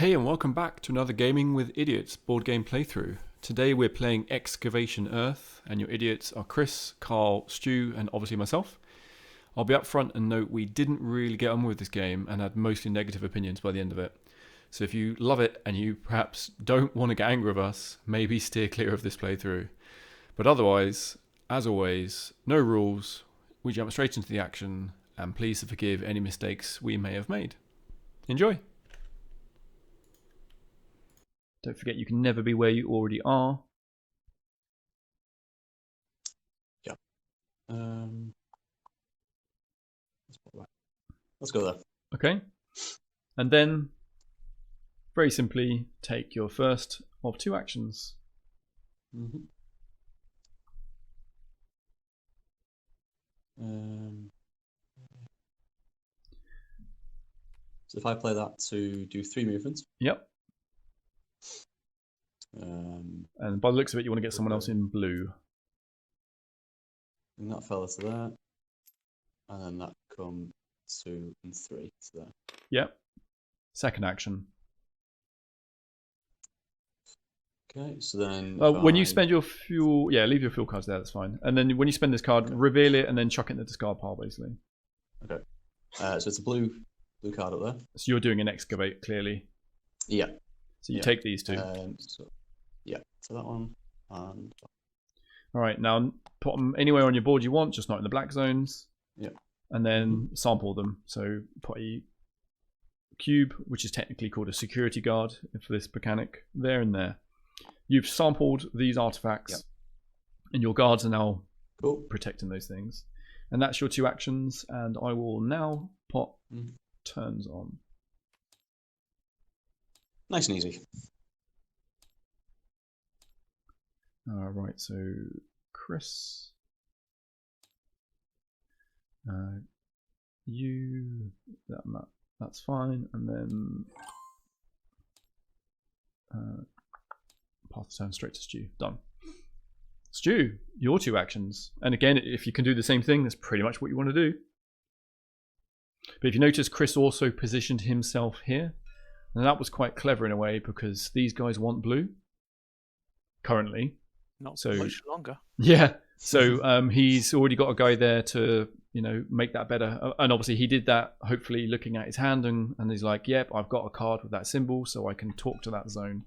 Hey and welcome back to another Gaming with Idiots board game playthrough. Today we're playing Excavation Earth and your idiots are Chris, Carl, Stu and obviously myself. I'll be up front and note we didn't really get on with this game and had mostly negative opinions by the end of it. So if you love it and you perhaps don't want to get angry with us, maybe steer clear of this playthrough. But otherwise, as always, no rules, we jump straight into the action and please forgive any mistakes we may have made. Enjoy! Don't forget you can never be where you already are. Yeah. Let's go there. Okay. And then, very simply, take your first of two actions. Mm-hmm. So if I play that to do 3 movements. Yep. And by the looks of it, you want to get someone else in blue. And that fella to there. And then that come 2 and 3 to there. Yep. Second action. Okay, so then... when you spend your fuel... Yeah, leave your fuel cards there, that's fine. And then when you spend this card, reveal it and then chuck it in the discard pile, basically. Okay. So it's a blue card up there. So you're doing an excavate, clearly. Yeah. So you take these two. So that one. And... All right, now put them anywhere on your board you want, just not in the black zones. Yeah. And then sample them. So put a cube, which is technically called a security guard for this mechanic, there and there. You've sampled these artifacts, and your guards are now protecting those things. And that's your two actions, and I will now put turns on. Nice and easy. Right, so Chris, you, that's fine, and then pass the turn straight to Stu. Done. Stu, your two actions. And again, if you can do the same thing, that's pretty much what you want to do. But if you notice, Chris also positioned himself here. And that was quite clever in a way because these guys want blue currently. Not so much longer. Yeah. So he's already got a guy there to, make that better. And obviously he did that, hopefully looking at his hand and he's like, yep, I've got a card with that symbol so I can talk to that zone.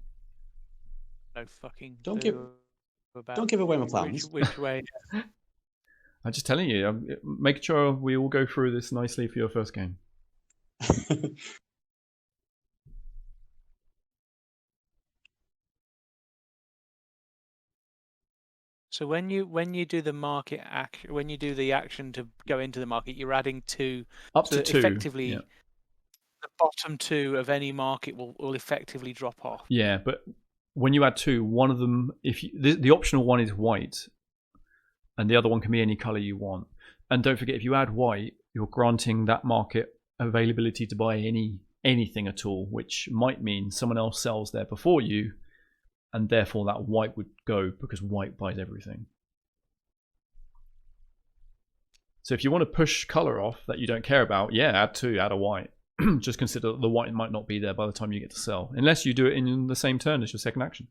No fucking Don't give away my plans. Which way? I'm just telling you, I'm making sure we all go through this nicely for your first game. So when you do the market action, when you do the action to go into the market, you're adding 2 up to 2. Effectively, the bottom 2 of any market will effectively drop off. Yeah, but when you add 2, one of them, the optional one is white, and the other one can be any color you want. And don't forget, if you add white, you're granting that market availability to buy anything at all, which might mean someone else sells there before you, and therefore that white would go because white buys everything. So if you want to push color off that you don't care about, add 2, add a white. Just consider that the white might not be there by the time you get to sell, unless you do it in the same turn as your second action.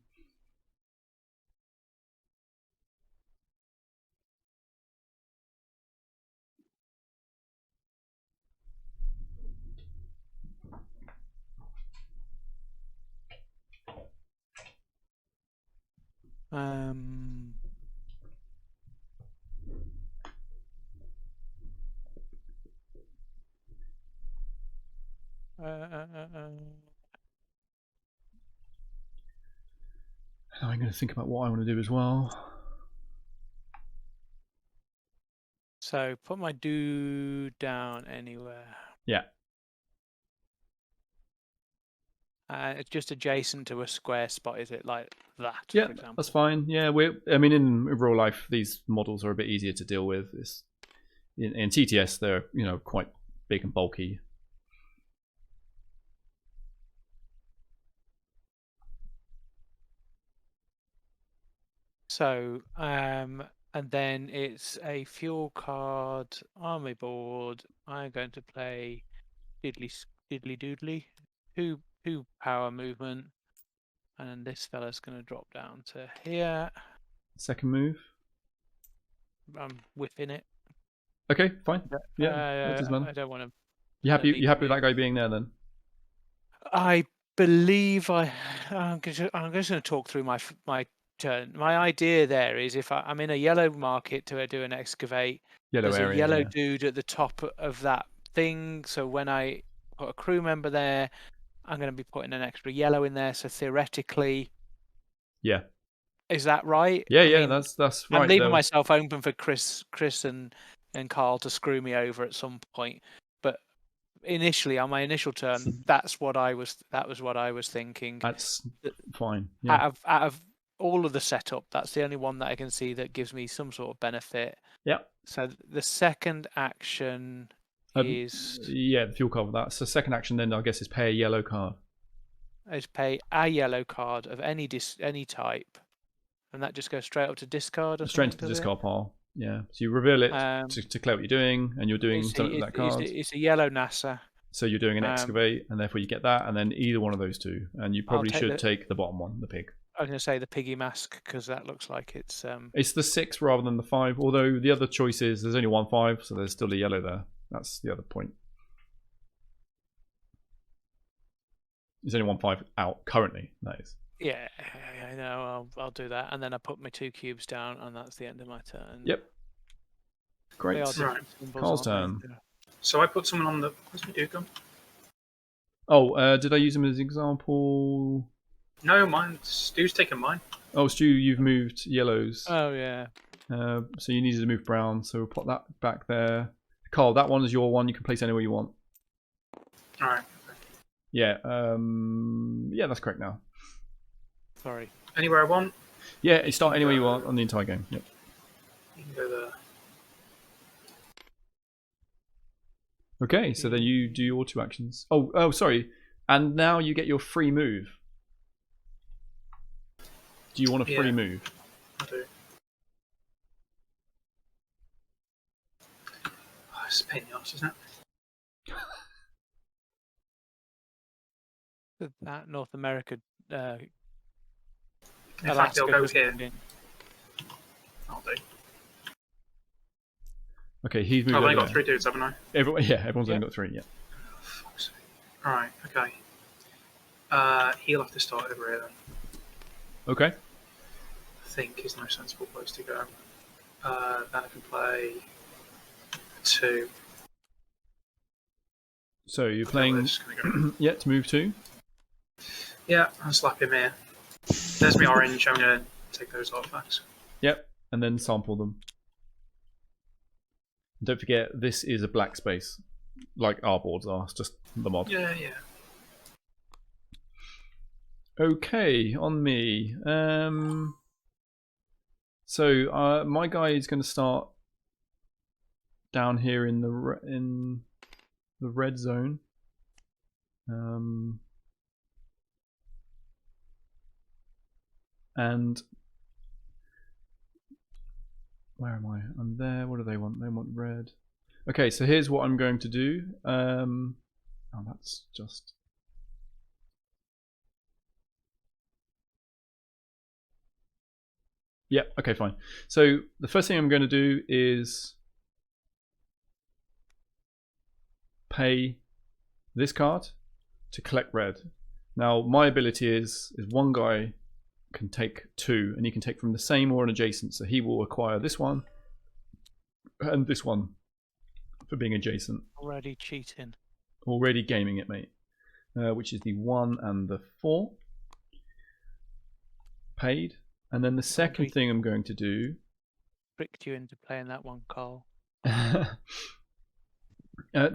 Now I'm going to think about what I want to do as well. So put my dude down anywhere. Yeah. It's just adjacent to a square spot, is it? Like that, yeah, for example? That's fine. Yeah, in real life, these models are a bit easier to deal with. In TTS, they're quite big and bulky. So, and then it's a fuel card on my board. I'm going to play diddly doodly. Who 2 power movement, and then this fella's going to drop down to here. Second move. I'm whipping it. Okay, fine. Yeah, that doesn't matter. I don't want to. You happy with that guy being there then? I believe I'm just going to talk through my turn. My idea there is if I'm in a yellow market to do an excavate, Yellow there's area, a yellow yeah. dude at the top of that thing. So when I put a crew member there, I'm going to be putting an extra yellow in there. So theoretically, yeah, is that right? Yeah, I mean, that's right. I'm leaving myself open for Chris and Carl to screw me over at some point. But initially, on my initial turn, that was what I was thinking. That's fine. Yeah. Out of all of the setup, that's the only one that I can see that gives me some sort of benefit. Yeah. So the second action is the fuel card for that. So second action then I guess is pay a yellow card. Is pay a yellow card of any type, and that just goes straight up to discard. Straight to the discard pile. Yeah. So you reveal it to clear what you're doing, and you're doing something with that card. It's a yellow NASA. So you're doing an excavate, and therefore you get that, and then either one of those two, and you probably should take the bottom one, the pig. I was going to say the piggy mask because that looks like it's. It's the 6 rather than the 5. Although the other choice is there's only 1 5, so there's still a yellow there. That's the other point. There's only 1 5 out currently. That is. Yeah, I know. I'll do that, and then I put my 2 cubes down, and that's the end of my turn. Yep. Great. Right. Carl's turn. So I put someone on the. Where's my dude gone? Oh, did I use him as an example? No, mine. Stu's taken mine. Oh, Stu, you've moved yellows. Oh, yeah. So you needed to move brown, so we'll put that back there. Carl, that one is your one. You can place anywhere you want. All right. Yeah. Yeah, that's correct now. Sorry. Anywhere I want. Yeah, you start anywhere you want on the entire game. Yep. You can go there. Okay, so then you do your 2 actions. Oh, sorry. And now you get your free move. Do you want a free move? I do. Oh, it's a pain in the arse, isn't it? That North America. In fact, it'll go here. I'll do. Okay, he's moved. I've only got 3 dudes, haven't I? Everyone's only got 3. Yeah. Oh, fuck's sake. All right. Okay. He'll have to start over here then. Okay. I think is the most sensible place to go. Then I can play 2. So you're playing. Yeah, to move 2. Yeah, I'll slap him here. There's my orange. I'm gonna take those artifacts. Yep, and then sample them. Don't forget, this is a black space, like our boards are. It's just the mod. Yeah. Okay, on me. So my guy is going to start down here in the red zone. And where am I? I'm there. What do they want? They want red. Okay, so here's what I'm going to do. Oh, that's just. Yeah, okay, fine. So the first thing I'm going to do is pay this card to collect red. Now, my ability is one guy can take 2, and he can take from the same or an adjacent. So he will acquire this one and this one for being adjacent. Already cheating. Already gaming it, mate. Which is the 1 and the 4. Paid. And then the second thing I'm going to do... Tricked you into playing that one, Carl. The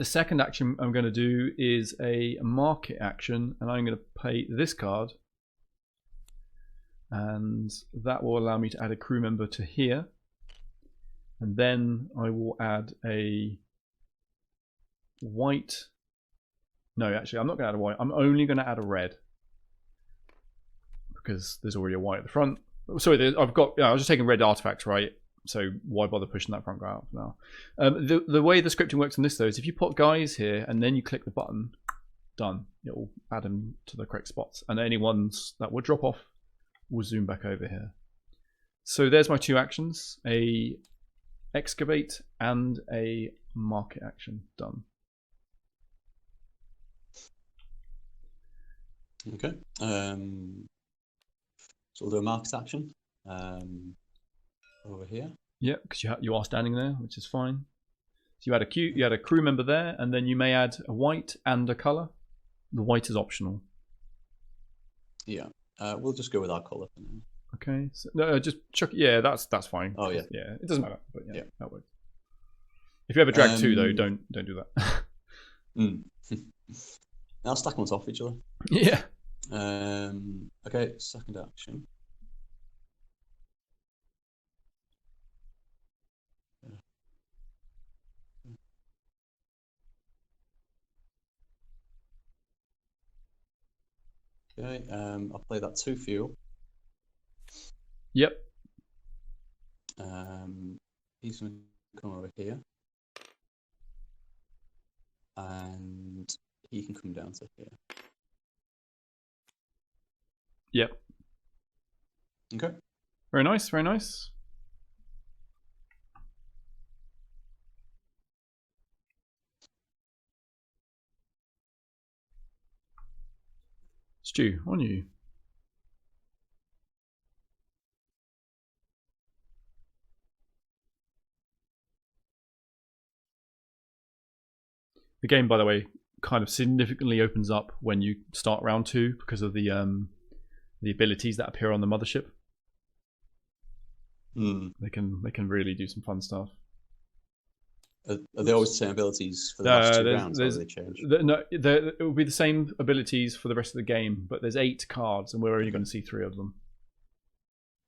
second action I'm going to do is a market action, and I'm going to pay this card. And that will allow me to add a crew member to here. And then I will add a white. No, actually, I'm not going to add a white. I'm only going to add a red. Because there's already a white at the front. Sorry, I was just taking red artifacts, right? So why bother pushing that front guy out for now? The way the scripting works on this, though, is if you put guys here and then you click the button, done. It will add them to the correct spots. And any ones that would drop off will zoom back over here. So there's my 2 actions, a excavate and a market action done. Okay. So we'll do a market action over here. Yeah, because you are standing there, which is fine. So you had a crew member there, and then you may add a white and a colour. The white is optional. Yeah. We'll just go with our colour for now. Okay. So, no, just chuck. Yeah, that's fine. Oh, yeah. Yeah, it doesn't matter. But yeah, Yeah. that works. If you ever drag 2 though, don't do that. I'll stack them on top of each other. Yeah. Okay, second action. Okay, I'll play that 2 fuel. Yep. He's going to come over here. And he can come down to here. Yep. Okay. Very nice. Very nice. Stu, on you. The game, by the way, kind of significantly opens up when you start round 2 because of the abilities that appear on the mothership. They can really do some fun stuff. Are they always the same abilities for the last 2 rounds, or do they change? It will be the same abilities for the rest of the game, but there's 8 cards, and we're only going to see 3 of them.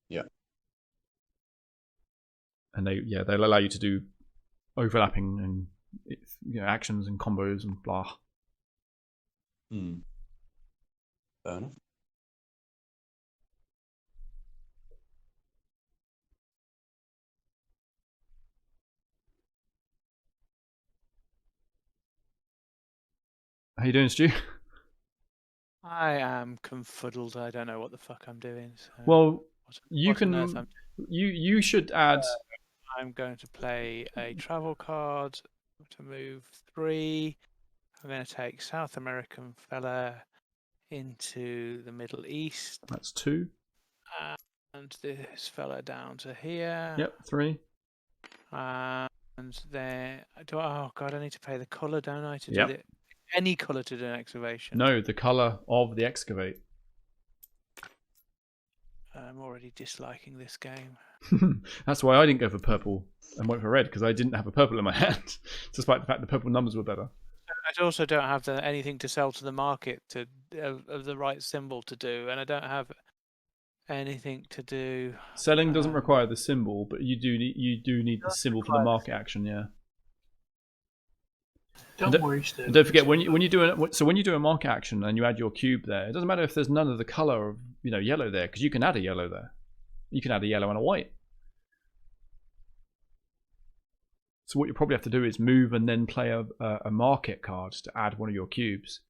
Yeah. And they'll allow you to do overlapping and actions and combos and blah. Fair enough. How you doing, Stu? I am confuddled. I don't know what the fuck I'm doing. So Well, what you should add. I'm going to play a travel card to move 3. I'm going to take South American fella into the Middle East. That's 2. And this fella down to here. Yep, 3. And then oh god, I need to pay the colour, don't I? To Yep. do any colour to do an excavation. No, the colour of the excavate. I'm already disliking this game. That's why I didn't go for purple and went for red, because I didn't have a purple in my hand, despite the fact the purple numbers were better. I also don't have anything to sell to the market of the right symbol to do, and I don't have anything to do. Selling doesn't require the symbol, but you do need the symbol for the market action. Yeah. Don't worry, Stu. And don't forget when you do a market action and you add your cube there, it doesn't matter if there's none of the color of yellow there, because you can add a yellow there. You can add a yellow and a white. So what you probably have to do is move and then play a market card to add one of your cubes.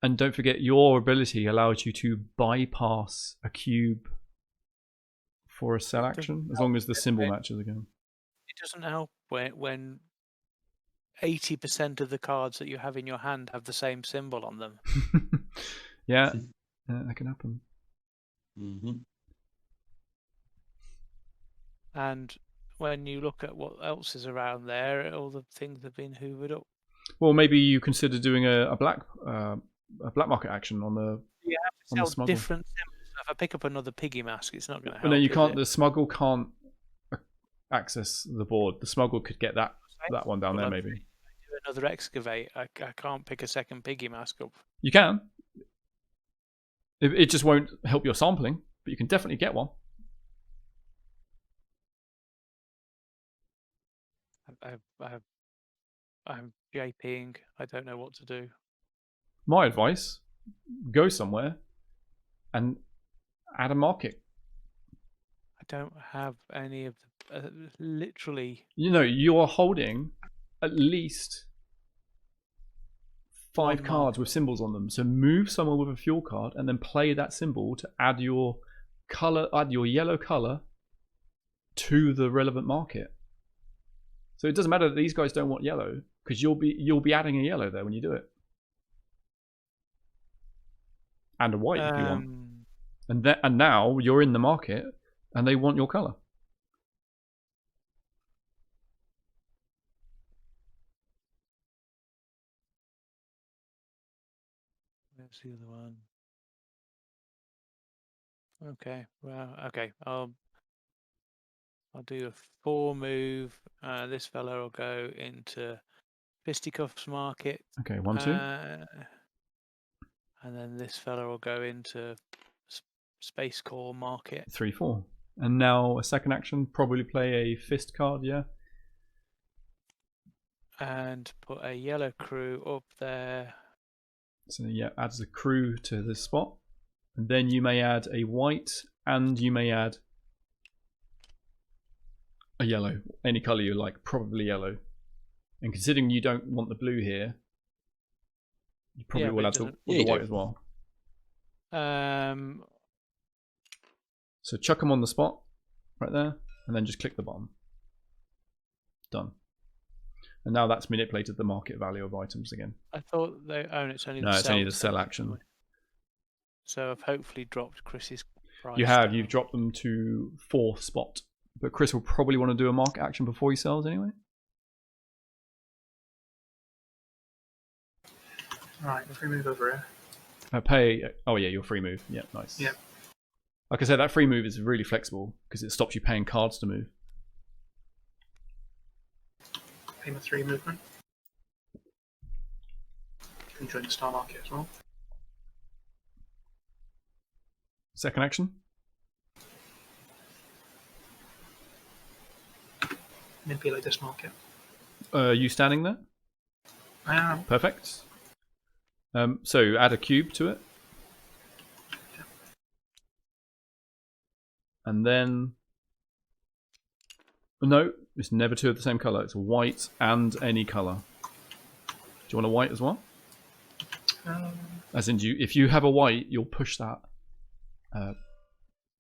And don't forget, your ability allows you to bypass a cube for a sell action, as long as the symbol matches again. It doesn't help when 80% of the cards that you have in your hand have the same symbol on them. Yeah, that can happen. And when you look at what else is around there, all the things have been hoovered up. Well, maybe you consider doing a black market action on the. You have to sell different symbols. If I pick up another piggy mask, it's not going to help. But no, you can't. The smuggle can't access the board. The smuggle could get that one down there, maybe. Do another excavate. I can't pick a second piggy mask up. You can. It just won't help your sampling, but you can definitely get one. I'm JPing. I don't know what to do. My advice: go somewhere and add a market. I don't have any of the literally. You are holding at least 5 One cards with symbols on them. So move someone with a fuel card and then play that symbol to add your yellow color to the relevant market. So it doesn't matter that these guys don't want yellow, because you'll be adding a yellow there when you do it. And a white if you want. And now you're in the market and they want your color. Where's the other one? Okay, well, okay. I'll do a 4 move. This fella will go into Fisticuffs market. Okay, 1, 2. And then this fella will go into Space Core market. 3, 4. And now a second action, probably play a fist card, yeah? And put a yellow crew up there. So yeah, adds a crew to this spot. And then you may add a white and you may add a yellow. Any colour you like, probably yellow. And considering you don't want the blue here, you probably will add the white as well. So chuck them on the spot, right there, and then just click the bottom. Done. And now that's manipulated the market value of items again. I thought they own it's only no, the it's only the sell action. So I've hopefully dropped Chris's price. You have. down. You've dropped them to 4th spot. But Chris will probably want to do a market action before he sells anyway. Right, if we move over here. Oh yeah, your free move. Yeah, nice. Yeah. Like I said, that free move is really flexible because it stops you paying cards to move. Pay my 3 movement. You can join the star market as well. Second action. Manipulate this market. You standing there? I am. Perfect. So add a cube to it. And then... No, it's never 2 of the same colour. It's white and any colour. Do you want a white as well? As in, if you have a white, you'll push that.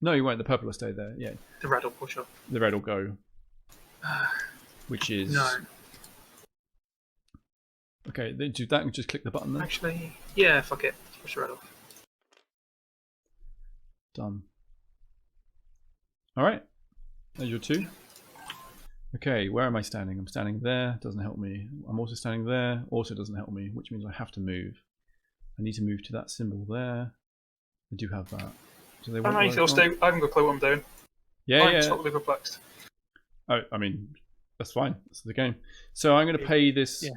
No, you won't. The purple will stay there. Yeah. The red will push up. The red will go. Which is... No. Okay, then do that and just click the button then. Actually, yeah, fuck it. Let's push the red off. Done. Alright. There's your 2. Okay, where am I standing? I'm standing there. Doesn't help me. I'm also standing there. Also doesn't help me, which means I have to move. I need to move to that symbol there. I do have that. Do they want I haven't got a clue what I'm doing. Yeah, I'm yeah. totally perplexed. Oh, I mean, that's fine. That's the game. So I'm going to pay this... Yeah.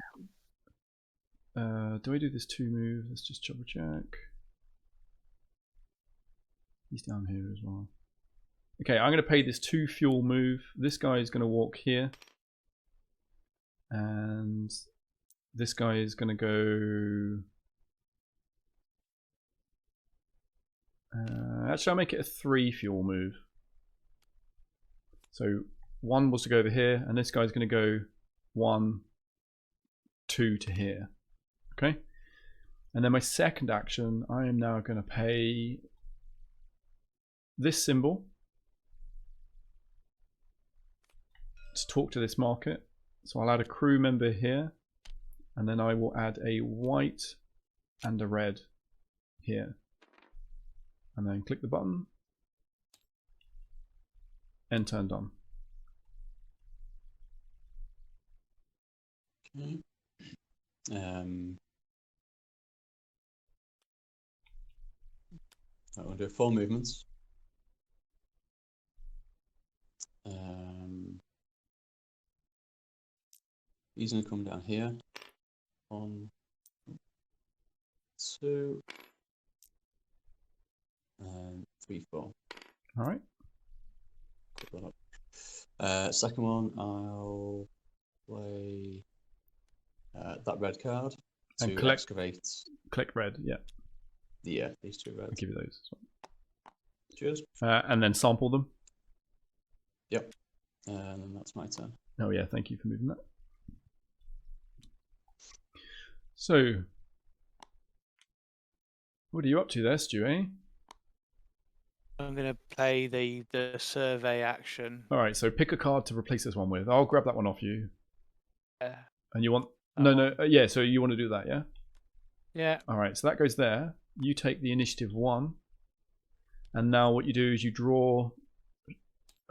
Do I do this 2 move? Let's just double check. He's down here as well. Okay, I'm going to pay this 2 fuel move. This guy is going to walk here. And this guy is going to go... actually, I'll make it a 3 fuel move. So 1 was to go over here, and this guy's going to go 1, 2 to here. Okay, and then my second action, I am now going to pay this symbol to talk to this market. So I'll add a crew member here, and then I will add a white and a red here. And then click the button, and turn done. Okay. I will do 4 movements. He's going to come down here. 1, 2, and 3, 4. All right. Put that up. Second one, I'll play that red card And to excavate. Click red, yeah. Yeah, these 2 I'll reds. give you those as well. Cheers. And then sample them. Yep. And then that's my turn. Oh yeah, thank you for moving that. So, What are you up to there, Stu, eh? I'm going to play the survey action. All right, so pick a card to replace this one with. I'll grab that one off you. Yeah. And you want... That No, one. no, yeah, so you want to do that, yeah? Yeah. All right, so that goes there. You take the initiative 1. And now what you do is you draw...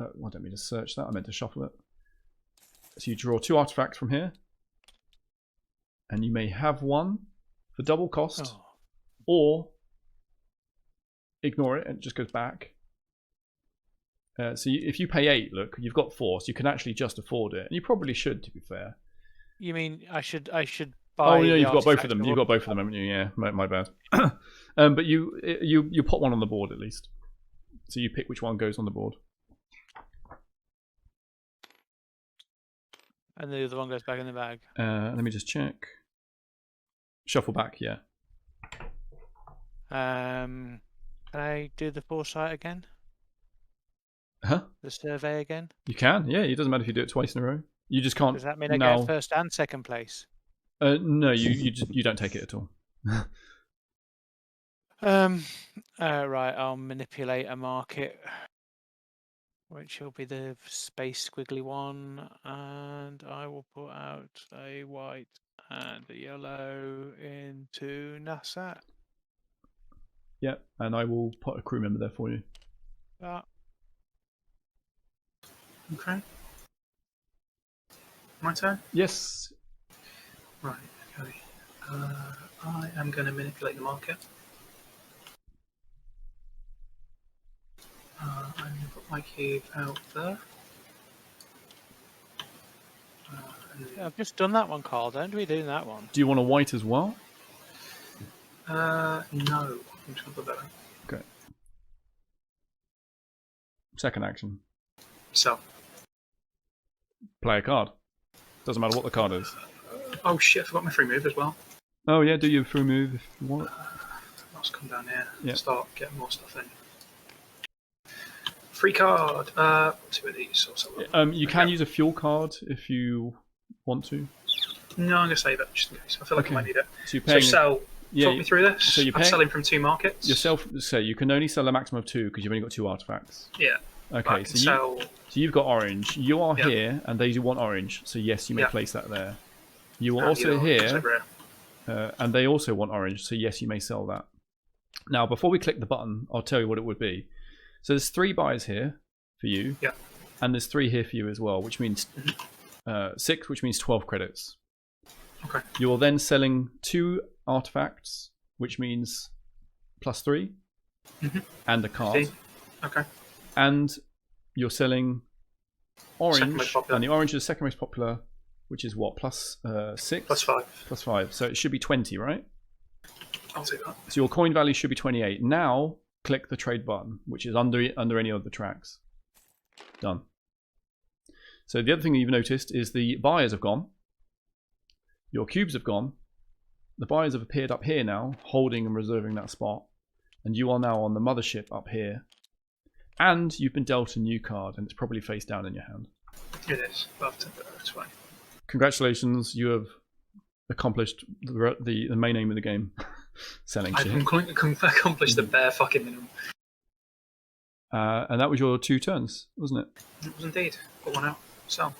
I don't mean to search that. I meant to shuffle it. So you draw 2 artifacts from here. And you may have one for double cost. Oh. Or ignore it and it just goes back. If you pay 8, look, you've got 4, so you can actually just afford it. And you probably should, to be fair. You mean I should buy? Oh yeah, the you've got both of artifact them. of You've got both of them, haven't you? Yeah, my bad. But you put one on the board at least. So you pick which one goes on the board. And the other one goes back in the bag. Let me just check. Shuffle back, yeah. Can I do the foresight again? Huh? The survey again? You can, yeah. It doesn't matter if you do it twice in a row. You just can't. Does that mean I now. get first and second place? No, you don't take it at all. Right, I'll manipulate a market, which will be the space squiggly one, and I will put out a white and a yellow into NASA. Yeah, and I will put a crew member there for you. Okay. My turn? Yes. Right, okay. I am going to manipulate the market. I'm going to put my cube out there. Yeah, I've just done that one, Carl. Don't we do that one? Do you want a white as well? No, I'm just going to put that out. Okay. Second action. So. Play a card. Doesn't matter what the card is. Oh shit, I forgot my free move as well. Oh yeah, do your free move if you want. Let's come down here Yeah. and start getting more stuff in. Free card. 2 of these. You can use a fuel card if you want to. No, I'm going to save it just in case. I feel like Okay. I might need it. So you're So paying. sell. Talk me through this. So you're I'm paying selling from 2 markets. yourself. So you can only sell a maximum of 2 because you've only got 2 artifacts. Yeah. I Okay, can so sell. you've got orange. You are Yeah. here, and they do want orange. So yes, you may Yeah. place that there. You are and also you're here, over and they also want orange. So yes, you may sell that. Now, before we click the button, I'll tell you what it would be. So there's 3 buys here for you, Yeah. and there's 3 here for you as well, which means 6, which means 12 credits. Okay. You are then selling 2 artifacts, which means +3, and a card. See? Okay. And you're selling Second orange, most popular. and the orange is second most popular, which is what, +6? +5. +5. So it should be 20, right? I'll do that. So your coin value should be 28. Now click the trade button, which is under any of the tracks. Done. So the other thing that you've noticed is the buyers have gone. Your cubes have gone. The buyers have appeared up here now, holding and reserving that spot. And you are now on the mothership up here. And you've been dealt a new card, and it's probably face down in your hand. It is. That's fine. Congratulations, you have accomplished the main aim of the game. Selling I've shit. accomplished the bare fucking minimum. And that was your 2 turns, wasn't it? It was indeed. Got one out. So.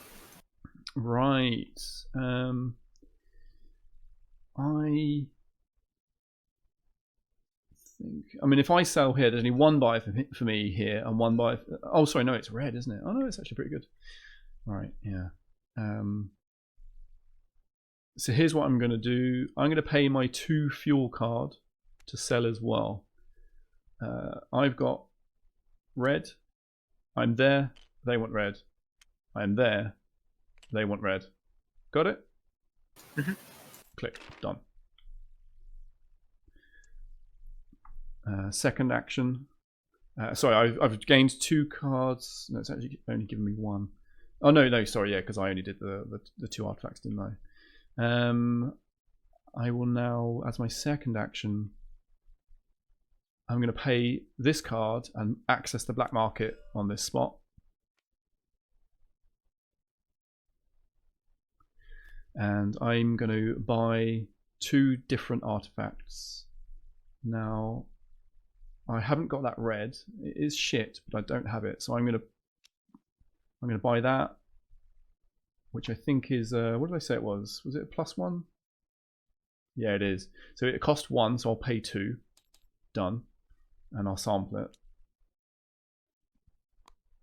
Right. I think. I mean, if I sell here, there's only 1 buy for me here, and 1 buy. Oh, sorry, no, it's red, isn't it? Oh no, it's actually pretty good. All right, yeah. So here's what I'm going to do. I'm going to pay my 2 fuel card to sell as well. I've got red. I'm there. They want red. I'm there. They want red. Got it? Mm-hmm. Click. Done. Second action. Sorry, I've gained 2 cards. No, it's actually only given me 1. Oh no, sorry, yeah, because I only did the 2 artifacts, didn't I? I will now, as my second action, I'm going to pay this card and access the black market on this spot. And I'm going to buy 2 different artifacts. Now, I haven't got that red. It is shit, but I don't have it, so I'm gonna buy that, which I think is what did I say it was? Was it a +1? Yeah, it is. So it cost 1, so I'll pay 2. Done, and I'll sample it.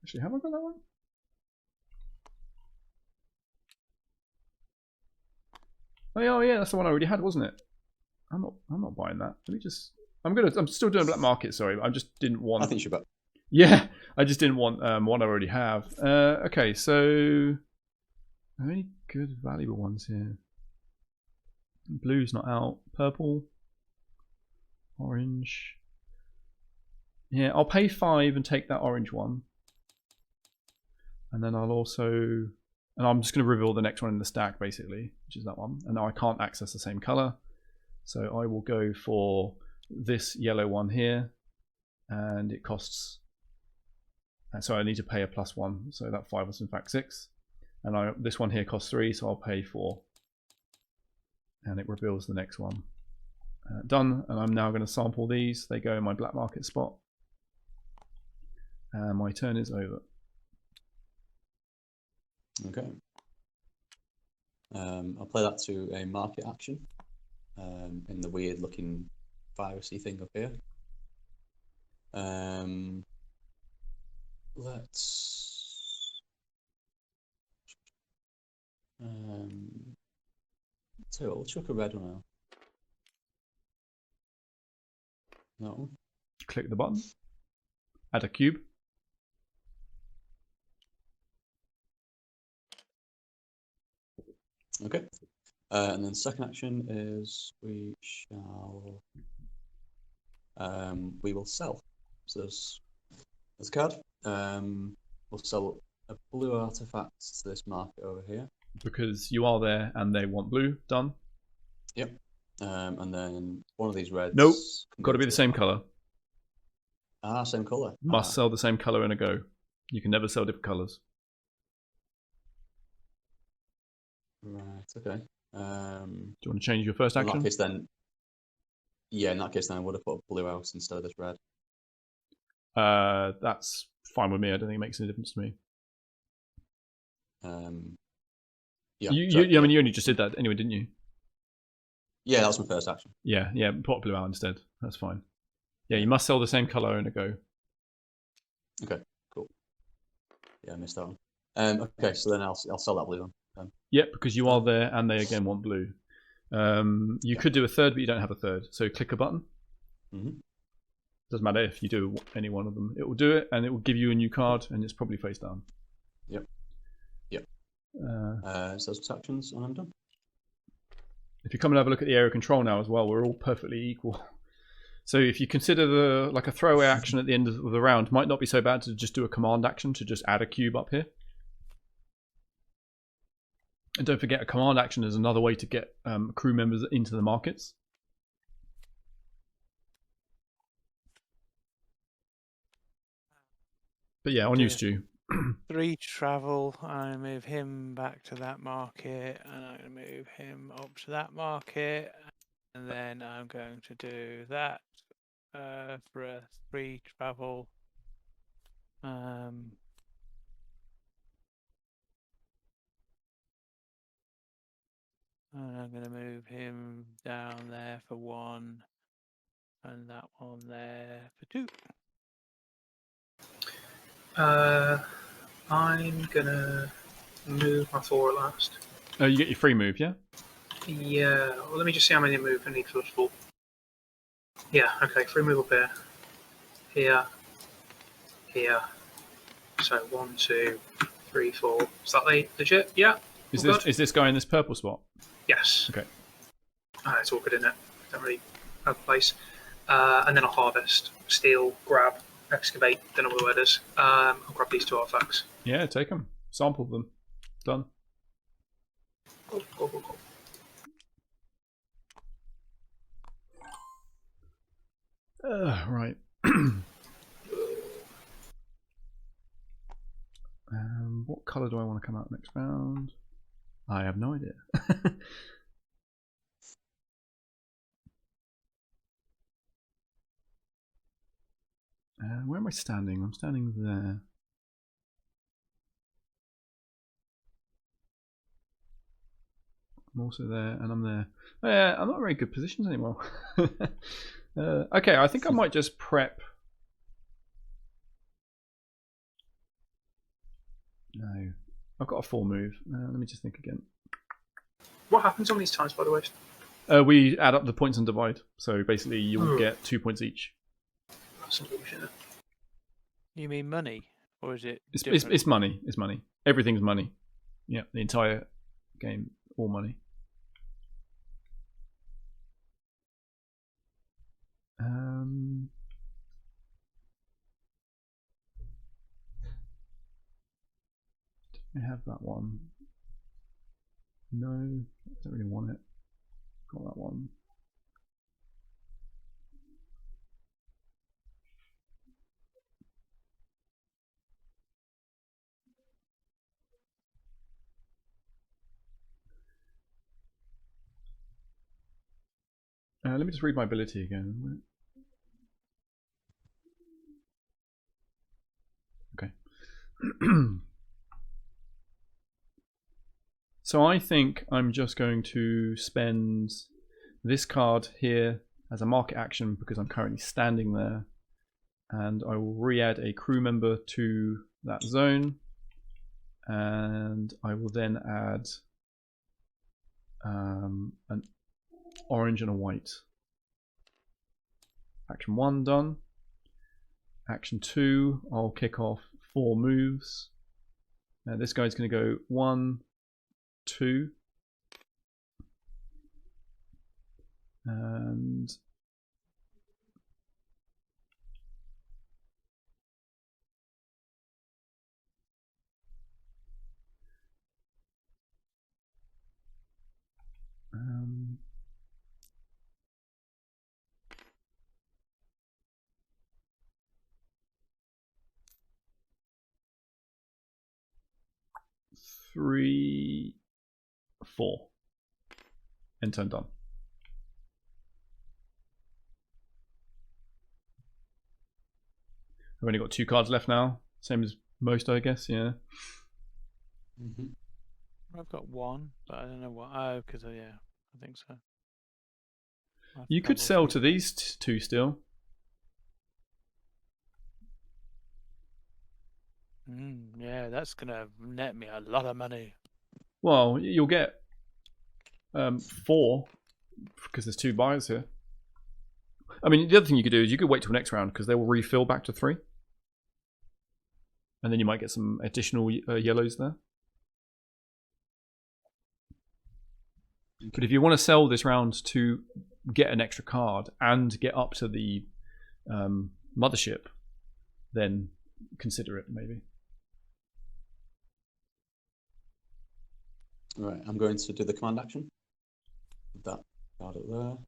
Actually, have I got that one? Oh yeah, that's the one I already had, wasn't it? I'm not buying that. Let me just. I'm still doing black market. Sorry, I just didn't want. I think you should bet. Yeah, I just didn't want one I already have. Okay, so are there any good valuable ones here? Blue's not out. Purple, orange. Yeah, I'll pay 5 and take that orange one, and then I'll also, and I'm just going to reveal the next one in the stack basically, which is that one. And now I can't access the same color, so I will go for this yellow one here, and it costs. So I need to pay a +1, so that 5 was in fact 6. And this one here costs 3, so I'll pay 4. And it reveals the next one. Done, and I'm now going to sample these. They go in my black market spot. And my turn is over. Okay. I'll play that to a market action in the weird looking virusy thing up here. So I'll chuck a red one out. No. Click the button. Add a cube. Okay. And then second action is we will sell. So there's a card. We'll sell a blue artifact to this market over here. Because you are there and they want blue. Done. Yep. And then one of these reds. Nope. Got to be the same color. Ah, same color. Must sell the same color in a go. You can never sell different colors. Right. Okay. Do you want to change your first action? In that case, then. Yeah, in that case, then I would have put blue out instead of this red. That's fine with me. I don't think it makes any difference to me. Yeah. I mean, you only just did that anyway, didn't you? Yeah, that was my first action. Yeah. Put blue out instead. That's fine. Yeah, you must sell the same color in a go. Okay, cool. Yeah, I missed that one. Okay, so then I'll sell that blue one. Yep, because you are there and they again want blue. You could do a third, but you don't have a third. So click a button. Doesn't matter if you do any one of them. It will do it, and it will give you a new card, and it's probably face down. Yep. So those actions, and I'm done. If you come and have a look at the area control now as well, we're all perfectly equal. So if you consider like a throwaway action at the end of the round, might not be so bad to just do a command action to just add a cube up here. And don't forget, a command action is another way to get crew members into the markets. But yeah, on you, Stu. 3 travel. I move him back to that market, and I'm going to move him up to that market, and then I'm going to do that for a 3 travel. And I'm going to move him down there for 1, and that one there for 2. I'm gonna move my 4 at last. Oh, you get your free move, yeah? Yeah, well, let me just see how many move I need first of all. Yeah, okay, free move up here. Here. So 1, 2, 3, 4. Is that legit? Yeah. Is this guy in this purple spot? Yes. Okay. It's awkward, isn't it? Don't really have a place. And then I'll harvest, steal, grab, excavate, don't know what the word is. I'll grab these 2 artifacts. Yeah, take them. Sample them. Done. Go. Right. What colour do I want to come out next round? I have no idea. Where am I standing? I'm standing there. I'm also there, and I'm there. Oh, yeah, I'm not in very good positions anymore. Okay, I think I might just prep. No, I've got a 4 move. Let me just think again. What happens on these times, by the way? We add up the points and divide. So basically, you'll get 2 points each. That's unfortunate. You mean money, or is it? It's money. It's money. Everything's money. Yeah, the entire game, all money. I have that one. No, I don't really want it. Got that one. Let me just read my ability again. Okay. So I think I'm just going to spend this card here as a market action because I'm currently standing there, and I will re-add a crew member to that zone, and I will then add an orange and a white. Action 1 done. Action 2, I'll kick off 4 moves. Now this guy's going to go 1, 2, and three, 4. End turn done. I've only got 2 cards left now. Same as most, I guess, yeah. I've got 1, but I don't know what. Oh, because yeah, I think so. You could sell to these 2 still. Yeah, that's gonna net me a lot of money. Well, you'll get 4 because there's 2 buyers here. I mean, the other thing you could do is you could wait till next round because they will refill back to 3. And then you might get some additional yellows there. But if you want to sell this round to get an extra card and get up to the mothership, then consider it maybe. Right, I'm going to do the command action. That card up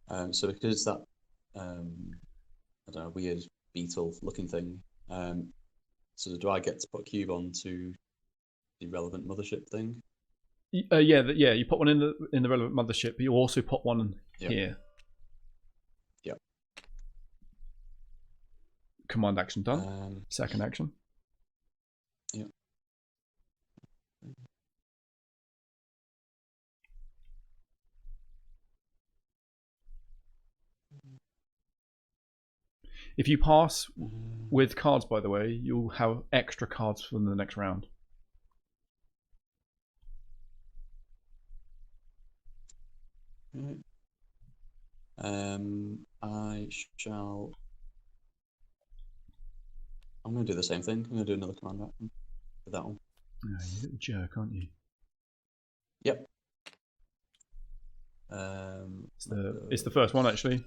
there. So because that I don't know, weird beetle looking thing. So do I get to put a cube onto the relevant mothership thing? Yeah, you put one in the relevant mothership, but you also put one here. Yep. Command action done. Second action. Yep. If you pass with cards, by the way, you'll have extra cards for the next round. Right. I'm going to do the same thing. I'm going to do another command action for that one. Oh, you little jerk, aren't you? Yep. It's the first one, actually.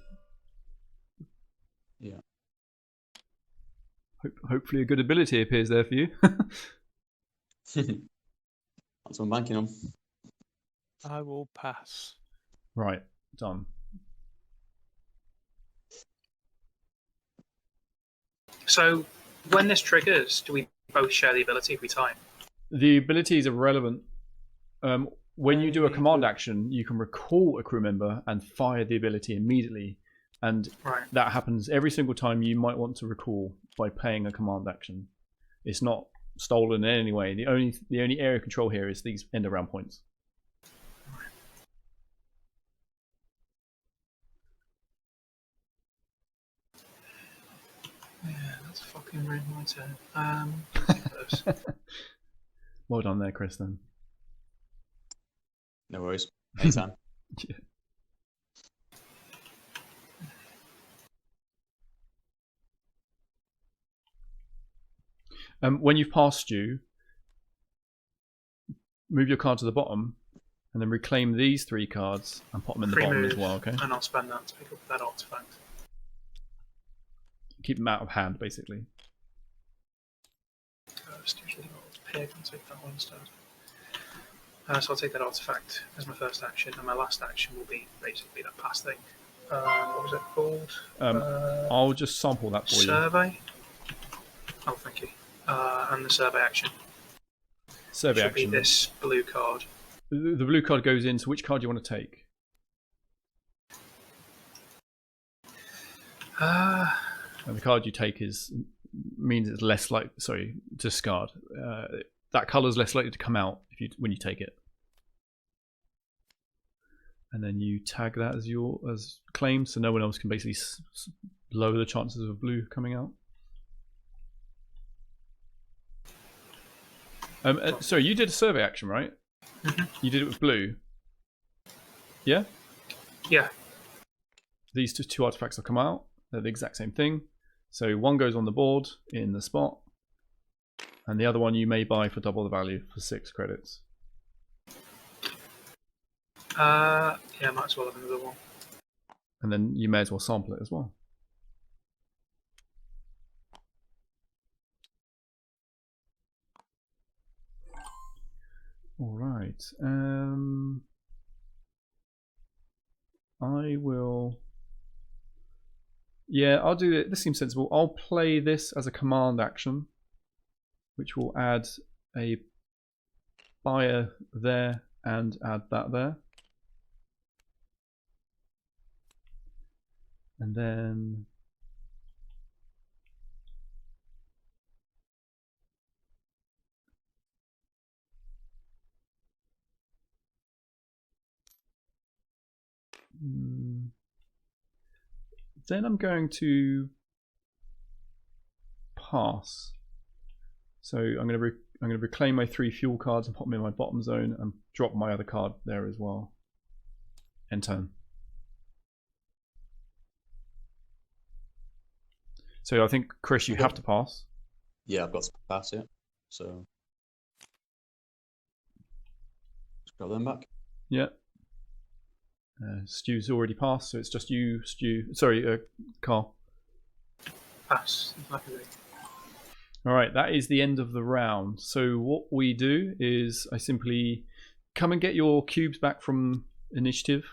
Yeah. Hopefully a good ability appears there for you. That's what I'm banking on. I will pass. Right, done. So when this triggers, do we both share the ability every time? The abilities are relevant. When you do a command action, you can recall a crew member and fire the ability immediately. And Right. that happens every single time you might want to recall by paying a command action. It's not stolen in any way. The only area of control here is these end of round points. Yeah, that's fucking ruined my turn. Well done there, Chris, then. No worries. Anytime. Yeah. When you've passed you, move your card to the bottom and then reclaim these 3 cards and put them in the bottom as well, okay? And I'll spend that to pick up that artifact. Keep them out of hand, basically. Usually I'll pig and take that one instead. So I'll take that artifact as my first action, and my last action will be basically that pass thing. What was it called? I'll just sample that for you. Survey. Oh, thank you. And the survey action. Survey should action. Be this blue card. The blue card goes in, so which card do you want to take? And the card you take means it's less likely, discard. That colour is less likely to come out when you take it. And then you tag that as claim, so no one else can basically lower the chances of blue coming out. Sorry, you did a survey action, right? Mm-hmm. You did it with blue. Yeah? Yeah. These two artifacts will come out. They're the exact same thing. So one goes on the board in the spot, and the other one you may buy for double the value for 6 credits. Yeah, might as well have another one. And then you may as well sample it as well. All right. I will. Yeah, I'll do it. This seems sensible. I'll play this as a command action, which will add a buyer there and add that there. And then I'm going to pass. So I'm going to reclaim my 3 fuel cards and pop them in my bottom zone and drop my other card there as well. End turn. So I think, Chris, you have to pass. Yeah, I've got to pass it. So just grab them back. Yeah. Stu's already passed, so it's just you, Stu. Sorry, Carl. Pass. All right, that is the end of the round. So what we do is I simply come and get your cubes back from initiative.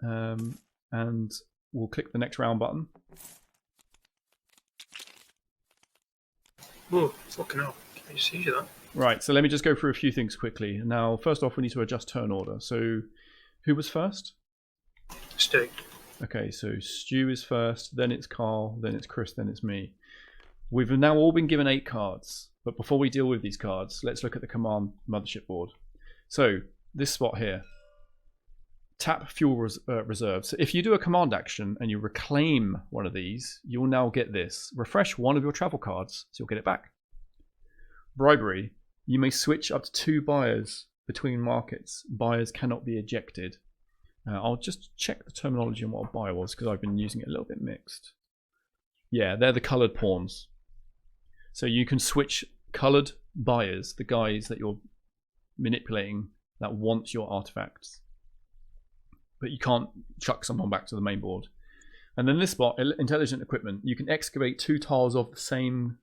And we'll click the next round button. Whoa, fucking hell. Can you see that? Right, so let me just go through a few things quickly. Now, first off, we need to adjust turn order. So, who was first? Stu. Okay, so Stu is first, then it's Carl, then it's Chris, then it's me. We've now all been given 8 cards, but before we deal with these cards, let's look at the command mothership board. So, this spot here. Tap fuel reserve. So if you do a command action and you reclaim one of these, you will now get this. Refresh one of your travel cards, so you'll get it back. Bribery. You may switch up to 2 buyers between markets. Buyers cannot be ejected. I'll just check the terminology on what a buyer was, because I've been using it a little bit mixed. Yeah, they're the coloured pawns. So you can switch coloured buyers, the guys that you're manipulating that want your artifacts. But you can't chuck someone back to the main board. And then this spot, intelligent equipment, you can excavate 2 tiles of the same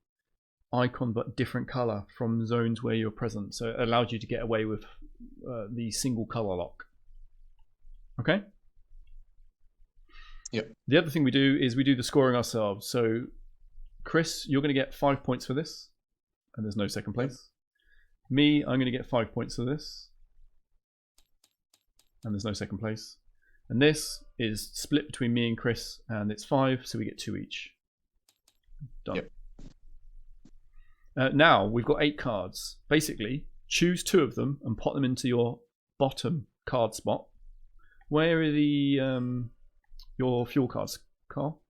icon but different color from zones where you're present. So it allows you to get away with the single color lock. Okay? Yep. The other thing we do is we do the scoring ourselves. So Chris, you're going to get 5 points for this, and there's no second place. Me, I'm going to get 5 points for this, and there's no second place. And this is split between me and Chris, and it's 5, so we get 2 each. Done. Yep. Now we've got 8 cards. Basically, choose 2 of them and put them into your bottom card spot. Where are the your fuel cards, Carl?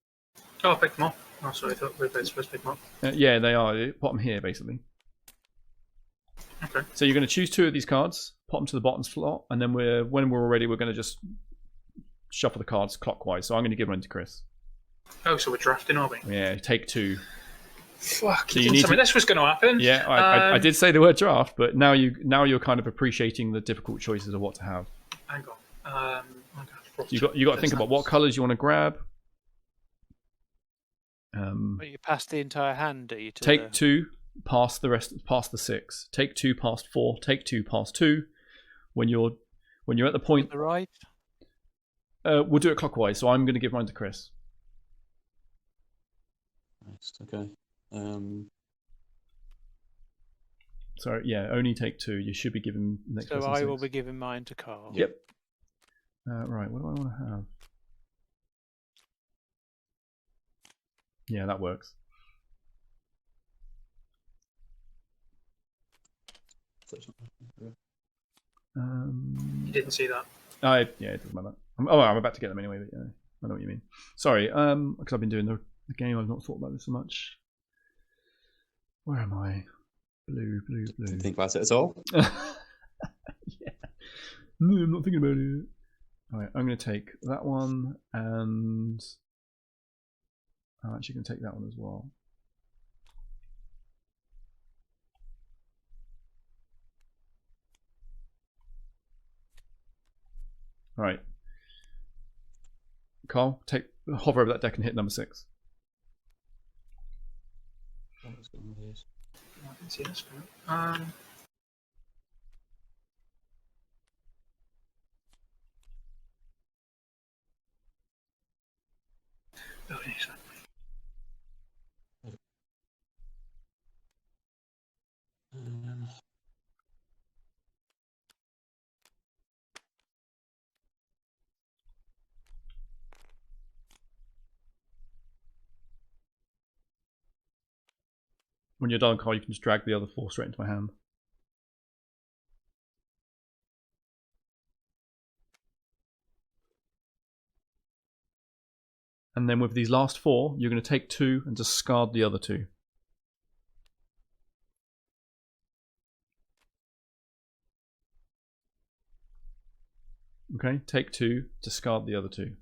Oh, I picked them up. Oh, sorry, I thought we were both supposed to pick them up. Yeah, they are. Put them here, basically. Okay. So you're going to choose 2 of these cards, put them to the bottom slot, and then when we're all ready, we're going to just shuffle the cards clockwise. So I'm going to give one to Chris. Oh, so we're drafting, are we? Yeah, take 2. Fuck, So you you didn't need tell me to- this was going to happen. Yeah, I did say the word draft, but now you're kind of appreciating the difficult choices of what to have. Hang on. I'm gonna have to You got to think about what colours you want to grab. But you pass the entire hand, do you? To Take the... 2, past the 6. Take 2 past 4. Take 2 past 2. When you're at the point, the right. we'll do it clockwise. So I'm going to give mine to Chris. Nice. Okay. So yeah, only take 2. You should be given the next So person I will 6. be giving mine to Carl. Yep. Right. What do I want to have? Yeah, that works. You didn't see that. Yeah, it doesn't matter. I'm about to get them anyway, but yeah, I know what you mean. Sorry, because I've been doing the game, I've not thought about this so much. Where am I? Blue. Didn't think about it at all. Yeah. No, I'm not thinking about it. Alright, I'm going to take that one, and I'm actually going to take that one as well. Alright. Carl, hover over that deck and hit number 6. What's going on with these? I didn't see this. Oh, yes. When you're done, Carl, you can just drag the other 4 straight into my hand. And then with these last 4, you're going to take 2 and discard the other 2. Okay, take 2, discard the other 2.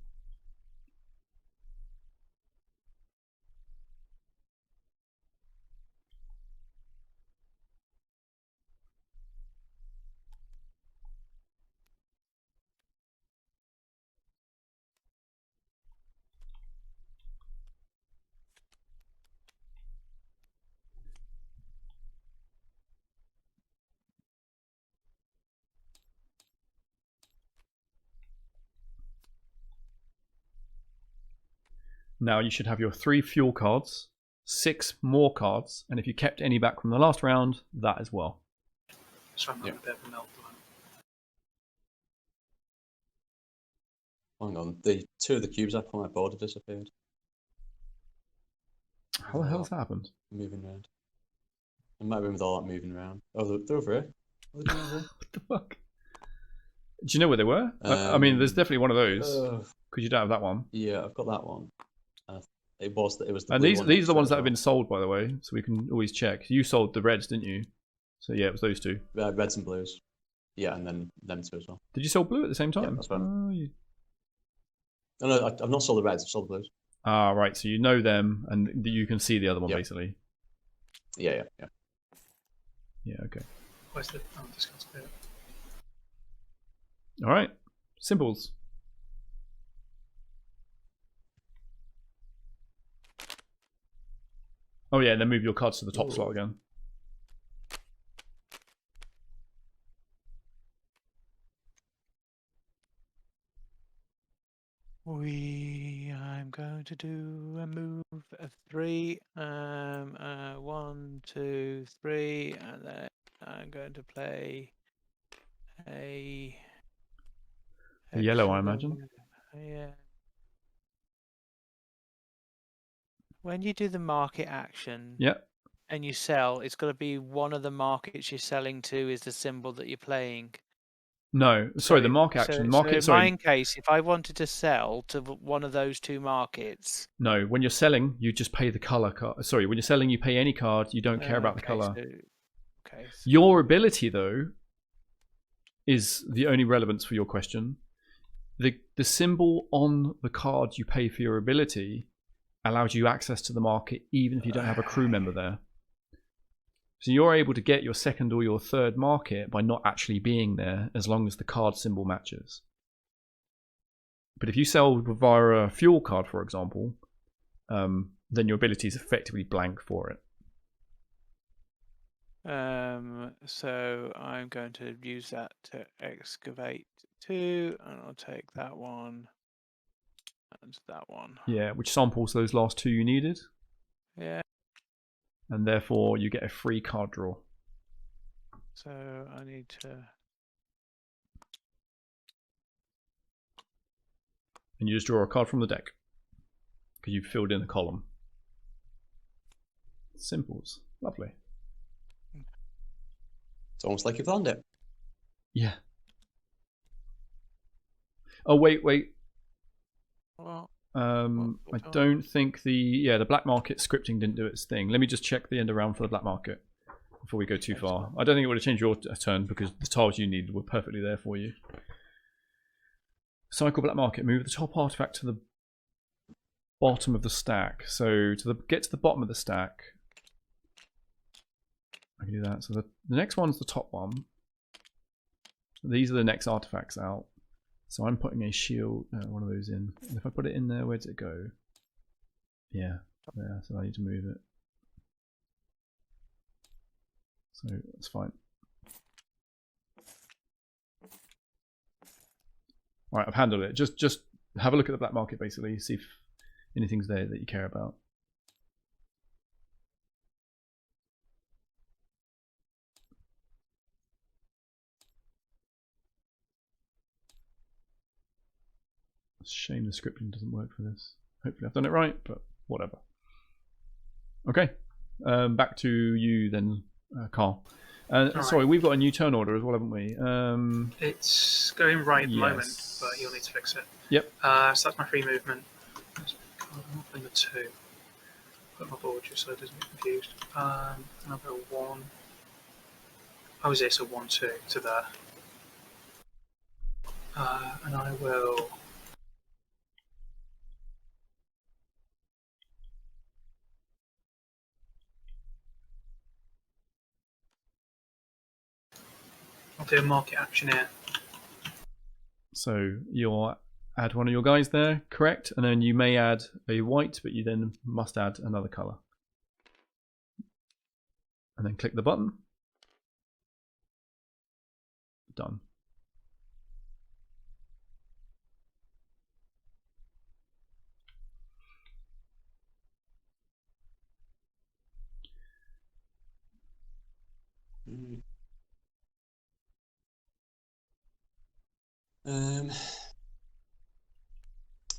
Now you should have your 3 fuel cards, 6 more cards, and if you kept any back from the last round, that as well. So I'm having a bit of a meltdown. Hang on, the 2 of the cubes I put on my board have disappeared. How the hell has that happened? Moving around. It might have been with all that moving around. Oh, they're over here. What are they doing over here? What the fuck? Do you know where they were? I mean, there's definitely one of those, because you don't have that one. Yeah, I've got that one. It was the And blue these one are the next to it ones as that have well. been sold, by the way, so we can always check. You sold the reds, didn't you? So yeah, it was those 2. Reds and blues. Yeah, and then them 2 as well. Did you sell blue at the same time? Yeah, that's right. Oh, No, I've not sold the reds. I've sold the blues. Ah, right. So you know them, and you can see the other one, Yep. basically. Yeah. Yeah, okay. Where's the discount bit? All right. Symbols. Oh, yeah, and then move your cards to the top Ooh. slot again. I'm going to do a move of 3. 1, 2, 3, and then I'm going to play a A yellow, I extra imagine. move. Yeah. When you do the market action Yeah. and you sell, it's got to be one of the markets you're selling to is the symbol that you're playing. No, sorry, the market action. So Market, in sorry. my case, if I wanted to sell to one of those two markets. No, when you're selling, you just pay the color card. Sorry, when you're selling, you pay any card. You don't care about the color. Your ability, though, is the only relevance for your question. The symbol on the card you pay for your ability allows you access to the market even if you don't have a crew member there. So you're able to get your second or your third market by not actually being there as long as the card symbol matches. But if you sell via a fuel card, for example, then your ability is effectively blank for it. So I'm going to use that to excavate 2, and I'll take that one and that one. Yeah, which samples those last 2 you needed. Yeah. And therefore you get a free card draw. So I need to. And you just draw a card from the deck because you've filled in a column. Simples. Lovely. It's almost like you planned it. Yeah. Oh, wait. Well, I don't think the black market scripting didn't do its thing. Let me just check the end around for the black market before we go too far. I don't think it would have changed your turn because the tiles you needed were perfectly there for you. Cycle black market. Move the top artifact to the bottom of the stack. So get to the bottom of the stack. I can do that. So the next one's the top one. These are the next artifacts out. So I'm putting a shield, one of those in. And if I put it in there, where does it go? Yeah, there. So I need to move it. So that's fine. All right, I've handled it. Just have a look at the black market, basically. See if anything's there that you care about. It's a shame the scripting doesn't work for this. Hopefully I've done it right, but whatever. Okay, back to you then, Carl. Sorry, we've got a new turn order as well, haven't we? It's going right at the moment, but you'll need to fix it. Yep. So that's my free movement. I'm playing the 2. Put my board just so it doesn't get confused. And I'll go 1. I was there, so 1, 2 to there. And I will. I'll do a market action here. So you'll add one of your guys there, correct? And then you may add a white, but you then must add another color. And then click the button. Done.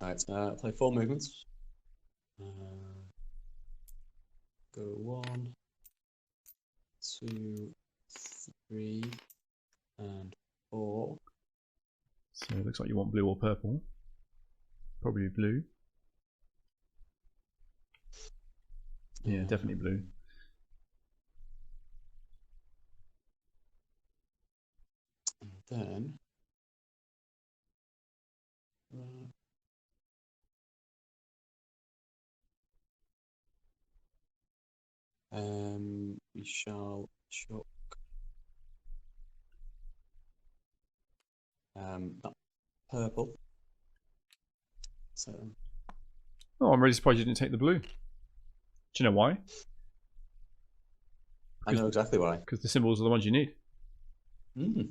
Alright, play 4 movements. Go 1, 2, 3, and 4. So it looks like you want blue or purple. Probably blue. Yeah, definitely blue. And then we shall chuck that purple. So. Oh, I'm really surprised you didn't take the blue. Do you know why? I know exactly why. Because the symbols are the ones you need.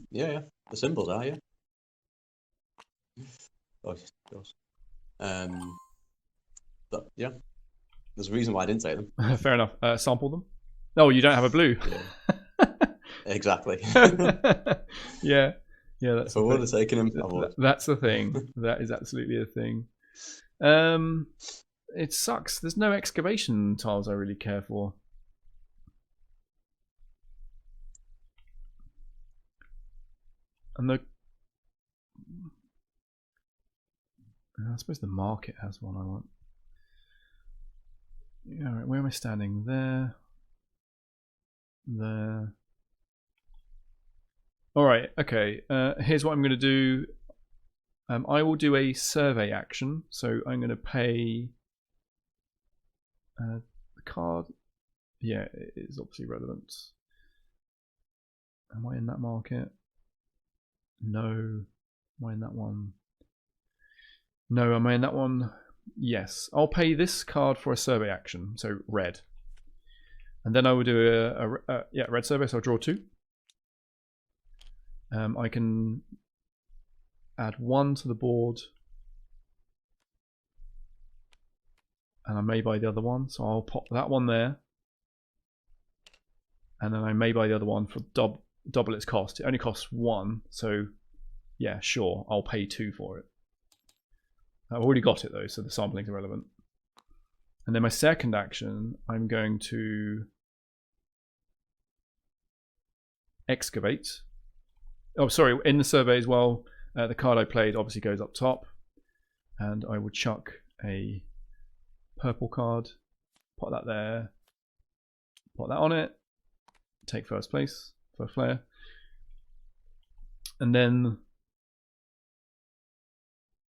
Yeah. The symbols are, yeah. Oh, of course. But yeah, there's a reason why I didn't take them. Fair enough. Sample them. Oh, you don't have a blue. Yeah. Exactly. Yeah. Yeah, that's If I the would thing. have taken him, I would. That's the thing. That is absolutely a thing. It sucks. There's no excavation tiles I really care for. And I suppose the market has one I want. Yeah, right, where am I standing? There. There. Alright, okay. Here's what I'm going to do. I will do a survey action. So I'm going to pay the card. Yeah, it is obviously relevant. Am I in that market? No. Am I in that one? No, am I in that one? Yes. I'll pay this card for a survey action, so red. And then I will do a red survey, so I'll draw 2. I can add 1 to the board. And I may buy the other one, so I'll pop that one there. And then I may buy the other one for double its cost. It only costs 1, so yeah, sure, I'll pay 2 for it. I've already got it though, so the sampling is irrelevant. And then my second action, I'm going to excavate. Oh, sorry, in the survey as well, the card I played obviously goes up top. And I would chuck a purple card, put that there, put that on it, take first place for a flare. And then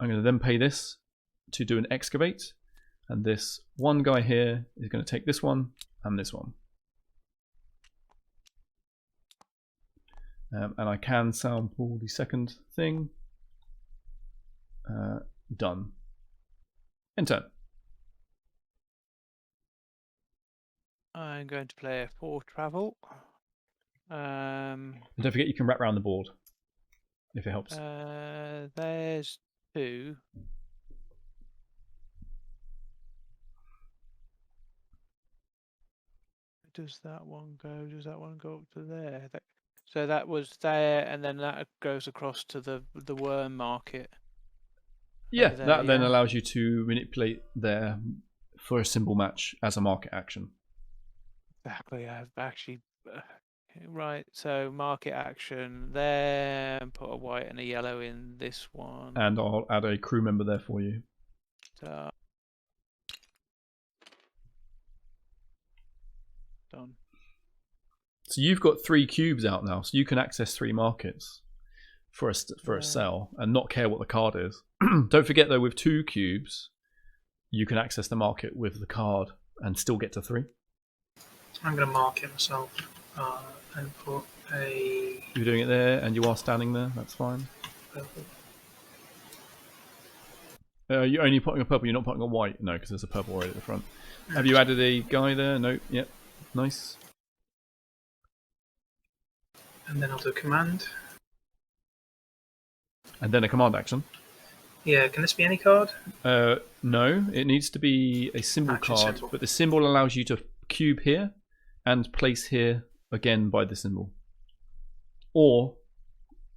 I'm going to then pay this to do an excavate, and this one guy here is going to take this one and this one. And I can sample the second thing. Done. End turn. I'm going to play a 4 travel. And don't forget you can wrap around the board if it helps. There's 2. Does that one go? Does that one go up to there? So that was there, and then that goes across to the worm market. Yeah, there, that then yeah. allows you to manipulate there for a symbol match as a market action. Exactly. I've actually right. So market action there, and put a white and a yellow in this one. And I'll add a crew member there for you. Done. So you've got 3 cubes out now, so you can access 3 markets for a sell and not care what the card is. Don't forget though, with 2 cubes, you can access the market with the card and still get to 3. I'm going to mark it myself and put a... You're doing it there and you are standing there, that's fine. purple. You're only putting a purple, you're not putting a white? No, because there's a purple right at the front. Have you added a guy there? No, yep, nice. And then I'll do a command. And then a command action. Yeah, can this be any card? No, it needs to be a symbol Action card, symbol. but the symbol allows you to cube here and place here again by the symbol. Or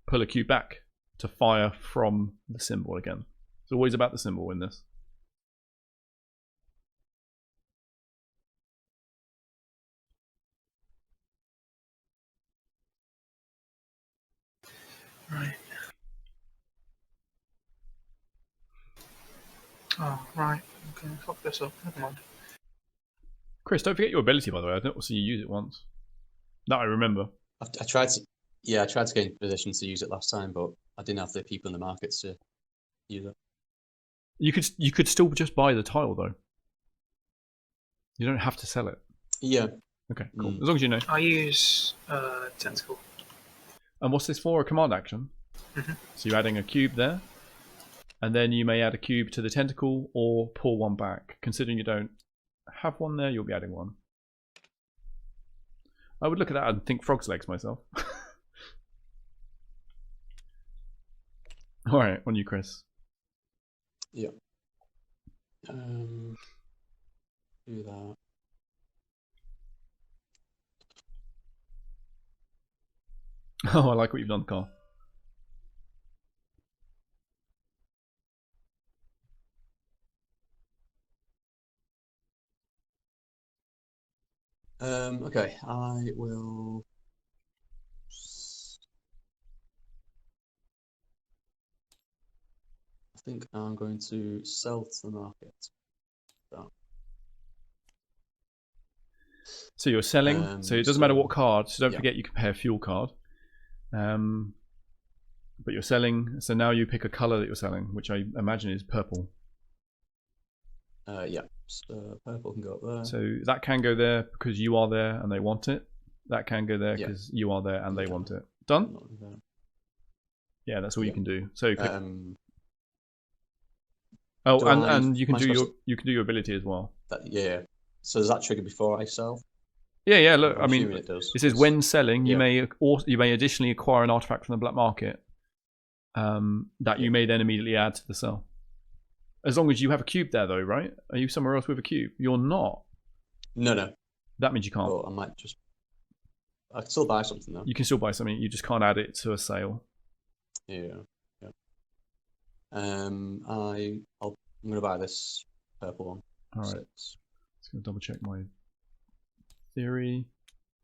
pull a cube back to fire from the symbol again. It's always about the symbol in this. Right. Oh, right. Okay, fuck this up. Never mind. Chris, don't forget your ability, by the way. I don't see you use it once. That I remember. I tried to, yeah, I tried to get in position to use it last time, but I didn't have the people in the markets to use it. You could still just buy the tile though. You don't have to sell it. Yeah. Okay, cool. As long as you know. I use tentacle. And what's this for? A command action. So you're adding a cube there. And then you may add a cube to the tentacle or pull one back. Considering you don't have one there, you'll be adding one. I would look at that and think frog's legs myself. Alright, on you, Chris. Yeah. Do that. Oh, I like what you've done, Carl. Okay, I will. I think I'm going to sell to the market. So you're selling. So it doesn't matter what card. So don't yeah. forget you can pay a fuel card. But you're selling. So now you pick a color that you're selling, which I imagine is purple. Yeah. So purple can go up there. So that can go there because you are there and they want it. That can go there Yeah. because you are there and they want it. Done? Not there. Yeah, that's all you Yeah. can do. So click. Do and you can am I do supposed your ability as well. yeah. So does that trigger before I sell? Yeah. Look, I'm I mean, assuming it does. it says when selling, Yeah. you may additionally acquire an artifact from the black market that you may then immediately add to the sell. As long as you have a cube there, though, right? Are you somewhere else with a cube? You're not. No. That means you can't. Well, I might just. I can still buy something though. You can still buy something. You just can't add it to a sale. Yeah. I'm gonna buy this purple one. All right. 6. Just gonna double check my theory.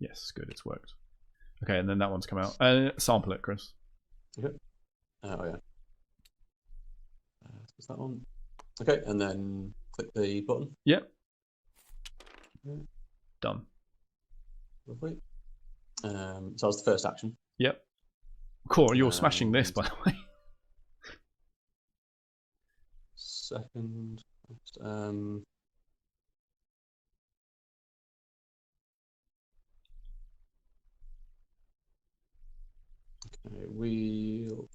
Yes, good. It's worked. Okay, and then that one's come out. Sample it, Chris. Okay. Oh yeah. Is that one? Okay, and then click the button. Yep. Yeah. Done. Lovely. So that was the first action. Yep. Cool. You're smashing this, by the way. Second. Okay, we'll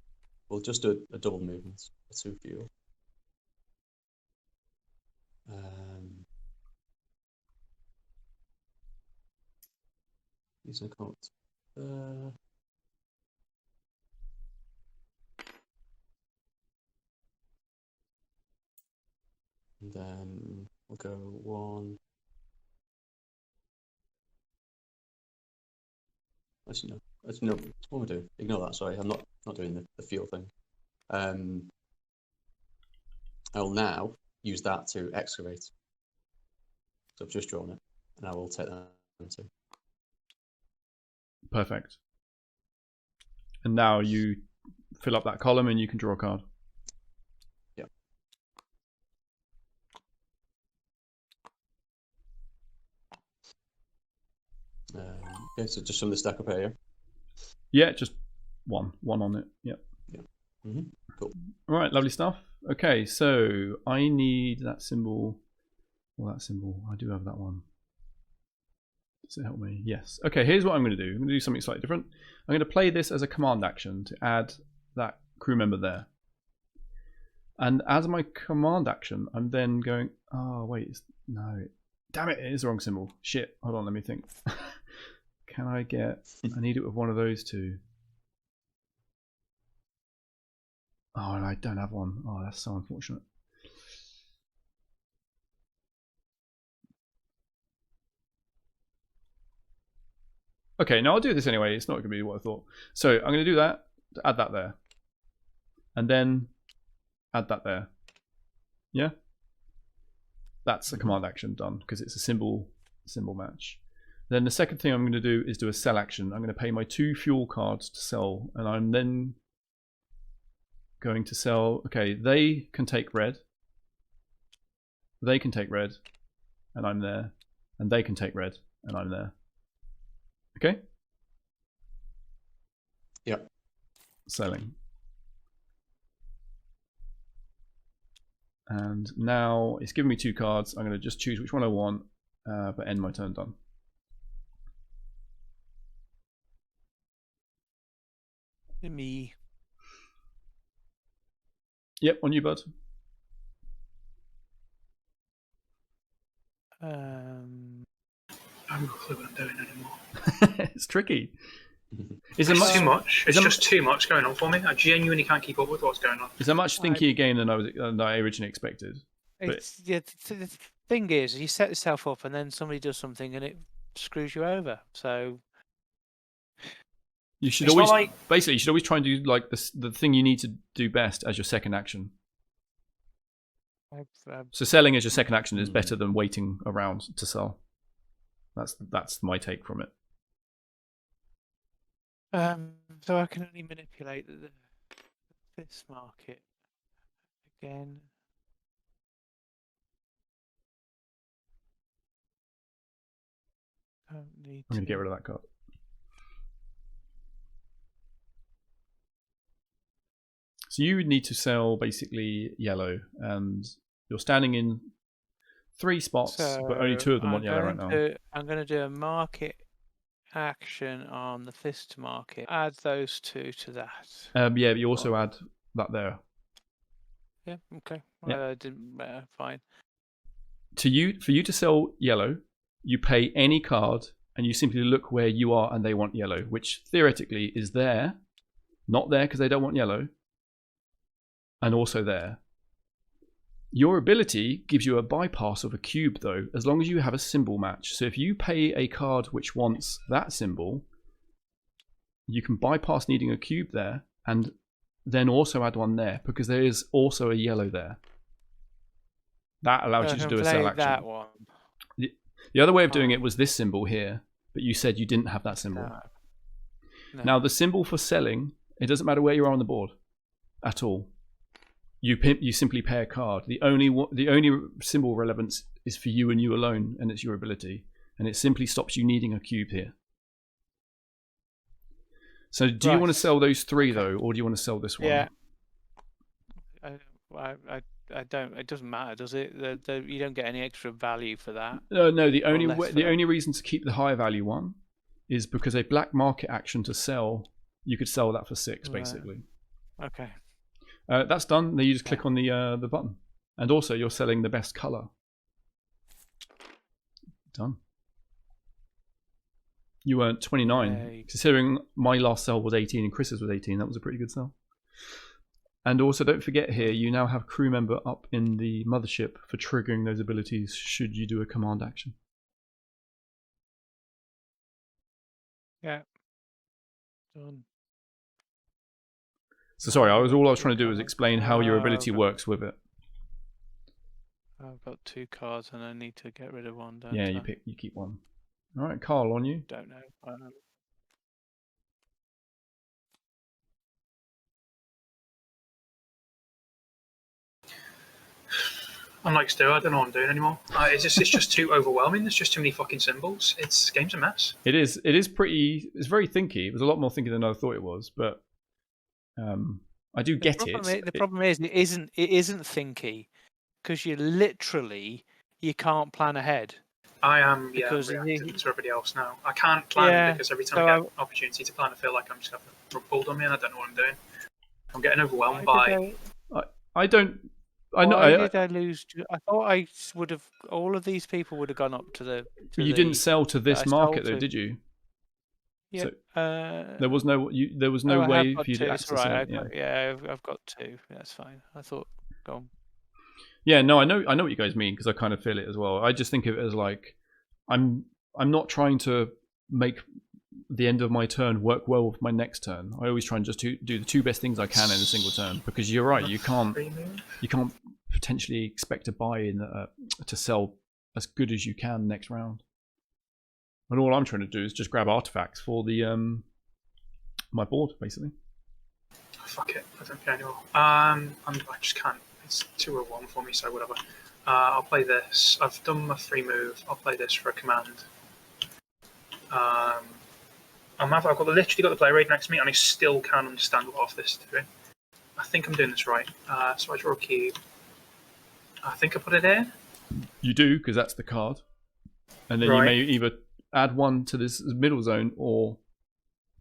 just do a double movement. A 2 fuel. These are called. And then we'll go 1. Actually, no. What am I doing? Ignore that. Sorry, I'm not doing the fuel thing. I will now use that to excavate. So I've just drawn it, and I will take that into. Perfect. And now you fill up that column and you can draw a card. Yeah. Okay, so just from the stack up here. Yeah, just one on it. Yep. Yeah. Cool. All right, lovely stuff. Okay, so I need that symbol. Well, that symbol. I do have that one. Does it help me? Yes. Okay, here's what I'm going to do. I'm going to do something slightly different. I'm going to play this as a command action to add that crew member there. And as my command action, I'm then going, oh, wait, no. Damn it, it is the wrong symbol. Shit, hold on, let me think. Can I need it with one of those two. Oh, and I don't have one. Oh, that's so unfortunate. Okay, now I'll do this anyway. It's not going to be what I thought. So I'm going to do that, add that there. And then add that there. Yeah? That's a command action done because it's a symbol match. Then the second thing I'm going to do is do a sell action. I'm going to pay my 2 fuel cards to sell, and I'm then going to sell. Okay, they can take red. They can take red, and I'm there. And they can take red, and I'm there. Okay? Yep. Selling. And now it's giving me 2 cards. I'm going to just choose which one I want, but end my turn done. Me. Yep, on you, bud. I haven't got a clue what I'm doing anymore. It's tricky. It's too much. It's just too much going on for me. I genuinely can't keep up with what's going on. It's a much thinkier game than I originally expected. It's, yeah, the thing is, you set yourself up and then somebody does something and it screws you over. So you should always basically you should always try and do like the thing you need to do best as your second action. So selling as your second action is better than waiting around to sell. That's my take from it. So I can only manipulate this market again. Don't need I'm going to get to. rid of that card. So you would need to sell basically yellow, and you're standing in 3 spots, but only 2 of them want yellow right now. I'm going to do a market action on the fist market. Add those 2 to that. Yeah, but you also add that there. Yeah. Okay. Yeah. Didn't matter. Fine. For you to sell yellow, you pay any card, and you simply look where you are, and they want yellow, which theoretically is there, not there because they don't want yellow, and also there. Your ability gives you a bypass of a cube, though, as long as you have a symbol match. So if you pay a card which wants that symbol, you can bypass needing a cube there, and then also add one there, because there is also a yellow there. That allows you to do a sell action. That one. The other way of doing it was this symbol here, but you said you didn't have that symbol. No. Now, the symbol for selling, it doesn't matter where you are on the board at all. You simply pay a card. The only symbol relevance is for you and you alone, and it's your ability. And it simply stops you needing a cube here. So do you want to sell those 3, though, or do you want to sell this one? Yeah. I don't. It doesn't matter, does it? You don't get any extra value for that. No. The only reason to keep the higher value one is because a black market action to sell, you could sell that for 6, basically. Okay. That's done. Then you just click on the button, and also you're selling the best color. Done. You earned 29. Considering my last sell was 18 and Chris's was 18, that was a pretty good sell. And also, don't forget here, you now have crew member up in the mothership for triggering those abilities should you do a command action. Yeah. Done. So sorry, all I was trying to do was explain how your ability works with it. I've got 2 cards and I need to get rid of one, don't Yeah, I? you keep one. All right, Carl, on you. Don't know. I'm like Stu, I don't know what I'm doing anymore. It's just too overwhelming. There's just too many fucking symbols. This game's a mess. It is pretty. It's very thinky. It was a lot more thinky than I thought it was, but I do get it. The problem is it isn't thinky because you can't plan ahead. I am because reacting to everybody else now. I can't plan because every time I get an opportunity to plan, I feel like I'm just having a rug pulled on me and I don't know what I'm doing. I'm getting overwhelmed by. I don't. I know. Why did I lose? I thought I would have. All of these people would have gone up to the. You didn't sell to this market though, did you? Yeah. So, there was no. There was no way for you to access it. I've got 2. That's fine. I thought. Go on. Yeah, no, I know what you guys mean because I kind of feel it as well. I just think of it as like, I'm not trying to make the end of my turn work well with my next turn. I always try and just do the 2 best things I can in a single turn because you're right, you can't potentially expect to buy in to sell as good as you can next round. And all I'm trying to do is just grab artifacts for the my board basically. Fuck it, I don't care anymore. I just can't. It's 2 or 1 for me, so whatever. I'll play this. I've done my free move. I'll play this for a command. I've literally got the player raid next to me, and I still can't understand what off this is doing. I think I'm doing this right. So I draw a cube. I think I put it in. You do, because that's the card. And then you may either add 1 to this middle zone, or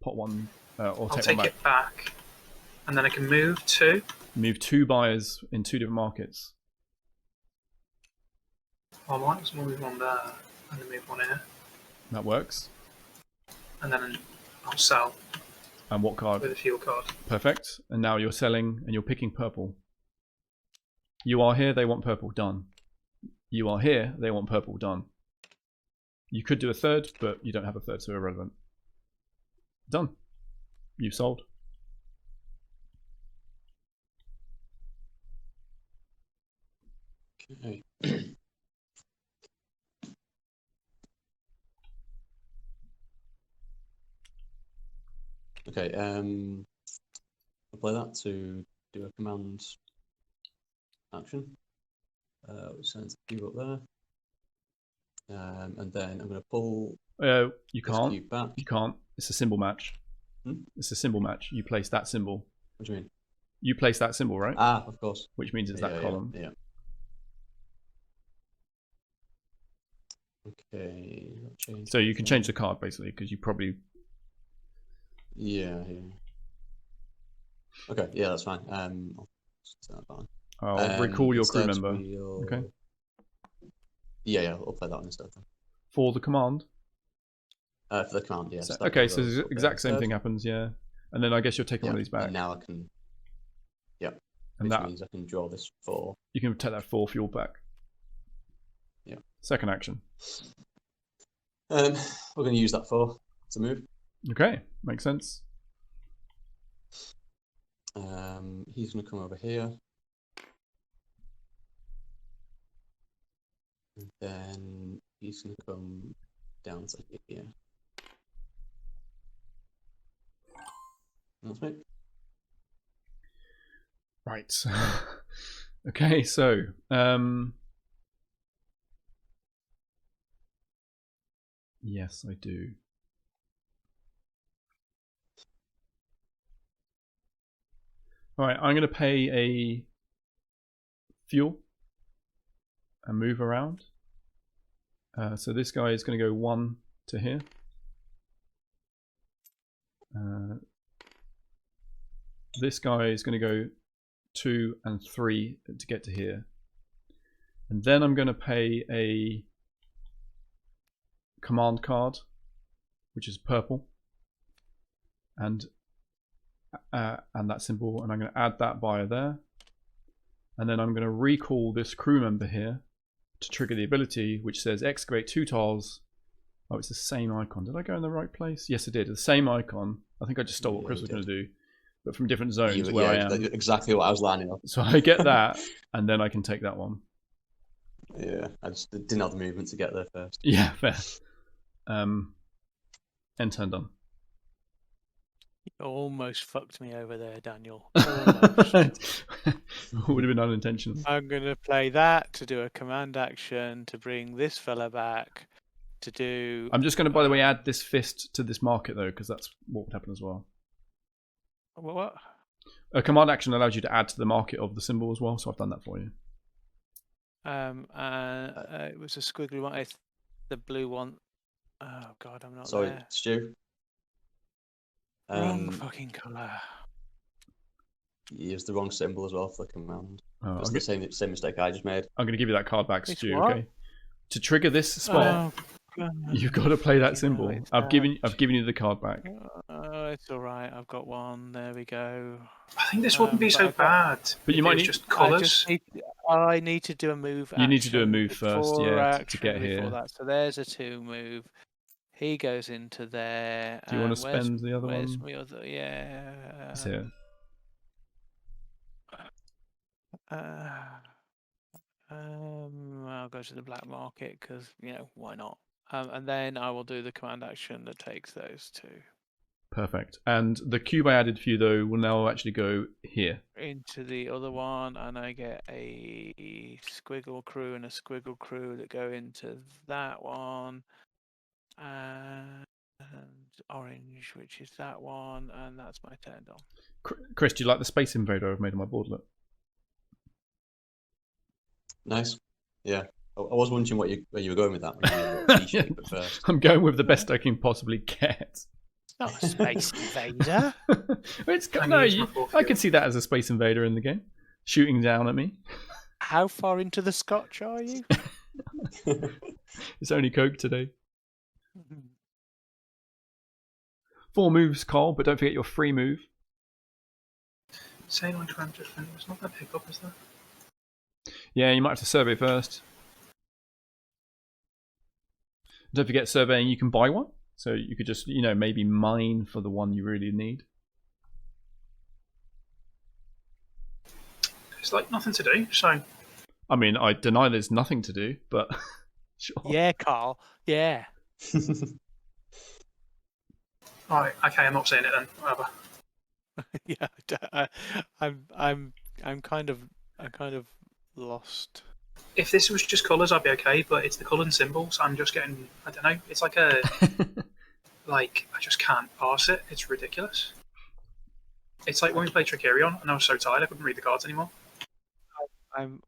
put 1, or I'll take 1 back. It back. And then I can move 2. Move 2 buyers in 2 different markets. I might just move 1 there and then move 1 here. That works. And then I'll sell. And what card? With a fuel card. Perfect. And now you're selling and you're picking purple. You are here, they want purple, done. You are here, they want purple, done. You could do a 3rd, but you don't have a 3rd, so irrelevant. Done. You've sold. Okay. Okay. I'll play that to do a command action. Which sends the cube up there. And then I'm going to pull You this can't. cube back. You can't. It's a symbol match. It's a symbol match. You place that symbol. What do you mean? You place that symbol, right? Ah, of course. Which means it's that column. Yeah. Okay. So you can change the card basically because you probably. Yeah. Okay. Yeah, that's fine. I'll turn that down. I'll recall your crew instead member. we'll- Okay. Yeah. I'll play that one instead. Then. For the command. For the command, yeah. So, that okay, goes so the up exact there same instead. thing happens, yeah. And then I guess you're taking one of these back. And now I can. Yeah. And which that means I can draw this 4. you can take that 4 fuel back. Yeah. Second action. We're going to use that 4 to move. Okay, makes sense. He's going to come over here. And then he's going to come down to here. That's it. Right. Okay, so yes, I do. All right, I'm going to pay a fuel and move around. So this guy is going to go 1 to here. This guy is going to go 2 and 3 to get to here. And then I'm going to pay a command card, which is purple. And that symbol, and I'm going to add that by there. And then I'm going to recall this crew member here to trigger the ability, which says excavate 2 tiles. Oh, it's the same icon. Did I go in the right place? Yes, I did. The same icon. I think I just stole what Chris was going to do, but from different zones where I am. Exactly what I was lining up. So I get that, and then I can take that one. Yeah, I just didn't have the movement to get there first. Yeah, fair. End turn done. You almost fucked me over there, Daniel. Almost. Would have been unintentional. I'm going to play that to do a command action to bring this fella back to do. I'm just going to, by the way, add this fist to this market though, because that's what would happen as well. What? A command action allows you to add to the market of the symbol as well, so I've done that for you. It was a squiggly one. It's the blue one. Oh God, I'm not Sorry, there. Stu. Wrong fucking colour. You used the wrong symbol as well for the command. Oh, It's the same mistake I just made. I'm going to give you that card back, It's Stu. what? Okay. To trigger this spot, Oh, you've got to play that You symbol. know, it's I've given you the card back. Oh, it's all right. I've got one. There we go. I think this wouldn't be but so I've got- bad. But you if might it was need- just colours. I need to do a move. You need to do a action move first, before yeah, to action get before here. That. So there's a 2 move. He goes into there. Do you want and to spend the other where's one? my other? Yeah. It's here. I'll go to the black market because why not? And then I will do the command action that takes those 2 Perfect. And the cube I added for you though will now actually go here. into the other one, and I get a squiggle crew and a squiggle crew that go into that one, and orange, which is that one, and that's my turn done. Chris, do you like the Space Invader I've made on my boardlet? Nice. Yeah. I was wondering where you were going with that. When you Yeah. at first. I'm going with the best I can possibly get. It's not a space invader. I can see that as a Space Invader in the game, shooting down at me. How far into the Scotch are you? It's only Coke today. 4 moves, Carl, but don't forget your free move. Say on 20, it's not going to pick up, is there? Yeah, you might have to survey first. Don't forget surveying, you can buy one. So you could just, maybe mine for the one you really need. It's like nothing to do, so I mean, I deny there's nothing to do, but sure. Yeah, Carl. Yeah. Right. Okay, I'm not saying it then. Whatever. Yeah, I'm kind of lost. If this was just colours, I'd be okay, but it's the coloured symbols. I'm just getting, I don't know. It's like a, like, I just can't parse it. It's ridiculous. It's like when we played Tricerion, and I was so tired I couldn't read the cards anymore. I've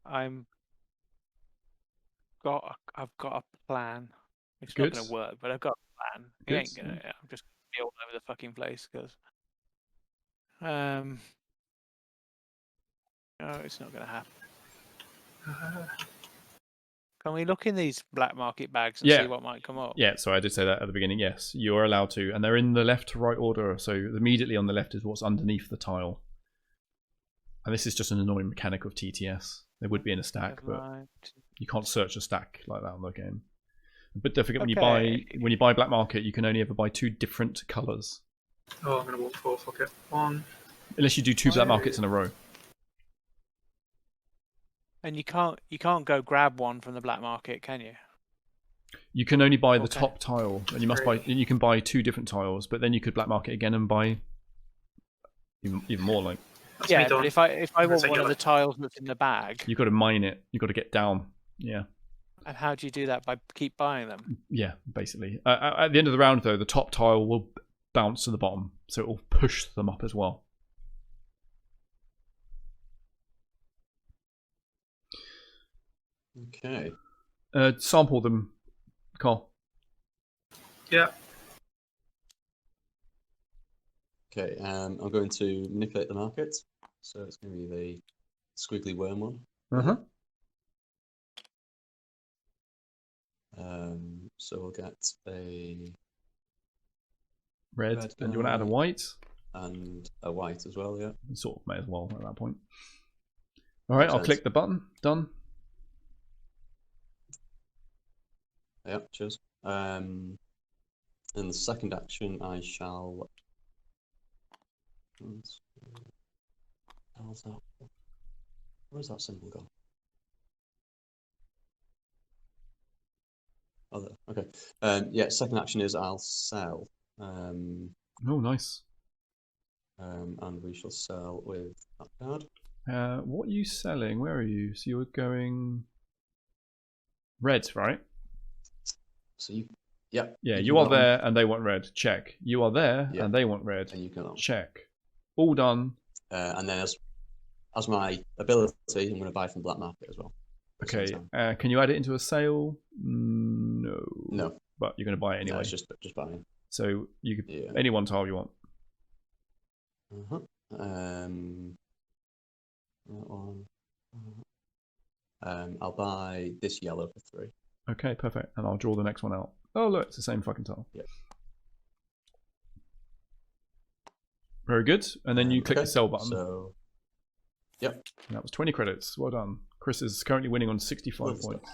got a plan. It's Good. not going to work, but I've got a plan. It Good. ain't gonna. I'm just gonna be all over the fucking place because. No, it's not going to happen. Can we look in these black market bags and see what might come up? Yeah, so I did say that at the beginning. Yes, you are allowed to, and they're in the left to right order. So immediately on the left is what's underneath the tile, and this is just an annoying mechanic of TTS. They would be in a stack, but you can't search a stack like that on the game. But don't forget, when you buy black market, you can only ever buy 2 different colours. Oh, I'm gonna walk 4. Fuck it. 1. Unless you do 2 black markets in a row. And you can't go grab one from the black market, can you? You can only buy the top tile, and you must buy. And you can buy 2 different tiles, but then you could black market again and buy even more. Like yeah, but if I want one of the tiles that's in the bag, you've got to mine it. You've got to get down. Yeah. And how do you do that? By keep buying them? Yeah, basically. At the end of the round, though, the top tile will bounce to the bottom, so it will push them up as well. Okay. Sample them, Carl. Yeah. Okay, I'm going to manipulate the market. So it's going to be the squiggly worm one. Uh-huh. So we'll get a red and you want to add a white? And a white as well, yeah. You sort of may as well at that point. Alright, I'll click the button. Done. Yeah, cheers. In the second action, I shall. Where's that symbol gone? Oh, there. Okay. Yeah, second action is I'll sell. Oh, nice. And we shall sell with that card. What are you selling? Where are you? So you're going red, right? So you, yeah. Yeah, you are there and they want red. Check. You are there and they want red. And you can check. All done. And then as my ability, I'm going to buy from black market as well. Okay. Can you add it into a sale? No. No. But you're going to buy it anyway. No, it's just buying. So you could any one tile you want. That one. I'll buy this yellow for 3. Okay, perfect. And I'll draw the next one out. Oh, look, it's the same fucking tile. Yep. Very good. And then you click the sell button. So, yep. And that was 20 credits. Well done. Chris is currently winning on 65 points.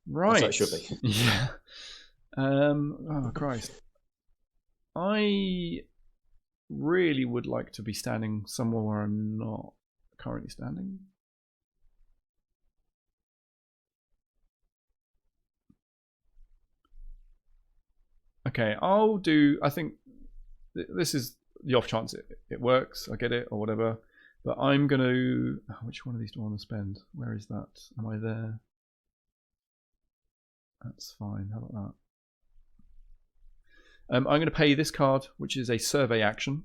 Right. That's how it should be. Yeah. Oh, Christ. I really would like to be standing somewhere where I'm not currently standing. Okay, I'll do, I think this is the off chance it works, I get it, or whatever. But I'm going to, which one of these do I want to spend? Where is that? Am I there? That's fine, how about that? I'm going to pay this card, which is a survey action,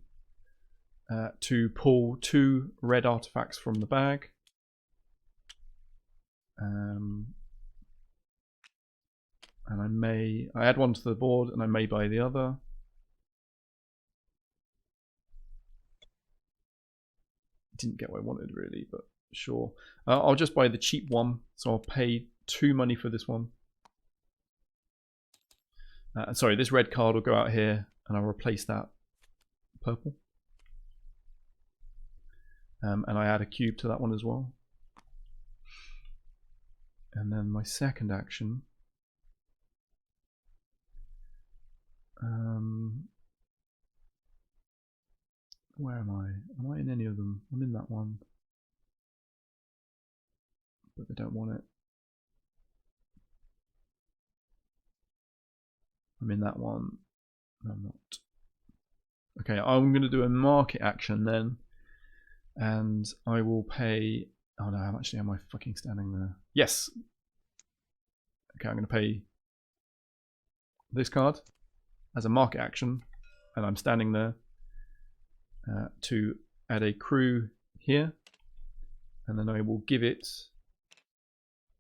to pull 2 red artifacts from the bag. And I add one to the board and I may buy the other. Didn't get what I wanted really, but sure. I'll just buy the cheap one, so I'll pay 2 money for this one. Sorry, this red card will go out here and I'll replace that purple. And I add a cube to that one as well. And then my second action. Where am I? Am I in any of them? I'm in that one. But they don't want it. I'm in that one. I'm not. Okay, I'm going to do a market action then, and I will pay. Oh no, how much am I fucking standing there? Yes. Okay, I'm going to pay this card as a market action, and I'm standing there to add a crew here, and then I will give it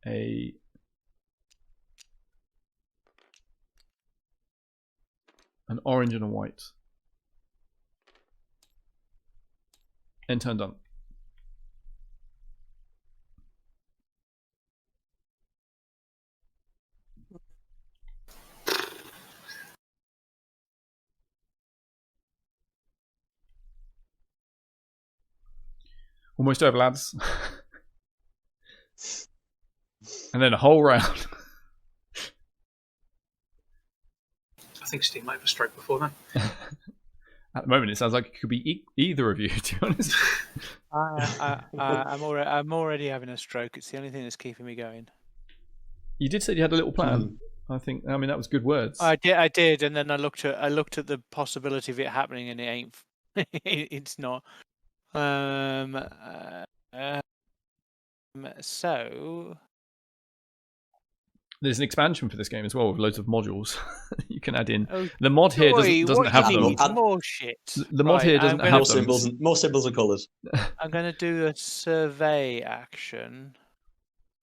an orange and a white. End turn done. Almost over, lads. And then a whole round. I think Steve might have a stroke before then. At the moment, it sounds like it could be either of you, to be honest. I'm already having a stroke. It's the only thing that's keeping me going. You did say you had a little plan. I mean, that was good words. I did, and then I looked at the possibility of it happening, and it ain't. It's not. So there's an expansion for this game as well with loads of modules you can add in. Oh, The mod here doesn't have them. More shit. The mod here doesn't have more symbols, more symbols and colours. I'm going to do a survey action.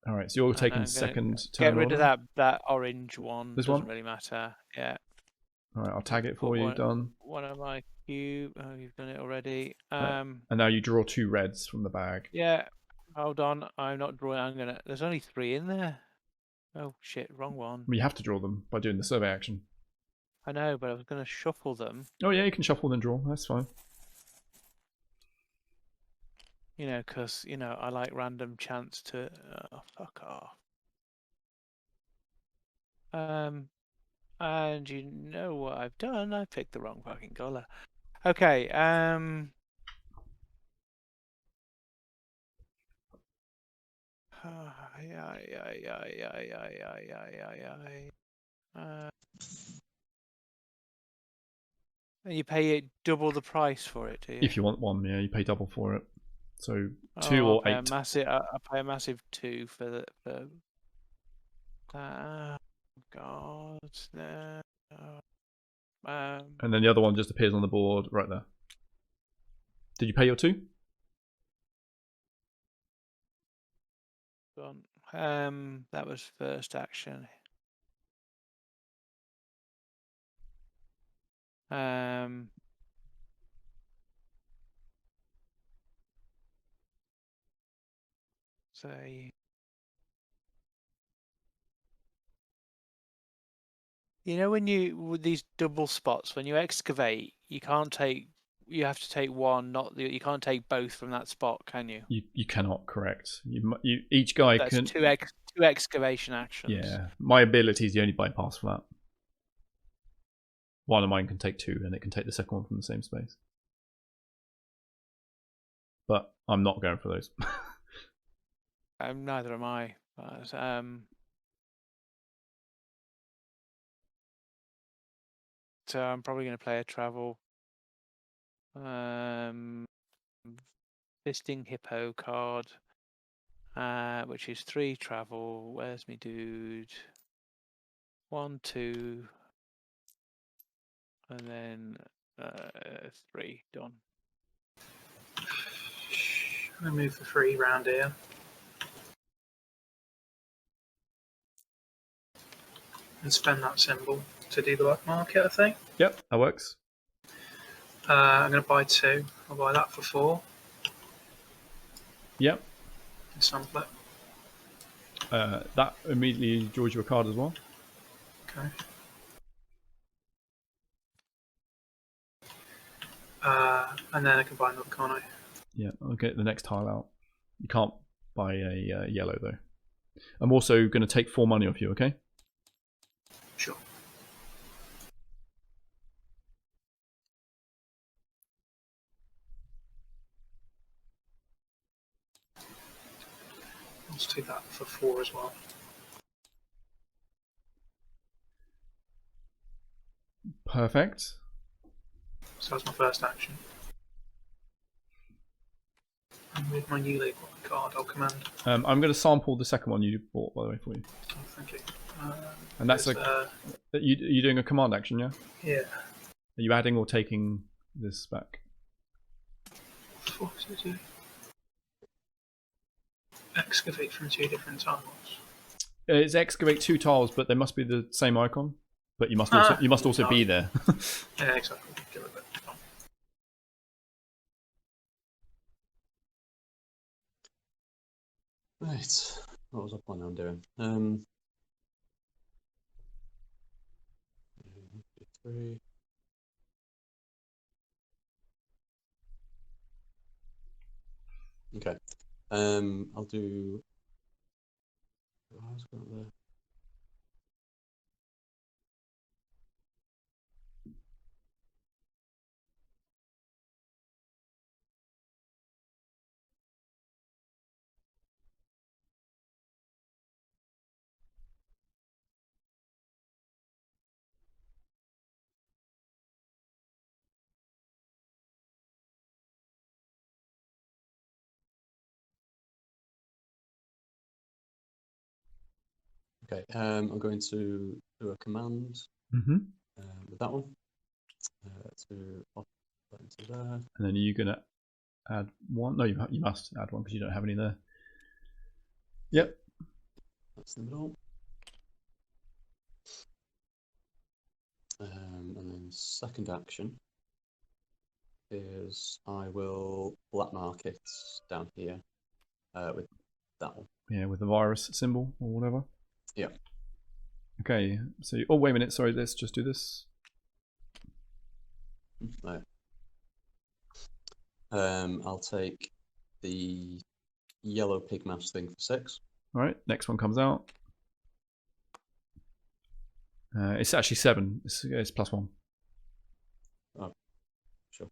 All right, so you're taking second turn. Get rid of that orange one. This doesn't one? really matter. Yeah. All right, I'll tag it for you. Done. One of my cube. Oh, you've done it already. And now you draw 2 reds from the bag. Yeah. Hold on. I'm not drawing. There's only 3 in there. Oh shit! Wrong one. Well, you have to draw them by doing the survey action. I know, but I was going to shuffle them. Oh yeah, you can shuffle then draw. That's fine. You know, because I like random chance to. Oh, fuck off. And you know what I've done? I picked the wrong fucking colour. Okay. You pay double the price for it, do you? If you want one, yeah, you pay double for it. So 2 or 8. I pay a massive 2 for the. God, no. And then the other one just appears on the board right there. Did you pay your 2? That was first action. So when with these double spots, when you excavate, you can't take. You have to take one, you can't take both from that spot, can you? You cannot, correct. Each guy can. Two excavation actions. Yeah, my ability is the only bypass for that. One of mine can take 2, and it can take the second one from the same space. But I'm not going for those. Neither am I. But, so I'm probably going to play a travel. Fisting Hippo card, which is 3 travel. Where's me dude? 1, 2, and then 3 done. I'm gonna move for 3 round here. And spend that symbol to do the black market, I think. Yep, that works. I'm going to buy 2. I'll buy that for 4. Yep. Sample it. That immediately draws you a card as well. Okay. And then I can buy another, can't I? Yeah, I'll get the next tile out. You can't buy a yellow though. I'm also going to take 4 money off you, okay? Sure. Let's do that for 4 as well. Perfect. So that's my first action. And with my new label card, I'll command. I'm going to sample the second one you bought, by the way, for you. Oh, thank you. And that's you doing a command action, yeah? Yeah. Are you adding or taking this back? What does it do? Excavate from 2 different tiles. It's excavate 2 tiles, but they must be the same icon. But you must also be there. Yeah, exactly. Give it a bit. Right. What was I planning on doing? 3. Okay. I'll do. What else got there? Okay, I'm going to do a command with that one to pop that into there. And then are you going to add one? No, you must add one because you don't have any there. Yep. That's the middle. And then second action is I will black mark it down here with that one. Yeah, with the virus symbol or whatever. Yeah. Okay, so oh wait a minute, sorry, let's just do this. Right. I'll take the yellow pig mask thing for 6. All right, next one comes out. It's actually 7. It's +1. Oh, sure.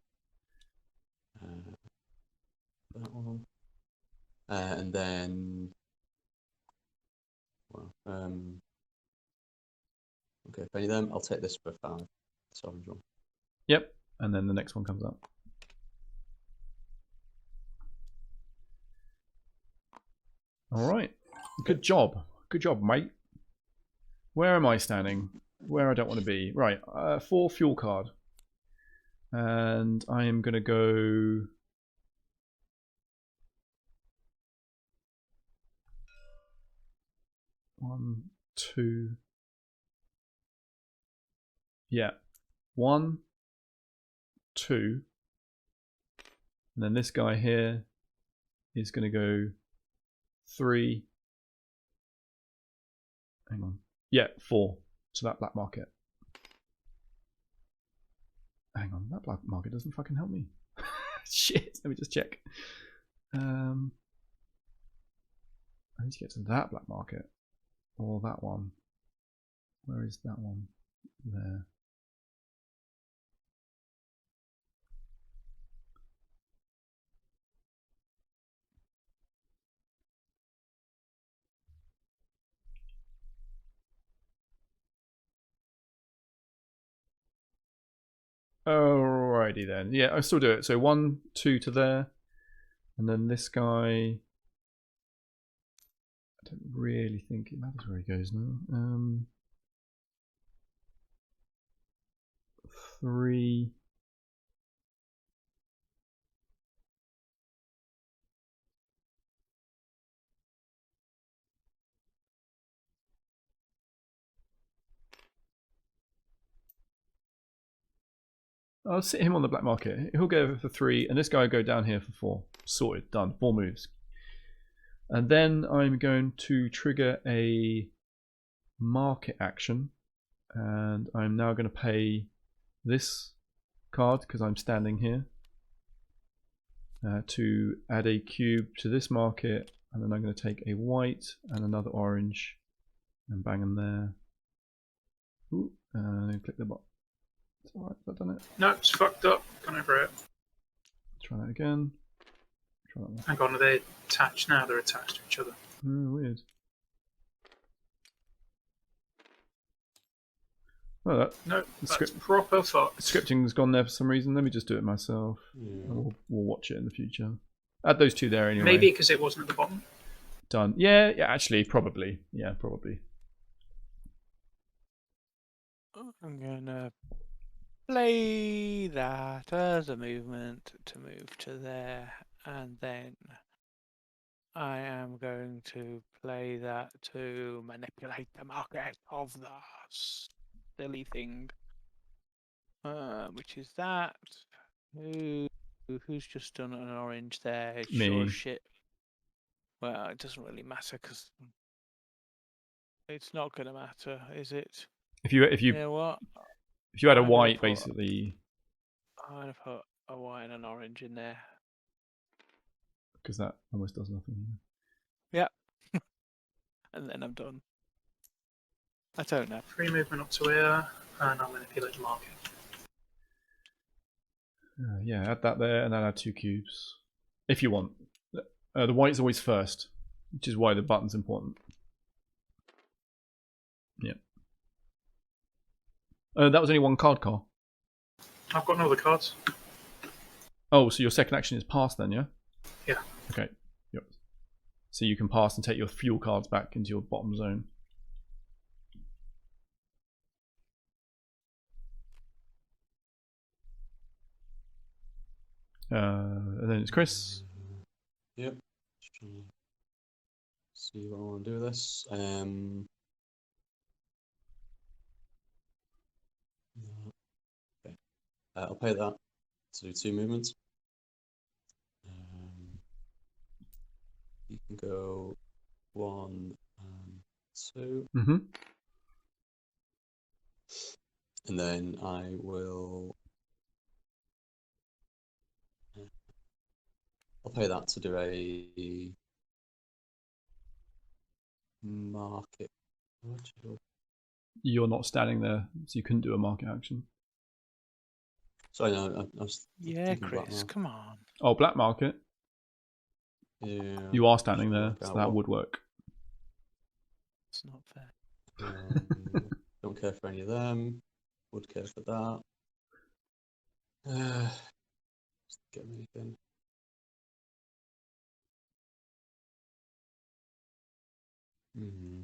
That one. And then, well, okay, if any of them, I'll take this for 5. This orange one. Yep, and then the next one comes up. All right, good job, mate. Where am I standing? Where I don't want to be. Right, 4 fuel card, and I am gonna go. One, 2. Yeah, 1, 2, and then this guy here is going to go 3. Hang on. Yeah, 4 to that black market. Hang on, that black market doesn't fucking help me. Shit, let me just check. I need to get to that black market. Or that one. Where is that one? There. Alrighty then. Yeah, I still do it. So 1, 2 to there. And then this guy. I don't really think it matters where he goes now. 3. I'll sit him on the black market. He'll go over for 3, and this guy will go down here for 4. Sorted, done. 4 moves. And then I'm going to trigger a market action, and I'm now going to pay this card because I'm standing here to add a cube to this market, and then I'm going to take a white and another orange and bang them there. Ooh, click the button. It's alright, have I done it? No, it's fucked up. Gone over it. Try that again. Try that one. Hang on, are they attached now? They're attached to each other. Weird. Oh, No, The that's script- proper fucked. scripting's gone there for some reason. Let me just do it myself. Yeah. And we'll watch it in the future. Add those two there anyway. Maybe because it wasn't at the bottom. Done. Yeah, actually, probably. Yeah, probably. I'm gonna play that as a movement to move to there, and then I am going to play that to manipulate the market of the silly thing, which is that. Who's just done an orange there? It's sure Me. as shit. Well, it doesn't really matter because it's not going to matter, is it? If you You know what? if you had a I'm gonna white, put- basically, I'm going to put a white and an orange in there. because that almost does nothing. Yep. And then I'm done. I don't know. Free movement up to here, and I'll manipulate the market. Yeah, add that there, and then add 2 cubes, if you want. The white's always first, which is why the button's important. Yeah. That was only 1 card, Carl. I've got no other cards. Oh, so your second action is pass then, yeah? Yeah. Okay. Yep. So you can pass and take your fuel cards back into your bottom zone. And then it's Chris. Yep. Just trying to see what I want to do with this. Okay. I'll pay that to do 2 movements. You can go 1 and 2. Mm-hmm. And then I will. I'll pay that to do a market. You're not standing there, so you couldn't do a market action. Sorry, no, I was. Yeah, thinking black Chris, market. come on. Oh, black market. Yeah. You are standing there, Work so out that what- would work. It's not fair. Don't care for any of them. Would care for that. Just get anything. Hmm.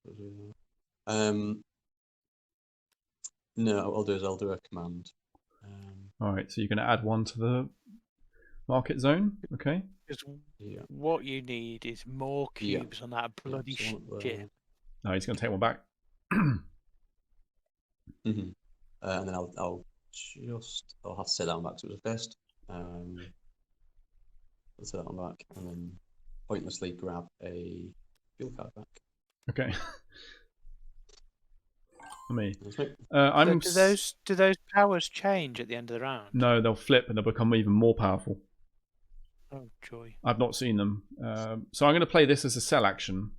I'll do that. No, what I'll do is I'll do a command. Alright, so you're going to add 1 to the market zone, okay? Because Yeah. what you need is more Yeah. cubes on that bloody so I want the- ship. No, he's going to take 1 back. Mhm. And then I'll have to set that one back to the first. I'll set that one back and then pointlessly grab a fuel card back. Okay. Me. That's right. I'm. So do those powers change at the end of the round? No, they'll flip and they'll become even more powerful. Oh joy. I've not seen them. So I'm going to play this as a sell action,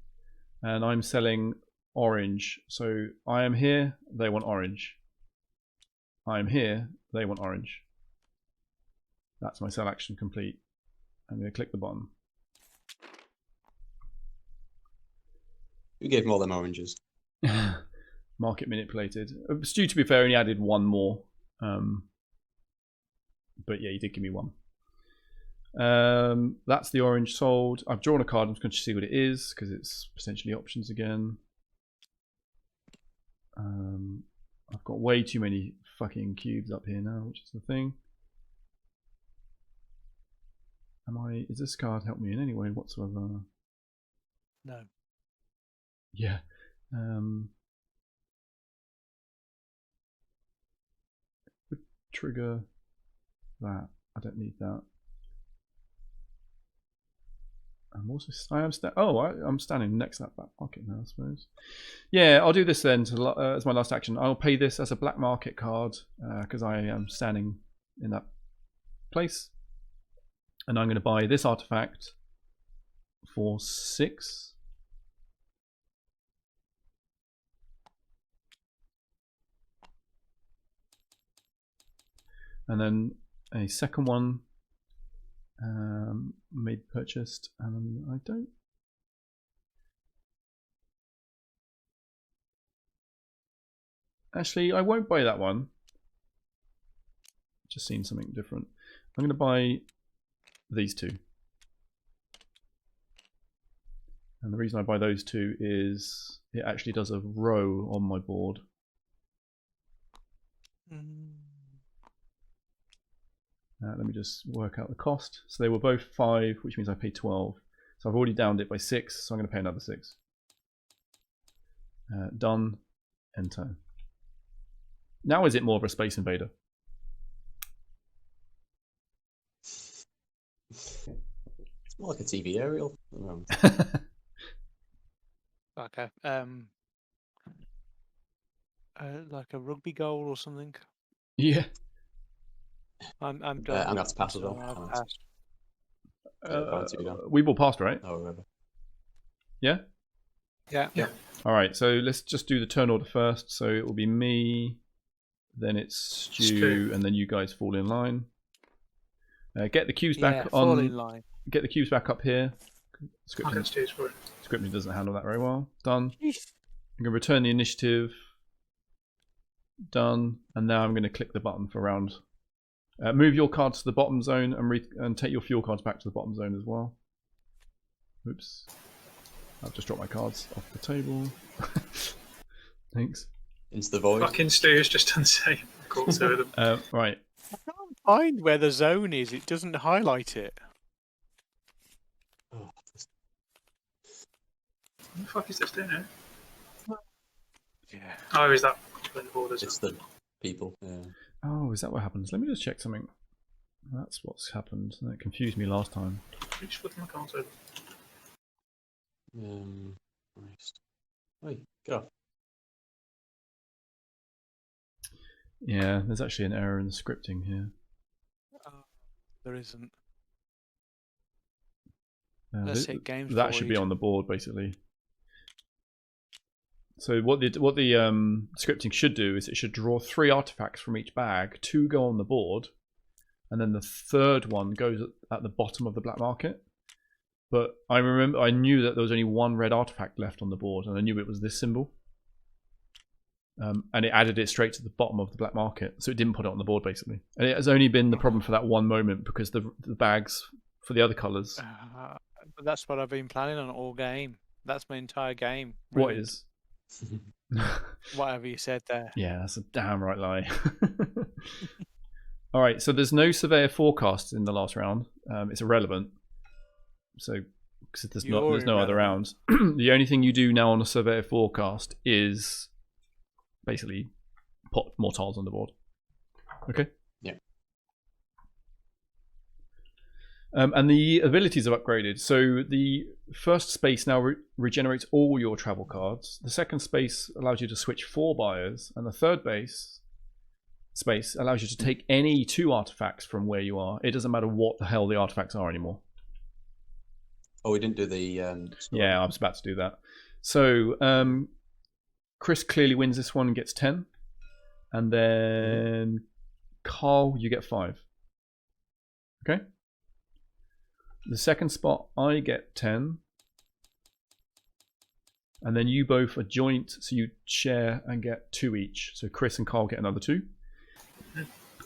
and I'm selling orange. So I am here, they want orange. I am here, they want orange. That's my sell action complete. I'm going to click the button. Who gave him all them oranges? Market manipulated. Stu, to be fair, only added 1 more. But yeah, he did give me 1. That's the orange sold. I've drawn a card. I'm just going to see what it is because it's potentially options again. I've got way too many fucking cubes up here now, which is the thing. Is this card help me in any way whatsoever? No. Yeah. Would trigger that. I don't need that. I'm standing next to that black market now, I suppose. Yeah, I'll do this then as my last action. I'll pay this as a black market card because I am standing in that place, and I'm going to buy this artifact for 6. And then a second one made purchased, and I don't Actually, I won't buy that one. Just seen something different. I'm going to buy these two. And the reason I buy those two is it actually does a row on my board. Let me just work out the cost. So they were both 5, which means I paid 12. So I've already downed it by 6, so I'm going to pay another 6. Done. Enter. Now is it more of a Space Invader? It's more like a TV aerial. Like a rugby goal or something. Yeah. I'm done. I'm going to have to pass as well. I've passed. We've all passed, right? Oh, whatever. Yeah? Yeah. Alright, so let's just do the turn order first. So it will be me, then it's Stu, and then you guys fall in line. Get the cubes back fall on. in line. Get the cubes back up here. I'll get Stu's for it. Scripting doesn't handle that very well. Done. I'm going to return the initiative. Done. And now I'm going to click the button for round. Move your cards to the bottom zone and take your fuel cards back to the bottom zone as well. Oops. I've just dropped my cards off the table. Thanks. Into the void. Fucking Stu's just done the same. Caught 2 of them. Right. I can't find where the zone is. It doesn't highlight it. Oh, What the fuck is this doing here? Yeah. Oh, is that the borders? it's the people. Yeah. Oh, is that what happens? Let me just check something. That's what's happened. That confused me last time. Just flipping my cards over. Christ. Hey, get off. Yeah, there's actually an error in the scripting here. There isn't. Let's hit games. That should be on the board, basically. So what the scripting should do is it should draw 3 artifacts from each bag, 2 go on the board, and then the third one goes at the bottom of the black market. But I knew that there was only 1 red artifact left on the board, and I knew it was this symbol. And it added it straight to the bottom of the black market, so it didn't put it on the board, basically. And it has only been the problem for that one moment because the bags for the other colours. But that's what I've been planning on all game. That's my entire game. What ruined. is? Whatever you said there. Yeah, that's a damn right lie. All right, so there's no surveyor forecast in the last round. It's irrelevant. So because there's no other rounds. The only thing you do now on a surveyor forecast is basically put more tiles on the board. Okay. Yeah. And the abilities are upgraded. So the first space now regenerates all your travel cards. The second space allows you to switch 4 buyers, and the third space allows you to take any 2 artifacts from where you are. It doesn't matter what the hell the artifacts are anymore. Oh, we didn't do the. Yeah, I was about to do that. So Chris clearly wins this one and gets 10, and then Carl, you get 5. Okay. The second spot, I get 10. And then you both are joint, so you share and get 2 each. So Chris and Carl get another 2.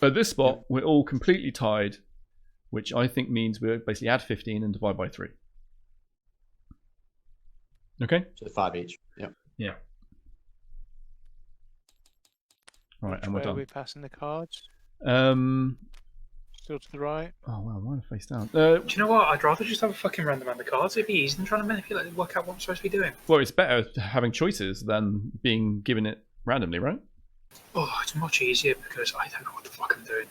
At this spot, we're all completely tied, which I think means we basically add 15 and divide by 3. Okay? So 5 each. Yep. Yeah. All right, and we're Where done. are we passing the cards? Still to the right. Oh wow, why am I face down? Do you know what? I'd rather just have a fucking random amount of cards. It'd be easy than trying to manipulate and work out what I'm supposed to be doing. Well, it's better having choices than being given it randomly, right? Oh, it's much easier because I don't know what the fuck I'm doing.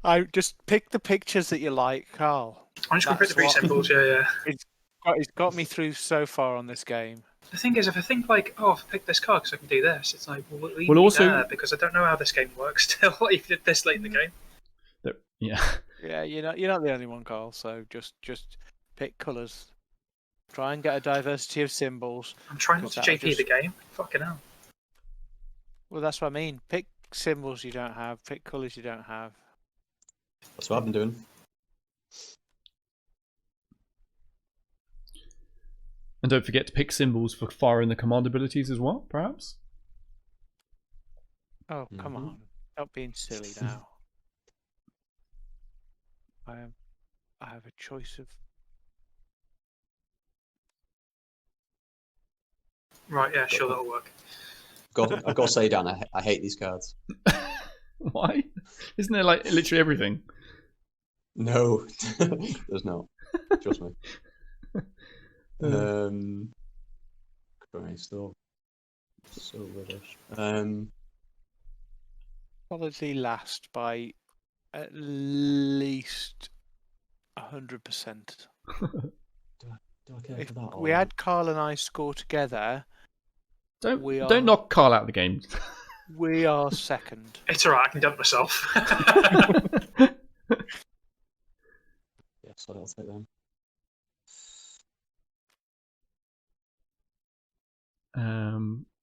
I just pick the pictures that you like, Carl. I'm just going to pick the 3 symbols, yeah. It's got me through so far on this game. The thing is, if I think like, oh, if I pick this card because I can do this, it's like, well, leave Well, me also- there because I don't know how this game works still, even this late in the game. Yeah. Yeah, you're not the only one, Carl. So just pick colours. Try and get a diversity of symbols. I'm trying not to Because JP the game. Fucking hell. Well, that's what I mean. Pick symbols you don't have. Pick colours you don't have. That's what I've been doing. And don't forget to pick symbols for firing the command abilities as well, perhaps. Oh, come on. Stop being silly now. I have a choice of... Right, yeah, sure, that'll work. I've got to say, Dan, I hate these cards. Why? Isn't there like literally everything? No, there's not. Trust me. Christ, oh, so rubbish. Probably last by at least 100%. Do I care If for that? we had Carl and I score together, Don't knock Carl out of the game. we are second. It's alright, I can dump myself. Yes, I'll take them.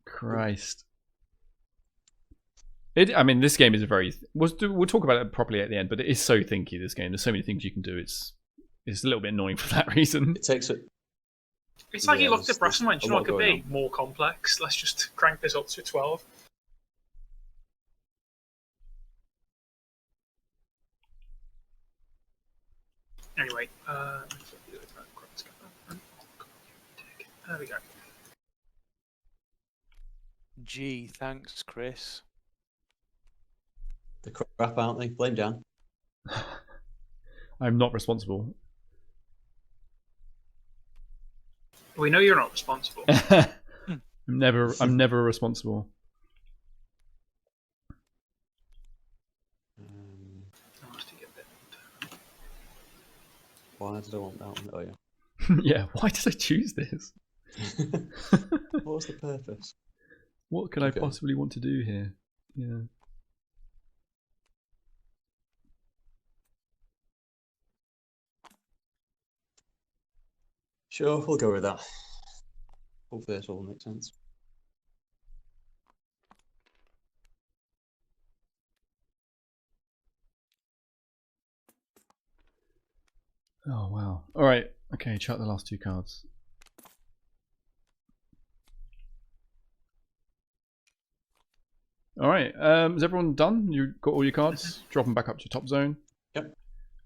Christ. I mean, this game is a very. We'll talk about it properly at the end, but it is so thinky. This game. There's so many things you can do. It's a little bit annoying for that reason. It takes it. It's like Yeah, you looked at brass and went, there's you know a what could lot be? going More complex. Let's just crank this up to 12. Anyway, there we go. Gee, thanks, Chris. The crap, aren't they? Blame Dan. I'm not responsible. We know you're not responsible. I'm never responsible. Why did I want that one? Oh yeah. Yeah. Why did I choose this? What was the purpose? What could I possibly want to do here? Yeah. Sure, we'll go with that. Hopefully this all makes sense. Oh wow. All right. Okay. Chuck the last two cards. All right. Is everyone done? You got all your cards? Drop them back up to your top zone. Yep.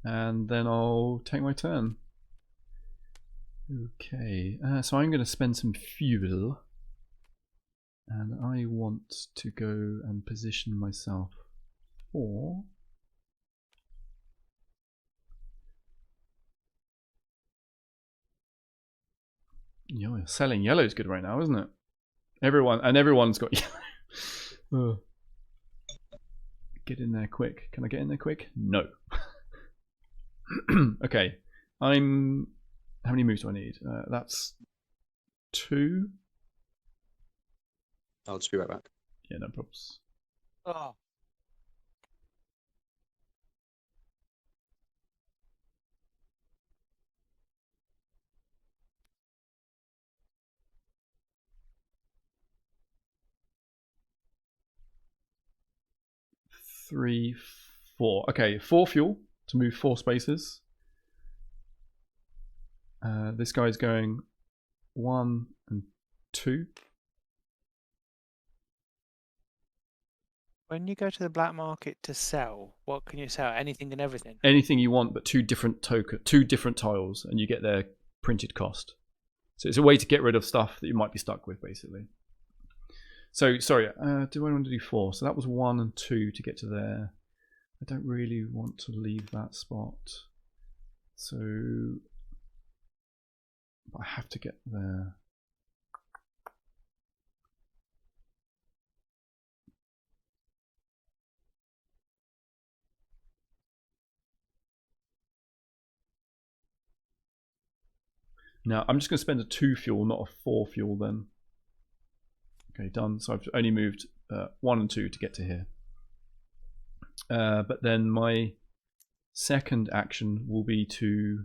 And then I'll take my turn. Okay. So I'm going to spend some fuel. And I want to go and position myself for... Yeah, selling yellow is good right now, isn't it? Everyone's got yellow. Get in there quick. Can I get in there quick? No. Okay. How many moves do I need? That's 2. I'll just be right back. Yeah, no problems. Oh. Three, 4. Okay, 4 fuel to move 4 spaces. This guy's going 1 and 2. When you go to the black market to sell, what can you sell? Anything and everything? Anything you want, but 2 different tiles, and you get their printed cost. So it's a way to get rid of stuff that you might be stuck with, basically. So, sorry, do I want to do 4? So that was 1 and 2 to get to there. I don't really want to leave that spot. So I have to get there. Now, I'm just going to spend a 2 fuel, not a 4 fuel then. Okay, done. So I've only moved 1 and 2 to get to here. But then my second action will be to...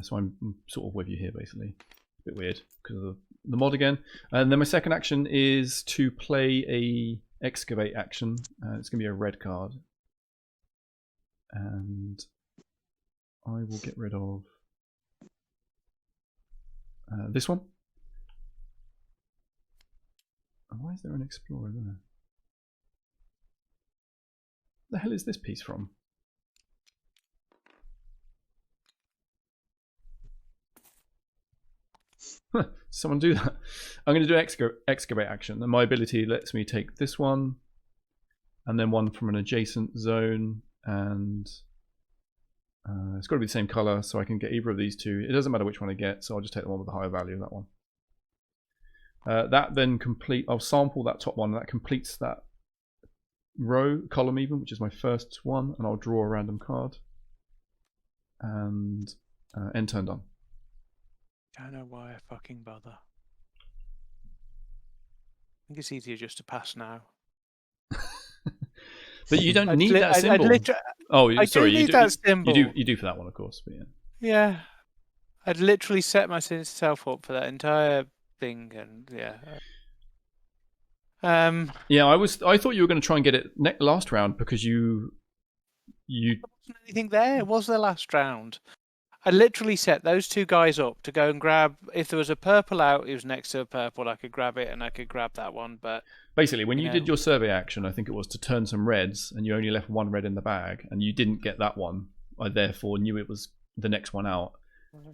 so I'm sort of with you here, basically. A bit weird because of the mod again. And then my second action is to play a excavate action. It's going to be a red card. And I will get rid of... This one. And why is there an explorer there? The hell is this piece from? Someone do that. I'm going to do excavate action, and my ability lets me take this one, and then one from an adjacent zone, and it's got to be the same color, so I can get either of these two. It doesn't matter which one I get, so I'll just take the one with the higher value, that one. That then I'll sample that top one, and that completes that column even, which is my first one, and I'll draw a random card. And end turn done. Don't know why I fucking bother. I think it's easier just to pass now. But you don't need that symbol. I sorry, do need that symbol. You do for that one, of course. But yeah. Yeah, I'd literally set myself up for that entire thing, and yeah. Yeah, I thought you were going to try and get it last round because you. There wasn't anything there. It was the last round. I literally set those two guys up to go and grab. If there was a purple out, it was next to a purple. I could grab it, and I could grab that one. But basically, when you did your survey action, I think it was to turn some reds, and you only left one red in the bag, and you didn't get that one. I therefore knew it was the next one out. And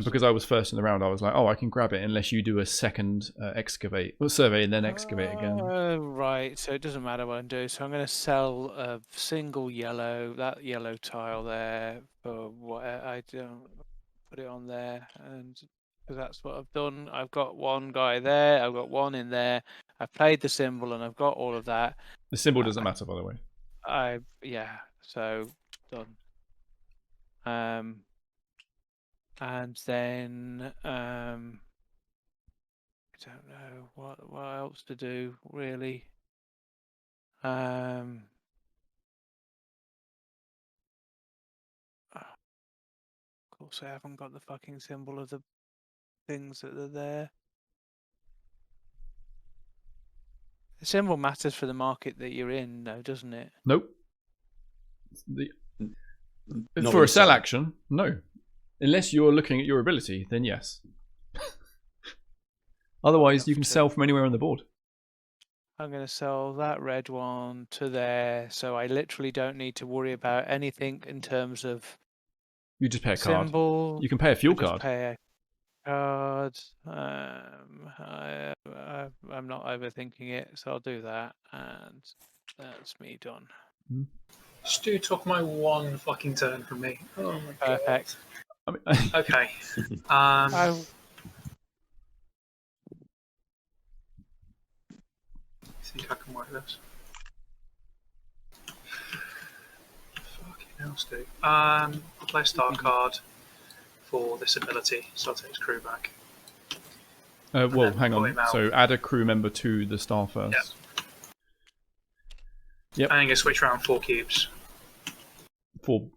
because I was first in the round, I was like, oh, I can grab it unless you do a second survey and then excavate again. Right, so it doesn't matter what I'm doing. So I'm going to sell a single yellow, that yellow tile there, for what I don't put it on there, and because that's what I've done. I've got one guy there, I've got one in there. I've played the symbol, and I've got all of that. The symbol doesn't matter, by the way. So done. And then I don't know what else to do really. Of course, I haven't got the fucking symbol of the things that are there. The symbol matters for the market that you're in, though, doesn't it? Nope. For a sell action, no. Unless you're looking at your ability, then yes. Otherwise, you can sell from anywhere on the board. I'm going to sell that red one to there, so I literally don't need to worry about anything in terms of. You just pay a card. Symbol. You can pay a fuel card. Pay a card. I'm not overthinking it, so I'll do that, and that's me done. Stu took my one fucking turn from me. Oh my Perfect. God. Okay. I think I can work this. Fucking hell, Stu. I'll play a start card for this ability, so I'll take his crew back. Well, hang on. So add a crew member to the star first. Yep. I'm going to switch around 4 cubes. Four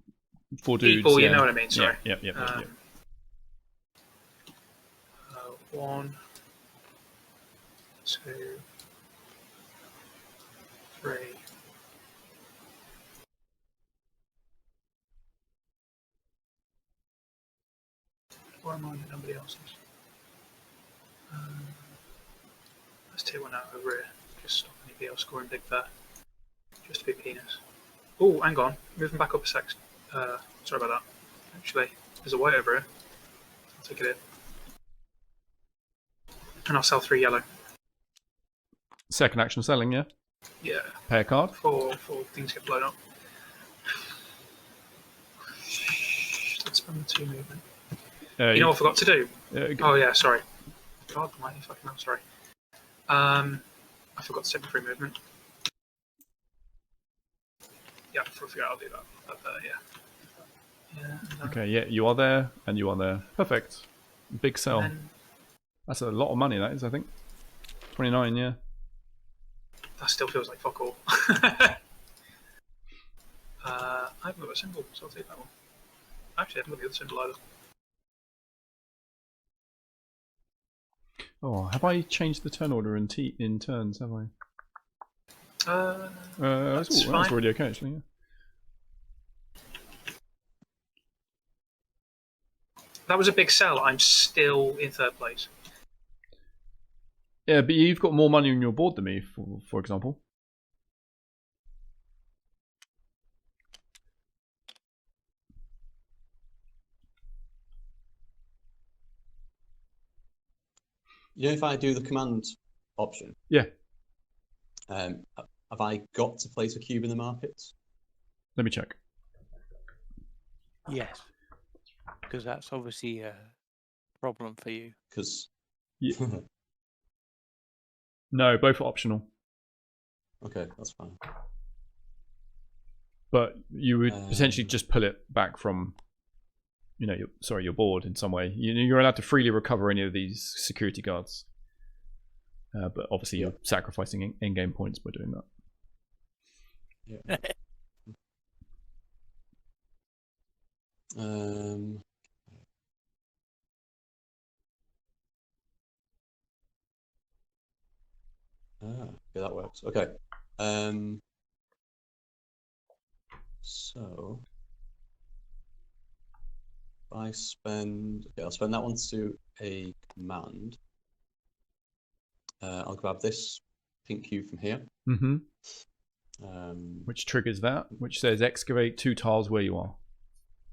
dudes. People, you know what I mean, sorry. Yep. 1, 2, 3. Why am I on nobody else's? Let's take one out over here. Just stop anybody else scoring big there. Just to be penis. Oh, hang on. Moving back up a sec. Sorry about that. Actually, there's a white over here. I'll take it in. And I'll sell 3 yellow. Second action selling, yeah? Yeah. Pay a card. For things get blown up. Let's spend the 2 movement. You know what I forgot to do? Oh yeah, sorry. God almighty fucking hell, sorry. I forgot to take my free movement. Yeah, I'll do that. Yeah. Okay, yeah, you are there, and you are there. Perfect. Big sell. That's a lot of money, that is, I think. 29, yeah. That still feels like fuck all. I haven't got a symbol, so I'll take that one. Actually, I haven't got the other symbol either. Oh, have I changed the turn order in turns, have I? That's already okay, actually, yeah. That was a big sell. I'm still in third place. Yeah, but you've got more money on your board than me, for example. You know, if I do the command option, Yeah. have I got to place a cube in the market? Let me check. Yes, because that's obviously a problem for you. Because Yeah. No, both are optional. okay, that's fine. But you would potentially just pull it back from, your board in some way. You're allowed to freely recover any of these security guards. But obviously you're sacrificing in-game points by doing that. Yeah. Okay, that works. Okay. So if I spend, I'll spend that one to a command. I'll grab this pink cube from here. Mm-hmm. Which triggers that, which says excavate 2 tiles where you are.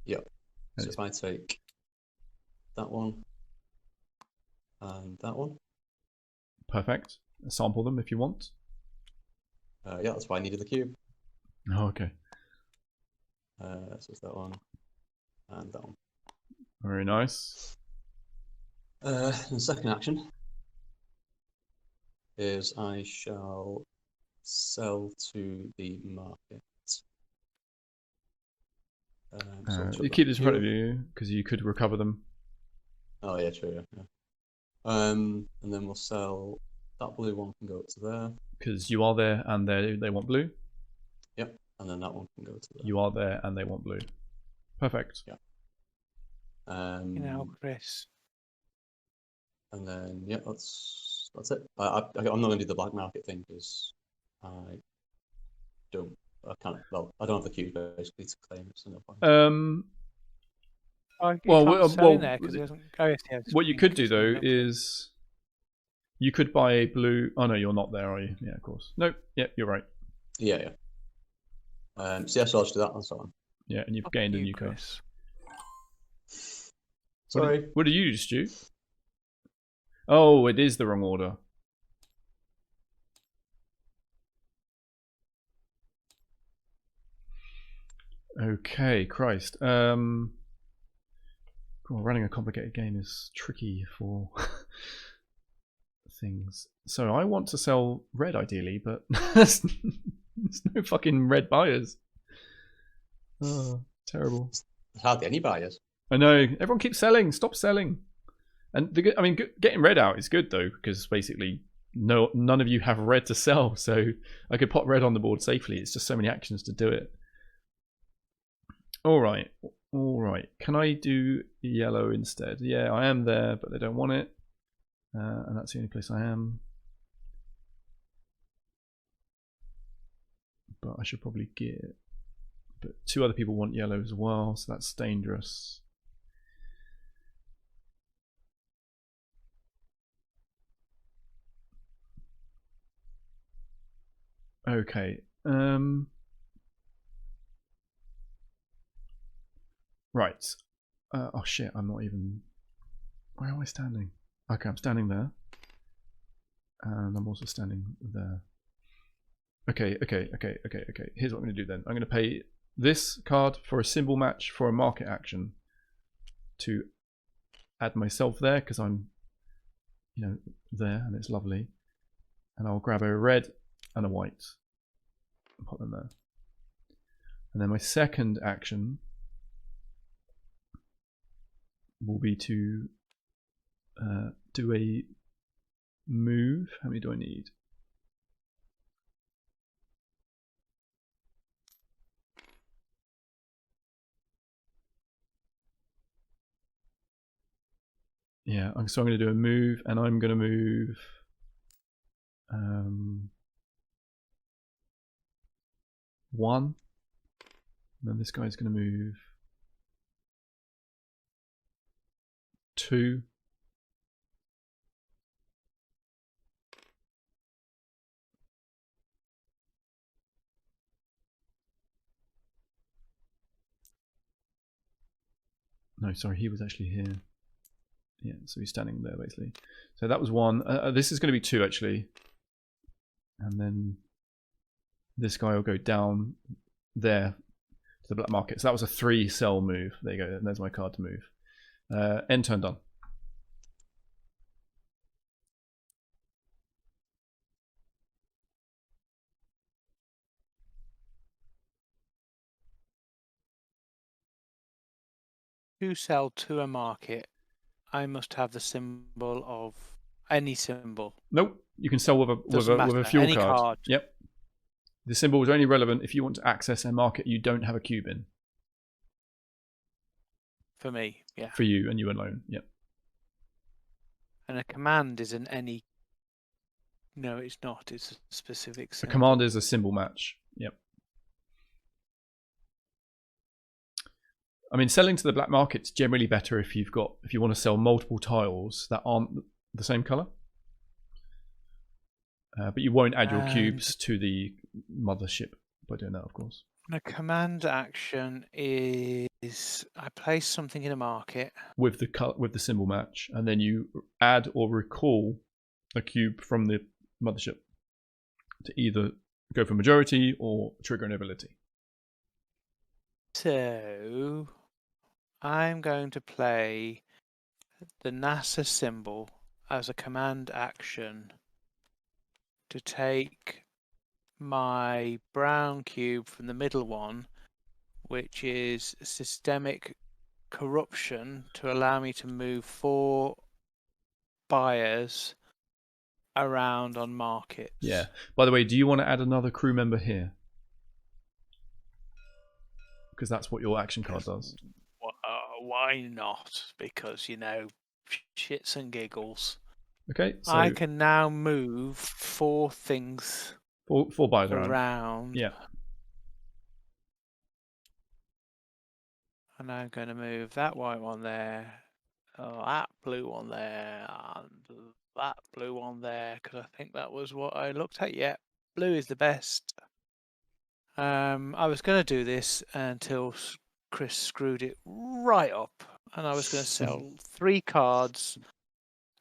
Yeah. So if I take that one and that one. Perfect. Sample them if you want. Yeah, that's why I needed the cube. Oh, okay. So it's that one and that one. Very nice. And the second action is I shall sell to the market. You keep this in front of you because you could recover them. Oh yeah, true. Yeah. And then we'll sell that blue one can go up to there. Because you are there and they want blue. Yep. And then that one can go to there. You are there and they want blue. Perfect. Yeah. Chris. And then yeah, that's it. I'm not going to do the black market thing because I don't have the cube basically to claim it, so no point. What you could do though is you could buy a blue. Oh no, you're not there, are you? Yeah, of course. Nope. Yeah, you're right. Yeah. So I'll just do that and so on. Yeah, and you've gained a new card. Sorry. What did you do, Stu? Oh, it is the wrong order. Okay, Christ. Running a complicated game is tricky for things. So I want to sell red ideally, but there's no fucking red buyers. Oh, terrible. There's hardly any buyers. I know. Everyone keeps selling. Stop selling. And getting red out is good though, because basically none of you have red to sell, so I could pop red on the board safely. It's just so many actions to do it. All right. Can I do yellow instead? Yeah, I am there, but they don't want it, and that's the only place I am. But I should probably get it. But 2 other people want yellow as well, so that's dangerous. Okay. Right. Oh shit, I'm not even... Where am I standing? Okay, I'm standing there. And I'm also standing there. Okay. Here's what I'm going to do then. I'm going to pay this card for a symbol match for a market action to add myself there, because I'm, there, and it's lovely. And I'll grab a red and a white and put them there. And then my second action will be to do a move. How many do I need? Yeah, so I'm going to do a move, and I'm going to move 1. And then this guy's going to move 2. No, sorry, he was actually here. Yeah, so he's standing there basically. So that was 1. This is going to be 2 actually. And then this guy will go down there to the black market. So that was a 3 cell move. There you go. And there's my card to move. End turn done. To sell to a market, I must have the symbol of any symbol. Nope. You can sell with a fuel any card. Yep. The symbol is only relevant if you want to access a market you don't have a cube in. For me, yeah. For you and you alone. Yep. And a command is an any. No, it's not. It's a specific symbol. A command is a symbol match. Yep. I mean, selling to the black market's generally better if you want to sell multiple tiles that aren't the same color. But you won't add your cubes to the mothership by doing that, of course. A command action is I place something in a market with the symbol match, and then you add or recall a cube from the mothership to either go for majority or trigger an ability. So I'm going to play the NASA symbol as a command action to take my brown cube from the middle one, which is systemic corruption, to allow me to move 4 buyers around on markets. Yeah. By the way, do you want to add another crew member here? Because that's what your action card does. Why not? Because, shits and giggles. Okay, so I can now move 4 things 4 buyers around. Yeah. And I'm going to move that white one there, that blue one there, and that blue one there, because I think that was what I looked at. Yeah, blue is the best. I was going to do this until Chris screwed it right up, and I was going to sell 3 cards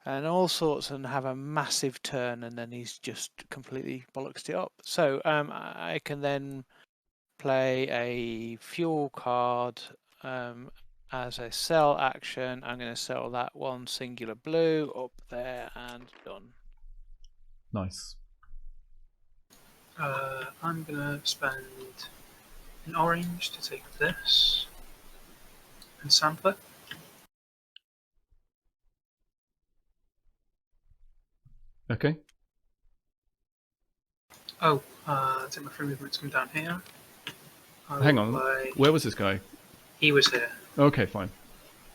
and all sorts and have a massive turn, and then he's just completely bollocksed it up. So I can then play a fuel card as a sell action. I'm going to sell that 1 singular blue up there and done. Nice. I'm going to spend an orange to take this and sample it. Okay. Oh, take my free movement to come down here. Hang on. Where was this guy? He was here. Okay, fine.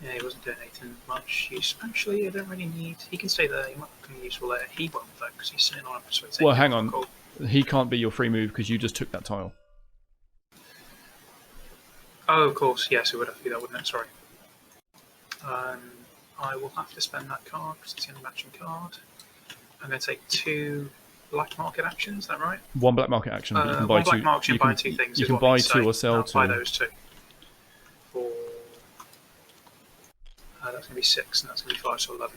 Yeah, he wasn't doing anything much. Actually, I don't really need. He can stay there. He might become useful there. He won't though, because he's sitting on a persuasive. Well, hang on. He can't be your free move because you just took that tile. Oh, of course. Yes, it would have to be that, wouldn't it? Sorry. I will have to spend that card because it's the only matching card. I'm going to take 2 black market actions. Is that right? 1 black market action. But you can buy 1 black 2. market action, buy 2 things. You can buy 2 or sell 2. Buy those 2. For that's going to be 6, and that's going to be 5, so 11.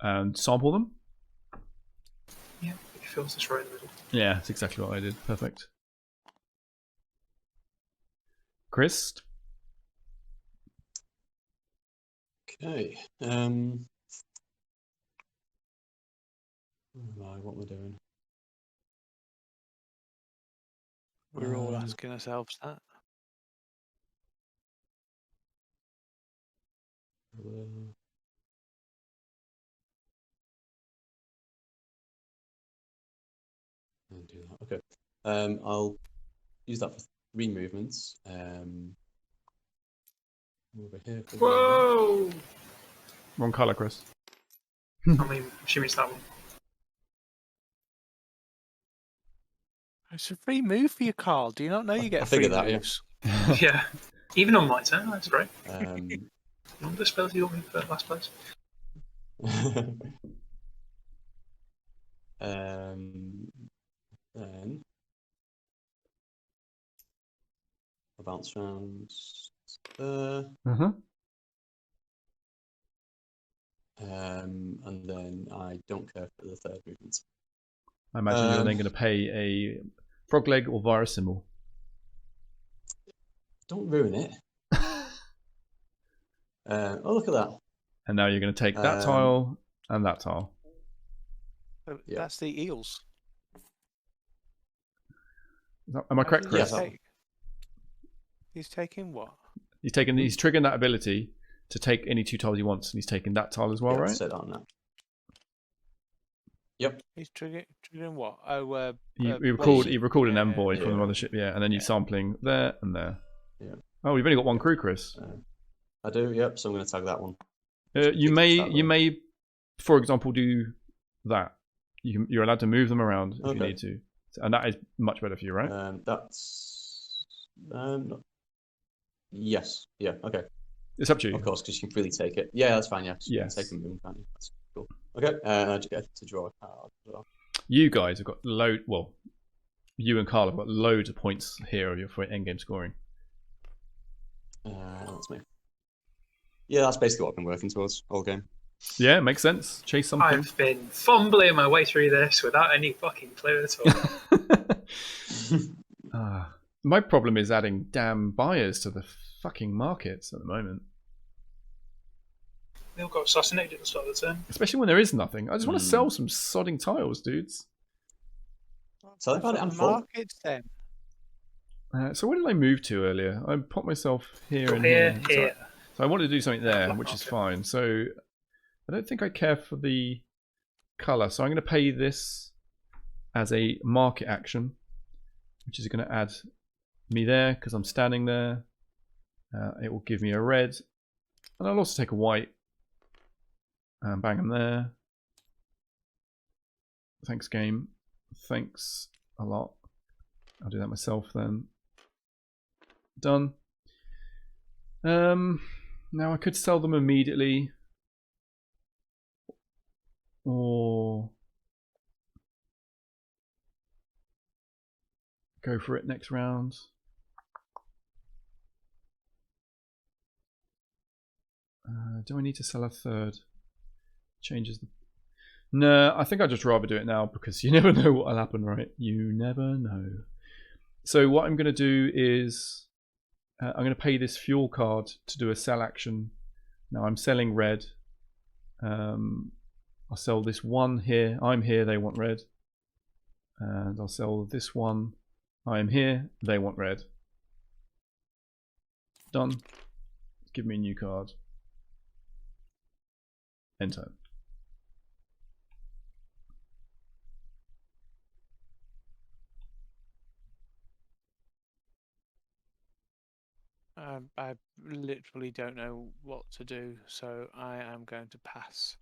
And sample them? Yeah, it fills this right in the middle. Yeah, that's exactly what I did. Perfect. Chris? Okay. What am I doing? We're all asking ourselves that. I'll do that. Okay. I'll use that for 3 movements. Over here. Whoa! Wrong colour, Chris. I mean, assuming it's that one. It's a free move for your card. Do you not know you get I free figured that, yeah. moves? Yeah. Even on my turn, that's great. Um, The spells you want me for last place? Then I bounce round there. And then I don't care for the third movement. I imagine you're then going to pay a frog leg or virus symbol. Don't ruin it. Oh, look at that. And now you're going to take that tile and that tile. Yeah. That's the eels. Am I correct, Chris? Yes. He's taking what? He's triggering that ability to take any 2 tiles he wants, and he's taking that tile as well, Yeah, right? set on that. Yep. He's triggering what? Oh, He recalled an envoy yeah. from the mothership, yeah, and then you're sampling there and there. Yeah. Oh, we've only got one crew, Chris. I do, yep, so I'm going to tag that one. You may, for example, do that. You're allowed to move them around if you need to, and that is much better for you, right? That's yes, yeah, okay. It's up to you. Of course, because you can freely take it. Yeah, that's fine. Yeah, yes. You can take them, can't you? That's cool. Okay, I just get to draw a card as well. You guys have got you and Carl have got loads of points here for endgame scoring. That's me. Yeah, that's basically what I've been working towards all game. Yeah, makes sense. Chase something. I've been fumbling my way through this without any fucking clue at all. My problem is adding damn buyers to the fucking markets at the moment. They all got assassinated at the start of the turn. Especially when there is nothing. I just want to sell some sodding tiles, dudes. So I found it on markets then. So where did I move to earlier? I popped myself here and here. So I wanted to do something there, which is fine. So I don't think I care for the colour. So I'm going to pay this as a market action, which is going to add me there because I'm standing there. It will give me a red. And I'll also take a white. And bang them there. Thanks, game. Thanks a lot. I'll do that myself then. Done. Now I could sell them immediately. Or go for it next round. Do I need to sell a third? Changes the... No, I think I'd just rather do it now because you never know what will happen, right? You never know. So what I'm going to do is I'm going to pay this fuel card to do a sell action. Now I'm selling red. I'll sell this one here. I'm here, they want red. And I'll sell this one. I am here, they want red. Done. Give me a new card. Enter. I literally don't know what to do, so I am going to pass.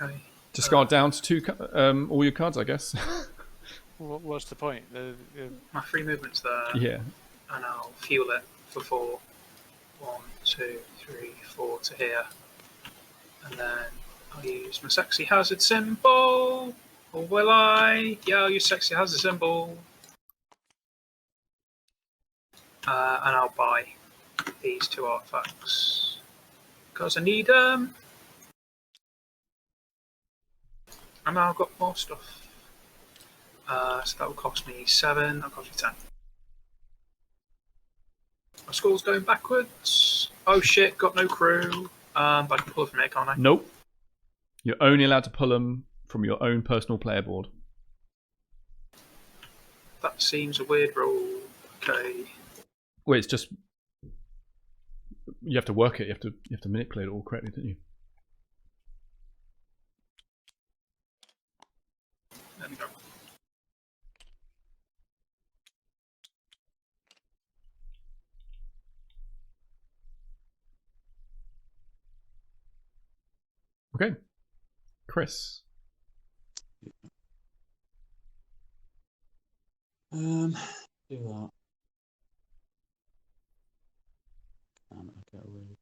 Okay. Discard down to 2 all your cards, I guess. What's the point? My free movement's there. Yeah. And I'll fuel it for 4. 1, 2, 3, 4 to here. And then I'll use my sexy hazard symbol. Or will I? Yeah, I'll use sexy hazard symbol. And I'll buy these 2 artifacts. Because I need them. And now I've got more stuff. So that will cost me 7, that'll cost me 10. My score's going backwards. Oh shit, got no crew. But I can pull it from here, can't I? Nope. You're only allowed to pull them from your own personal player board. That seems a weird rule. Okay. Well, it's just you have to work it. You have to manipulate it all correctly, don't you? There we go. Okay, Chris. Do that.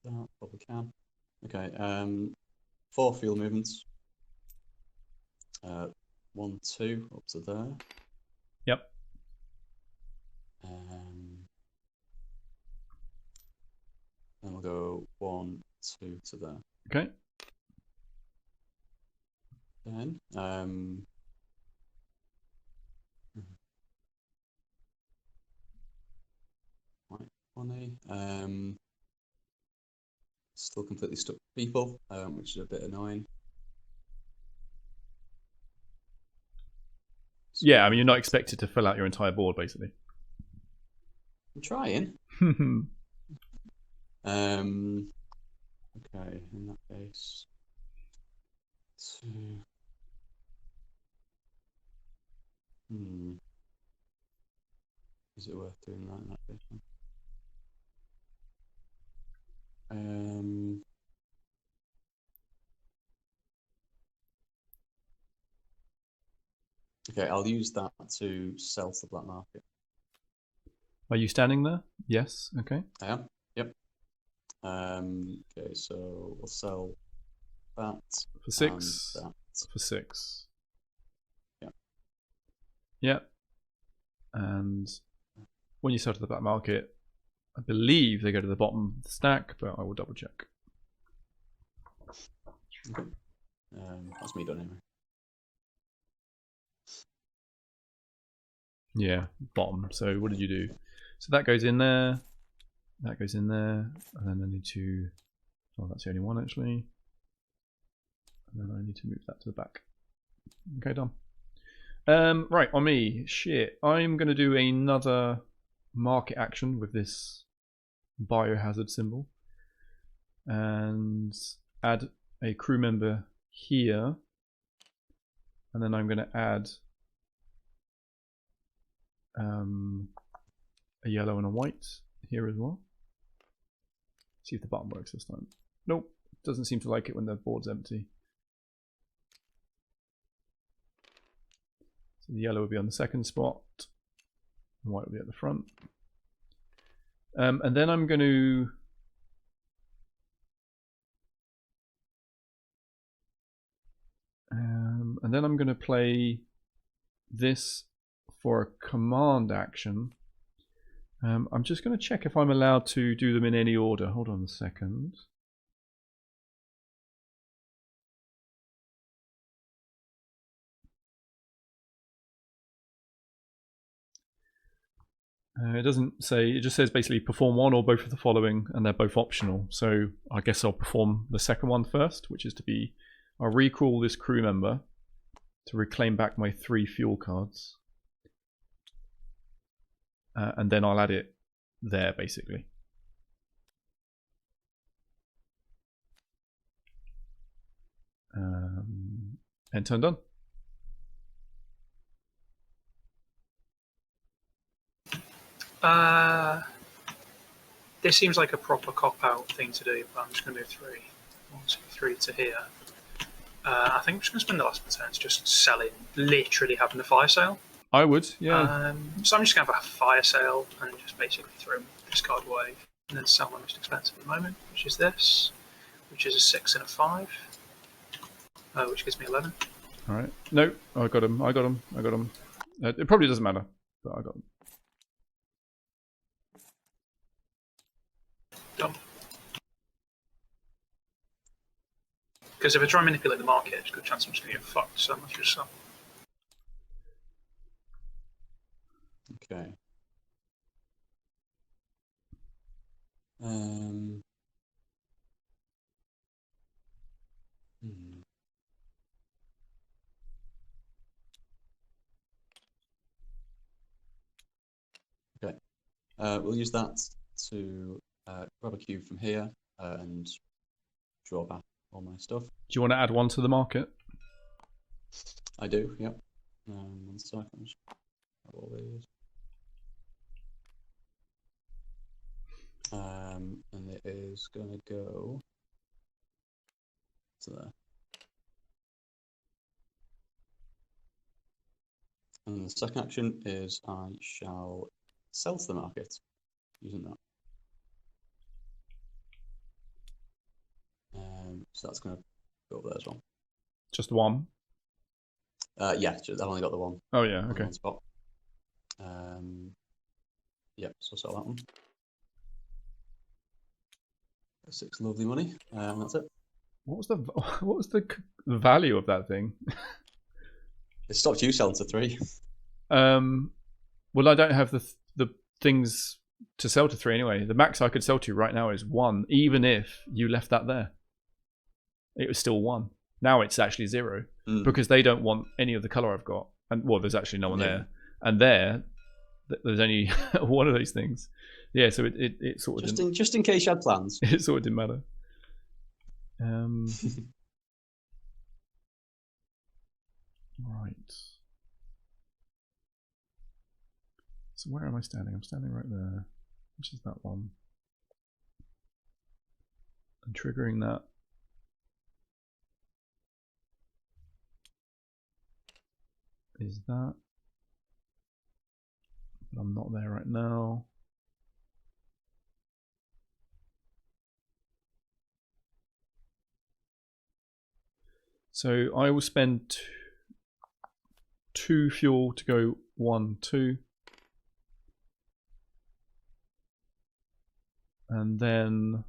that, probably can. Okay, 4 fuel movements. 1, 2 up to there. Yep. Then we'll go 1, 2 to there. Okay. Then quite funny. Still completely stuck with people, which is a bit annoying. Yeah, I mean, you're not expected to fill out your entire board, basically. I'm trying. Okay, in that case, 2. Is it worth doing that in that case? Okay, I'll use that to sell to the black market. Are you standing there? Yes. Okay. I am. Yep. Okay, so we'll sell that For 6. and that. For 6. Yeah. Yep. And when you sell to the black market, I believe they go to the bottom of the stack, but I will double check. Okay. That's me done anyway. Yeah, bottom. So what did you do? So that goes in there. That goes in there. And then I need to... Oh, that's the only one, actually. And then I need to move that to the back. Okay, done. Right, on me. Shit. I'm going to do another market action with this biohazard symbol. And add a crew member here. And then I'm going to add a yellow and a white here as well. See if the button works this time. Nope, doesn't seem to like it when the board's empty. So the yellow will be on the second spot, the white will be at the front. And then I'm going to play this for a command action. I'm just going to check if I'm allowed to do them in any order. Hold on a second. It doesn't say, it just says basically perform one or both of the following, and they're both optional. So I guess I'll perform the second one first, which is to be, I'll recall this crew member to reclaim back my 3 fuel cards. And then I'll add it there, basically. And turn done. This seems like a proper cop-out thing to do, but I'm just going to move 3. 1, 2, 3 to here. I think I'm just going to spend the last turns just selling, literally having a fire sale. I would, yeah. So I'm just going to have a fire sale and just basically throw this card away and then sell my most expensive at the moment, which is this, which is a 6 and a 5, which gives me 11. All right. No, I got him. I got him. I got him. It probably doesn't matter, but I got him. Done. Because if I try and manipulate the market, there's a good chance I'm just going to get fucked, so I must just sell. Okay. Okay. We'll use that to grab a cube from here and draw back all my stuff. Do you want to add one to the market? I do, yep. 1 second. Grab all these. And it is going to go to there. And the second action is I shall sell to the market using that. so that's going to go up there as well. Just one. Yeah, I've only got the one. Oh yeah, On okay. one spot. Yep, so sell that one. 6 lovely money, and that's it. What was the value of that thing? It stopped you selling to 3. Well, I don't have the things to sell to 3 anyway. The max I could sell to right now is 1, even if you left that there. It was still 1. Now it's actually 0 because they don't want any of the color I've got. And well, there's actually no one there. And there's only one of those things. Yeah, so it sort of just in case you had plans. It sort of didn't matter. Right. So where am I standing? I'm standing right there. Which is that one? I'm triggering that. Is that? But I'm not there right now. So I will spend 2 fuel to go 1, 2. And then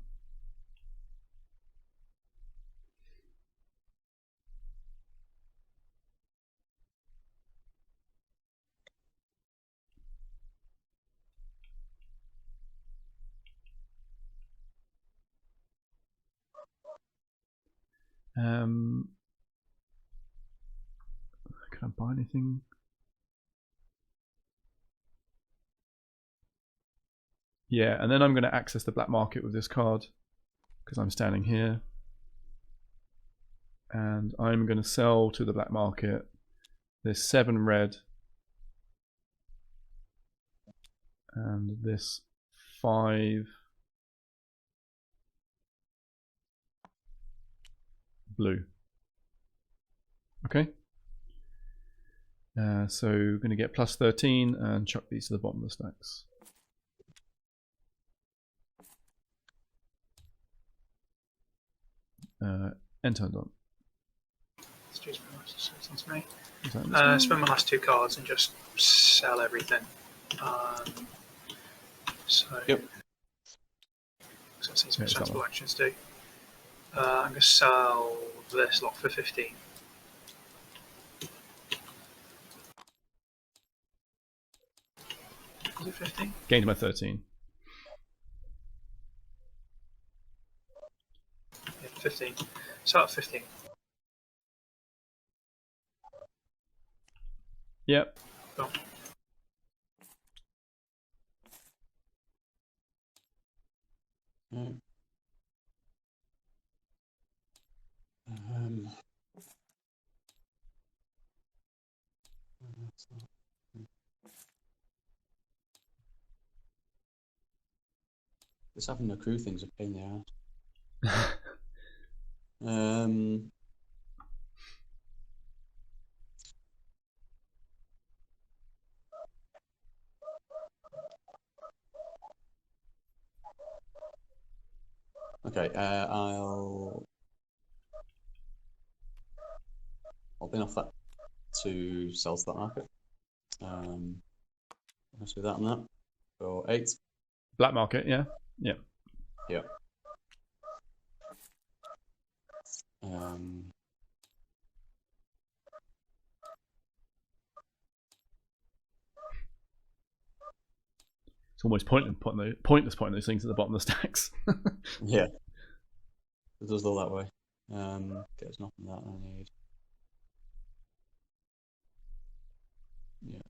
can I buy anything? Yeah, and then I'm going to access the black market with this card because I'm standing here. And I'm going to sell to the black market this 7 red and this 5 blue. Okay. So we're going to get plus 13 and chuck these to the bottom of the stacks. Enter done. Excuse me. Spend my last 2 cards and just sell everything. Yep. So I've seen some sensible actions do. I'm going to sell this lot for 15. Is it 15? Gained my 13. Yeah, 15. Start at 15. Yep. Boom. This having no crew thing's a pain in the ass. Okay, I'll bin off that to sell to that market. Let's do that and that. So 8. Black market, yeah? Yeah. Yeah. It's almost pointless putting those things at the bottom of the stacks. Yeah. It does go that way. Okay, there's nothing that I need. Yeah.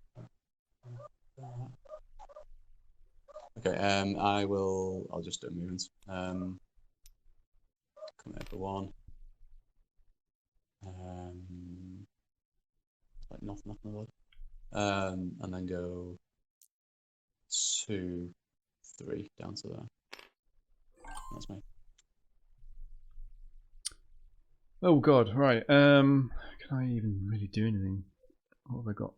Okay, I'll just do movements. Come here for 1. Like nothing about it. And then go 2, 3 down to there. That's me. Oh god, right. Can I even really do anything? What have I got?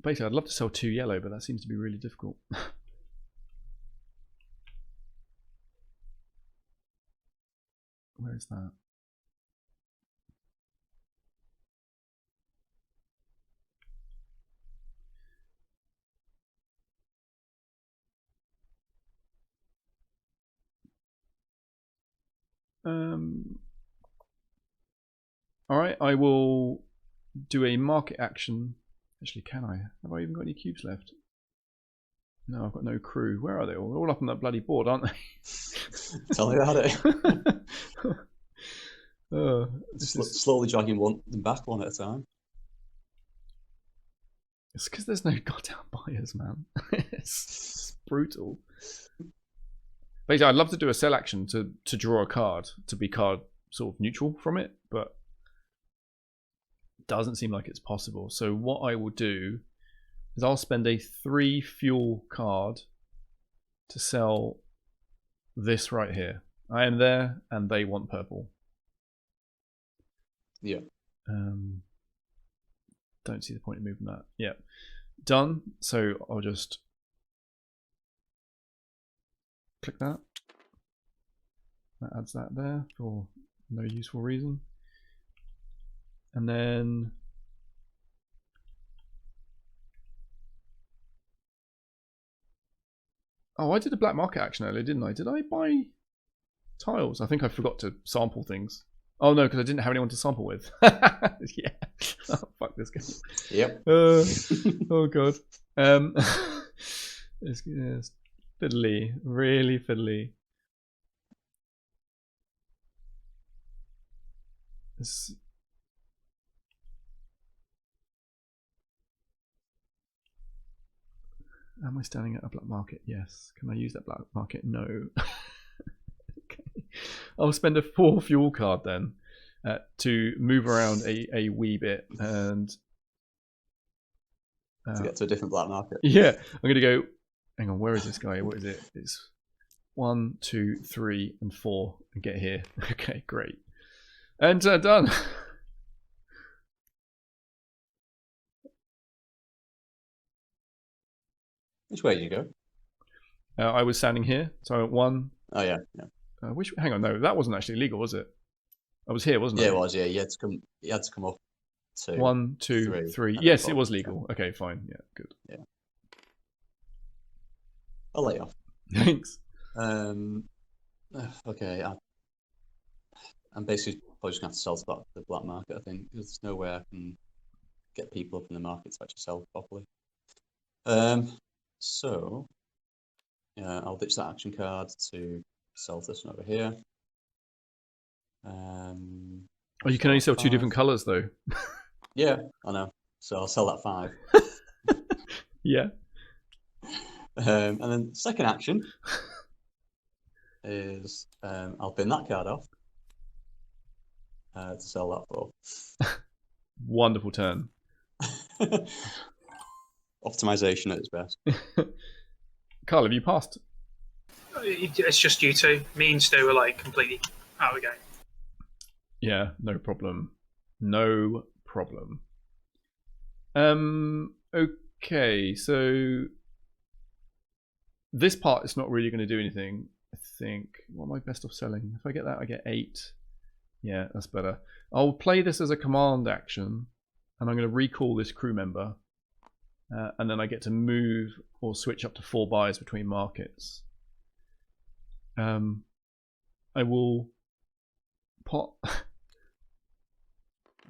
Basically, I'd love to sell 2 yellow, but that seems to be really difficult. Where is that? All right, I will do a market action. Actually, can I? Have I even got any cubes left? No, I've got no crew. Where are they all? They're all up on that bloody board, aren't they? Tell me about it. Slowly dragging them back one at a time. It's because there's no goddamn buyers, man. It's brutal. Basically, I'd love to do a sell action to draw a card, to be card sort of neutral from it, but it doesn't seem like it's possible. So what I will do is I'll spend a 3 fuel card to sell this right here. I am there, and they want purple. Yeah. Don't see the point in moving that. Yeah. Done. So I'll just click that. That adds that there for no useful reason. And then I did a black market action earlier, didn't I? Did I buy tiles? I think I forgot to sample things. Oh no, because I didn't have anyone to sample with. Yeah. Oh, fuck this game. Yep. Oh god. It's fiddly, really fiddly. Am I standing at a black market? Yes. Can I use that black market? No. Okay. I'll spend a 4 fuel card then to move around a wee bit and to get to a different black market. Yeah, I'm going to go. Hang on, where is this guy? What is it? It's 1, 2, 3, and 4, and get here. Okay, great. And done. Which way did you go? I was standing here, so I went 1. Oh yeah, yeah. Hang on, no, that wasn't actually legal, was it? I was here, wasn't Yeah, I? it was. Yeah, you had to come up. 2, 1, 2, 3. Yes, it was legal. Okay, fine. Yeah, good. Yeah. I'll let you off. Thanks. Okay, I'm basically probably just going to have to sell to the black market, I think, because there's no way I can get people up in the market to actually sell properly. So, I'll ditch that action card to sell this one over here. Oh, you can only sell 2 different colours, though. Yeah, I know. So I'll sell that 5. Yeah. And then second action is I'll bin that card off to sell that 4. Wonderful turn. Optimization at its best. Carl, have you passed? It's just you two. Me and Stu are like completely out of the game. Yeah, no problem. No problem. Okay, so this part is not really going to do anything, I think. What am I best off selling? If I get that, I get 8. Yeah, that's better. I'll play this as a command action, and I'm going to recall this crew member, and then I get to move or switch up to 4 buys between markets. I will pot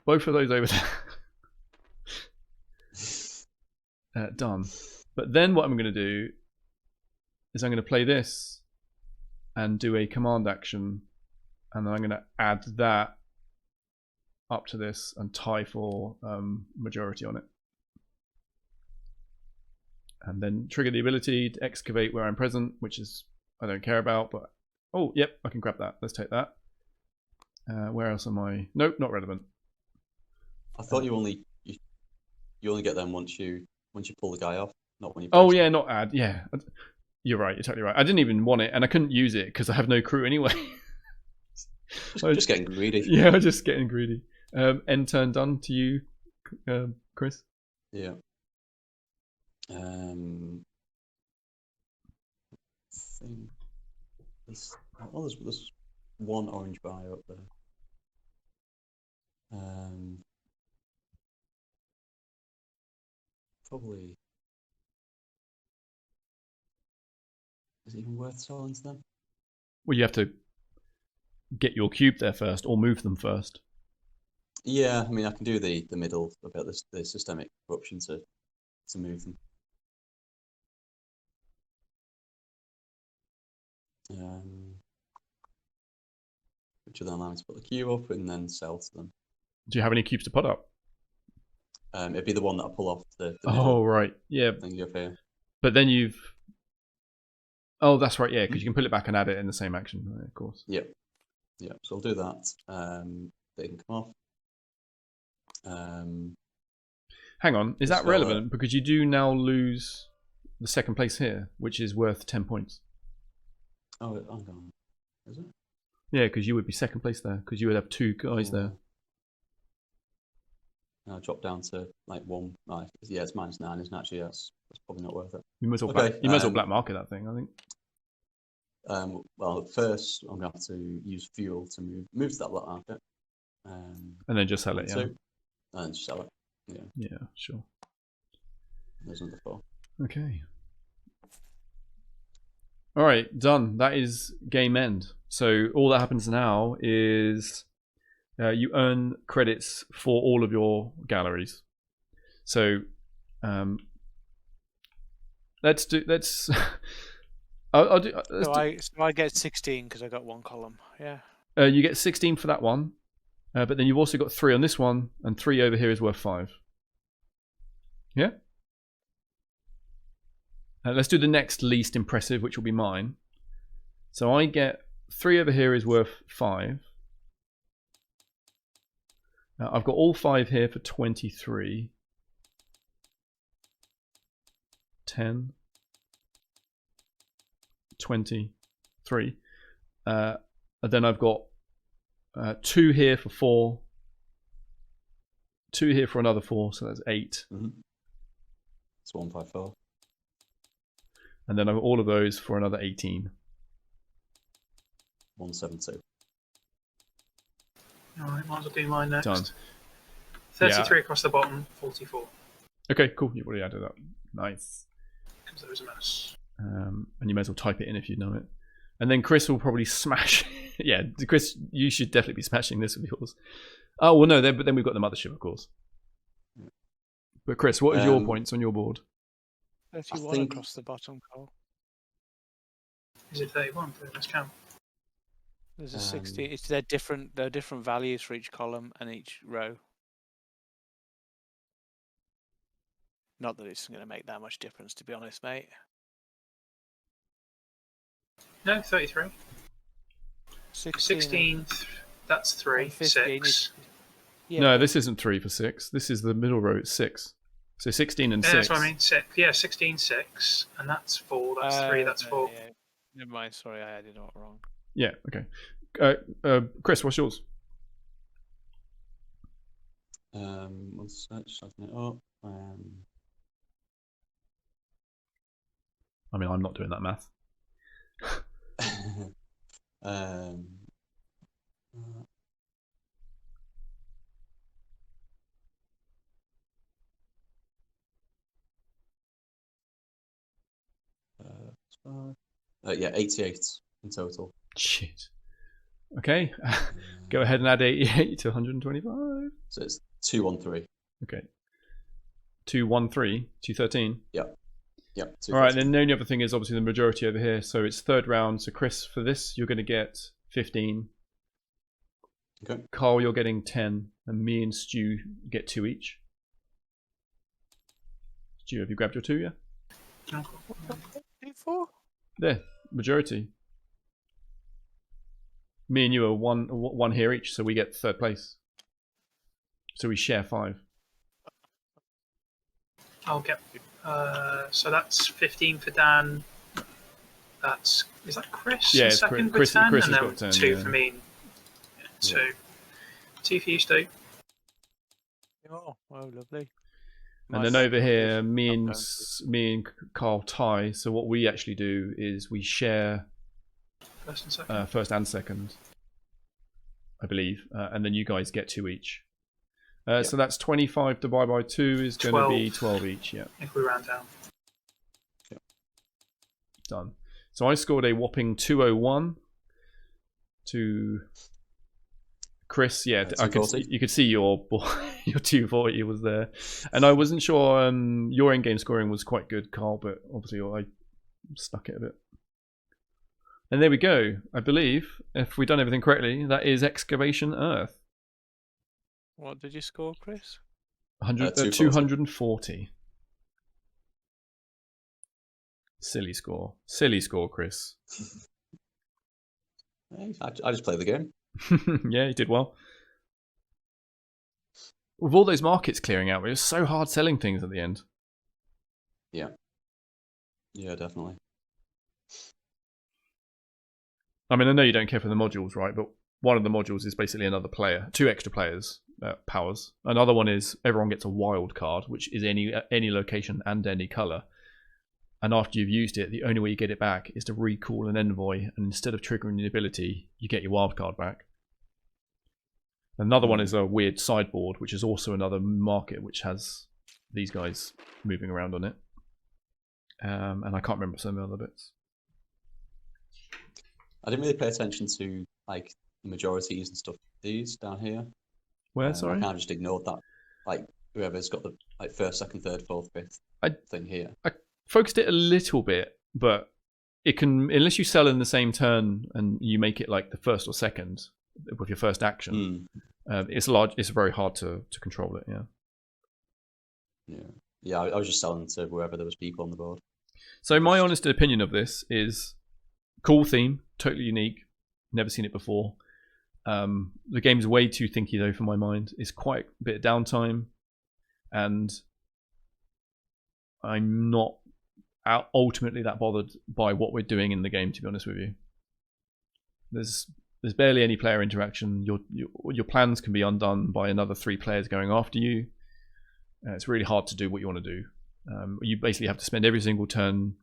both of those over there. Done. But then what I'm going to do is I'm going to play this and do a command action, and then I'm going to add that up to this and tie for majority on it. And then trigger the ability to excavate where I'm present, which is I don't care about, but oh, yep, I can grab that. Let's take that. Where else am I? Nope, not relevant. I thought you only get them once you pull the guy off, not when you. Oh yeah, not add. Yeah, you're right. You're totally right. I didn't even want it, and I couldn't use it because I have no crew anyway. just getting greedy. Yeah, I'm just getting greedy. End turn done to you, Chris. Yeah. I think there's one orange bio up there. Probably. Is it even worth selling to them? Well, you have to get your cube there first, or move them first. Yeah, I mean, I can do the middle about the systemic corruption to move them. Which will then allow me to put the cube up and then sell to them. Do you have any cubes to put up? It'd be the one that I pull off the Oh, middle right. Yeah. thing up here. But then you've... Oh, that's right, yeah, because you can pull it back and add it in the same action, right, of course. Yep. Yeah, so I'll do that. They can come off. Hang on, is that well, relevant? Because you do now lose the second place here, which is worth 10 points. Oh, hang on. Is it? Yeah, because you would be second place there, because you would have two guys there. I'll drop down to like 1. Yeah, it's -9, isn't it? Actually, that's probably not worth it. You might as well, Okay, you might as well black market that thing, I think. Well, first I'm going to have to use fuel to move to that black market. And then just sell it, yeah. And just sell it. Yeah. Yeah, sure. There's another 4. Okay. All right, done. That is game end. So all that happens now is you earn credits for all of your galleries. So let's. I'll do. So I get 16 because I got 1 column. Yeah. You get 16 for that one, but then you've also got 3 on this one, and 3 over here is worth 5. Yeah. Let's do the next least impressive, which will be mine. So I get 3 over here is worth 5. I've got all 5 here for 23. 10. 23. And then I've got 2 here for 4. 2 here for another 4, so that's 8. It's 154. And then I've got all of those for another 18. 172. Alright, might as well do mine next. Done. 33 across the bottom, 44. Okay, cool. You've already added that. Nice. Because there was a mess. And you may as well type it in if you know it. And then Chris will probably smash. Yeah, Chris, you should definitely be smashing this with yours. Oh, well, no, but then we've got the mothership, of course. But Chris, what is your points on your board? 31 across the bottom, Cole. Is it 31? Let's count. There's a 60. It's there are different values for each column and each row. Not that it's going to make that much difference, to be honest, mate. No, 33. 16, that's 3, 6. Yeah. No, this isn't 3 for 6. This is the middle row, it's 6. So 16 and 6. That's what I mean, 6. Yeah, 16, 6. And that's 4, that's 3, that's 4. Yeah. Never mind, sorry, I did it wrong. Yeah, okay. Chris, what's yours? One sec, just open it up. I mean, I'm not doing that math. Yeah, 88 in total. Shit. Okay. Go ahead and add 88 to 125. So it's 213. Okay. 213, 213. Yep. Yep. All right, then the only other thing is obviously the majority over here. So it's third round. So Chris, for this, you're going to get 15. Okay. Carl, you're getting 10. And me and Stu get 2 each. Stu, have you grabbed your 2, yeah? 4? There, majority. Me and you are one here each, so we get third place. So we share 5. I'll get. So that's 15 for Dan. Is that Chris? Yeah, in it's second Chris. with 10, Chris and has then got 10. 2 Yeah. for me. Yeah, 2. 2 for you, Stu. Oh, lovely. And then over here, me and Carl tie. So what we actually do is we share first and second, I believe, and then you guys get 2 each. So that's 25 divided by 2 is going to be 12 each. Yeah. If we round down. Done. So I scored a whopping 201 to Chris. Yeah, you could see your 240 was there, and I wasn't sure your in-game scoring was quite good, Carl, but obviously I stuck it a bit. And there we go. I believe if we've done everything correctly, that is Excavation Earth. What did you score, Chris? 240. Silly score, Chris. I just play the game. Yeah, you did well. With all those markets clearing out, it was so hard selling things at the end. Yeah. Yeah, definitely. I mean, I know you don't care for the modules, right? But one of the modules is basically another player, 2 extra players, powers. Another one is everyone gets a wild card, which is any location and any color. And after you've used it, the only way you get it back is to recall an envoy, and instead of triggering the ability, you get your wildcard back. Another one is a weird sideboard, which is also another market which has these guys moving around on it. And I can't remember some of the other bits. I didn't really pay attention to like majorities and stuff. These down here. Where? Sorry, I kind of just ignored that. Like whoever's got the like first, second, third, fourth, fifth thing here. I focused it a little bit, but it can, unless you sell in the same turn and you make it like the first or second with your first action, it's very hard to control it. Yeah. I was just selling to wherever there was people on the board. So my honest opinion of this is cool theme, totally unique, never seen it before. The game's way too thinky though for my mind. It's quite a bit of downtime, and I'm not ultimately that bothered by what we're doing in the game, to be honest with you. There's barely any player interaction. Your plans can be undone by another 3 players going after you. It's really hard to do what you want to do. You basically have to spend every single turn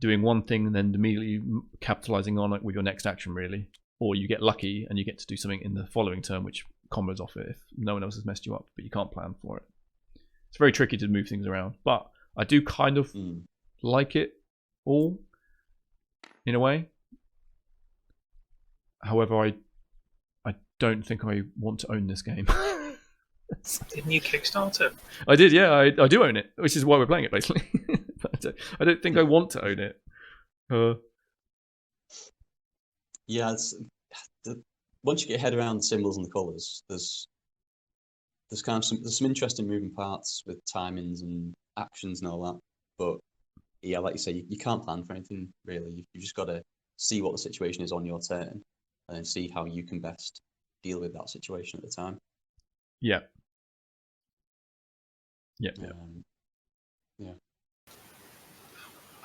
doing one thing and then immediately capitalizing on it with your next action, really. Or you get lucky and you get to do something in the following turn which combos off it if no one else has messed you up, but you can't plan for it. It's very tricky to move things around, but I do kind of like it all in a way. However, I don't think I want to own this game. Didn't you kickstart it? I did, yeah. I do own it, which is why we're playing it, basically. I don't think I want to own it. Yeah, once you get your head around the symbols and the colours, there's some interesting moving parts with timings and actions and all that. But yeah, like you say, you can't plan for anything really. You've just got to see what the situation is on your turn, and then see how you can best deal with that situation at the time. Yeah. I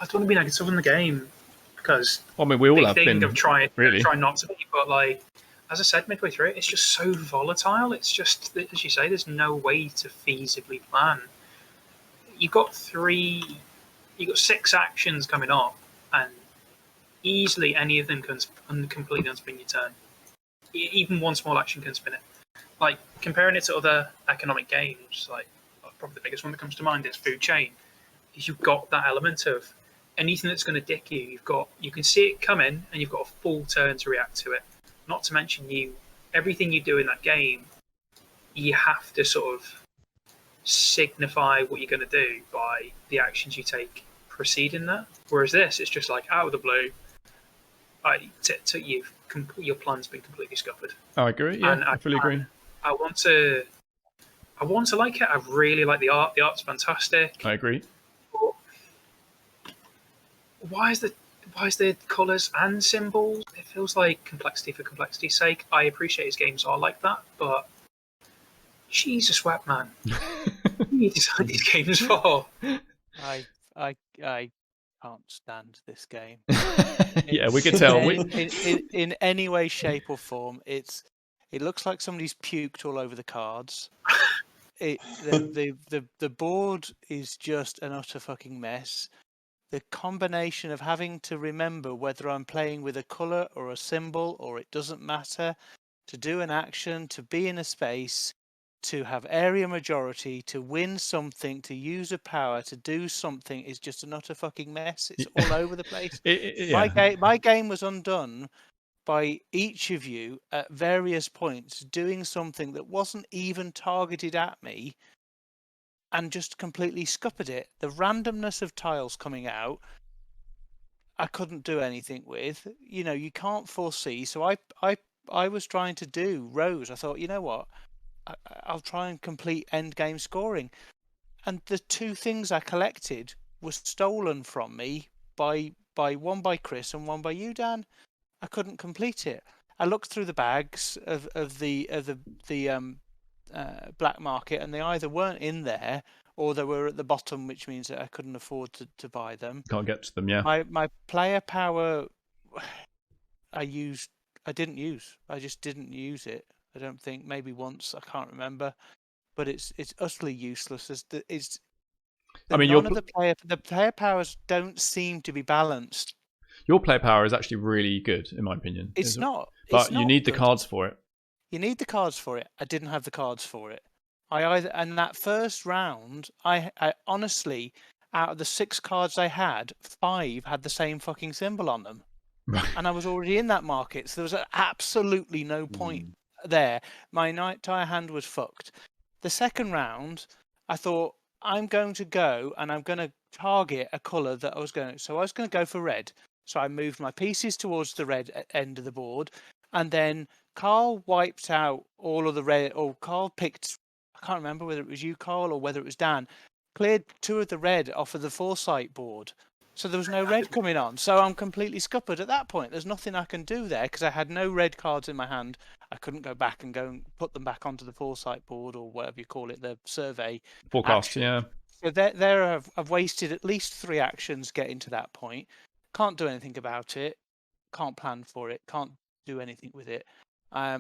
don't want to be negative on the game because I mean, we all have been trying really. not to be, but like as I said midway through, it's just so volatile. It's just, as you say, there's no way to feasibly plan. You've got 6 actions coming up, and easily any of them can completely unspin your turn. Even one small action can spin it. Like comparing it to other economic games, like probably the biggest one that comes to mind is Food Chain. Is you've got that element of anything that's going to dick you. You can see it coming, and you've got a full turn to react to it. Not to mention everything you do in that game, you have to sort of signify what you're going to do by the actions you take preceding that. Whereas this, it's just like out of the blue. Your plan's been completely scuppered. I agree. Yeah, and I fully agree. I want to like it. I really like the art. The art's fantastic. I agree. But why is the colours and symbols? It feels like complexity for complexity's sake. I appreciate his games are like that, but Jesus wept, man. What do you design these games for? I can't stand this game. Yeah, we can tell. In any way, shape, or form, it looks like somebody's puked all over the cards. The board is just an utter fucking mess. The combination of having to remember whether I'm playing with a colour or a symbol, or it doesn't matter, to do an action, to be in a space, to have area majority, to win something, to use a power, to do something is just an utter fucking mess. It's all over the place. Yeah. My game was undone by each of you at various points doing something that wasn't even targeted at me and just completely scuppered it. The randomness of tiles coming out, I couldn't do anything with. You know, you can't foresee. So I was trying to do rows. I thought, you know what? I'll try and complete end game scoring. And the two things I collected were stolen from me by one by Chris and one by you, Dan. I couldn't complete it. I looked through the bags of the black market, and they either weren't in there or they were at the bottom, which means that I couldn't afford to buy them. Can't get to them, yeah. My player power, I didn't use. I just didn't use it. I don't think, maybe once, I can't remember, but it's utterly useless. I mean, none of the player powers don't seem to be balanced. Your player power is actually really good, in my opinion. It's not. But you need the cards for it. You need the cards for it. I didn't have the cards for it. And that first round, I honestly, out of the 6 cards I had, 5 had the same fucking symbol on them. Right. And I was already in that market, so there was absolutely no point there. My entire hand was fucked. The second round, I thought, I'm going to go and I'm going to target a colour that I was going to. So I was going to go for red. So I moved my pieces towards the red end of the board. And then Carl wiped out all of the red, or Carl picked, I can't remember whether it was you, Carl, or whether it was Dan, cleared 2 of the red off of the foresight board. So there was no red coming on. So I'm completely scuppered at that point. There's nothing I can do there because I had no red cards in my hand. I couldn't go back and put them back onto the foresight board or whatever you call it, the survey. Forecast, action. yeah. So I've wasted at least 3 actions getting to that point. Can't do anything about it. Can't plan for it. Can't do anything with it. I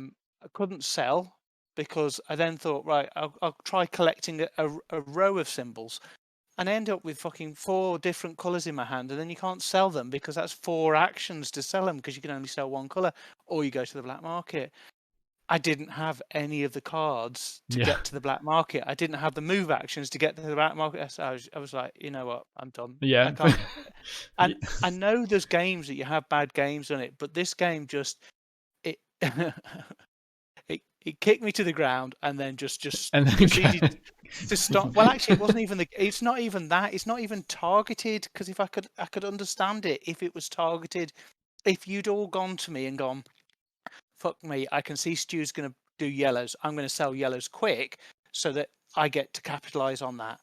couldn't sell because I then thought, right, I'll try collecting a row of symbols. And I end up with fucking 4 different colours in my hand, and then you can't sell them because that's 4 actions to sell them because you can only sell 1 colour, or you go to the black market. I didn't have any of the cards to get to the black market. I didn't have the move actions to get to the black market. So I was like, you know what, I'm done. Yeah. I can't. And I know there's games that you have bad games on it, but this game just it it kicked me to the ground and then just and then proceeded to stop. Well, actually, it wasn't even it's not even that. It's not even targeted because if I could understand it if it was targeted. If you'd all gone to me and gone, fuck me, I can see Stu's going to do yellows. I'm going to sell yellows quick so that I get to capitalize on that.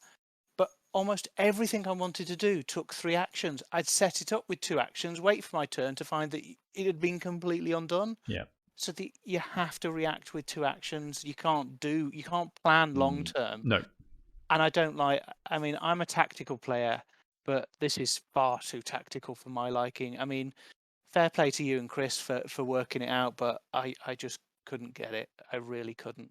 But almost everything I wanted to do took 3 actions. I'd set it up with 2 actions, wait for my turn to find that it had been completely undone. Yeah. So you have to react with 2 actions. You can't plan long term. No. And I mean, I'm a tactical player, but this is far too tactical for my liking. I mean, fair play to you and Chris for working it out, but I just couldn't get it. I really couldn't.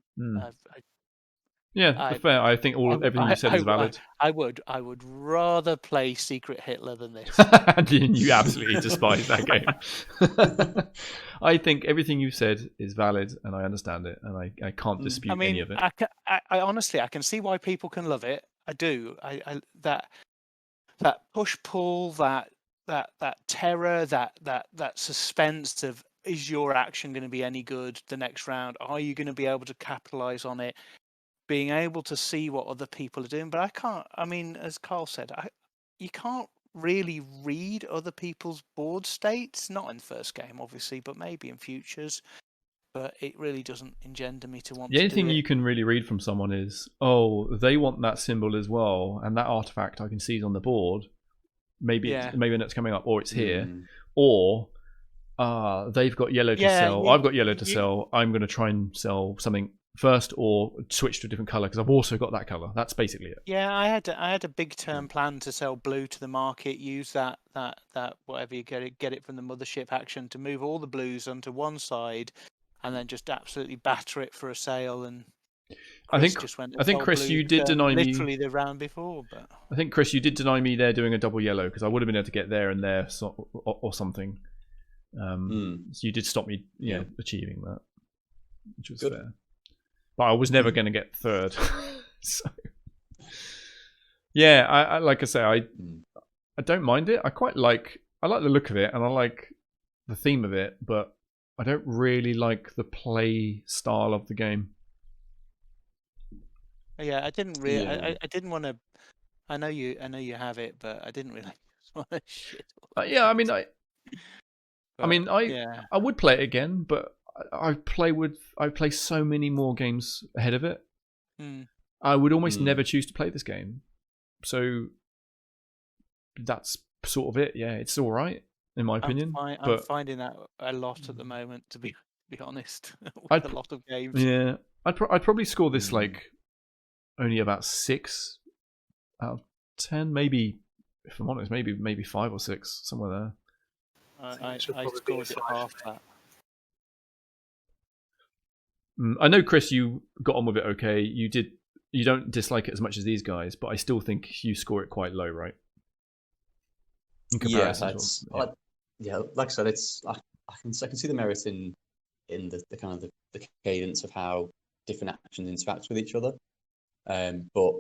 Fair. I think everything you said is valid. I would rather play Secret Hitler than this. You absolutely despise that game. I think everything you said is valid, and I understand it, and I can't dispute any of it. I honestly, I can see why people can love it. I do. That push pull, that terror, that suspense of, is your action going to be any good the next round? Are you going to be able to capitalize on it? Being able to see what other people are doing, but I can't. I mean, as Carl said, you can't really read other people's board states. Not in the first game, obviously, but maybe in futures. But it really doesn't engender me to want. The only thing you can really read from someone is, oh, they want that symbol as well, and that artifact I can see is on the board. Maybe it's coming up, or it's here, or they've got yellow to sell. I've got yellow to sell. I'm going to try and sell something first, or switch to a different color because I've also got that color. That's basically it. Yeah, I had a big term plan to sell blue to the market. Use that whatever you get it from the mothership action to move all the blues onto one side, and then just absolutely batter it for a sale. And I think just went I think full Chris, blue you did turn deny me. literally the round before, but I think Chris, you did deny me there doing a double yellow because I would have been able to get there and there or something. So you did stop me, achieving that, which was fair. But I was never going to get third. So yeah, I like I say, I don't mind it. I like the look of it and I like the theme of it, but I don't really like the play style of the game. yeah, I didn't really. Yeah. I didn't want to. I know you have it, but I didn't really want to shit. Yeah, I mean, yeah. I would play it again, but I play so many more games ahead of it. I would almost never choose to play this game. So that's sort of it. Yeah, it's all right in my opinion. I'm finding that a lot at the moment, to be honest. With a lot of games. Yeah, I'd probably score this like only about 6 out of 10, maybe. If I'm honest, maybe 5 or 6, somewhere there. I scored it half that. I know, Chris, you got on with it okay. You don't dislike it as much as these guys, but I still think you score it quite low, right? In comparison, like I said, I can see the merit in the kind of the cadence of how different actions interact with each other. But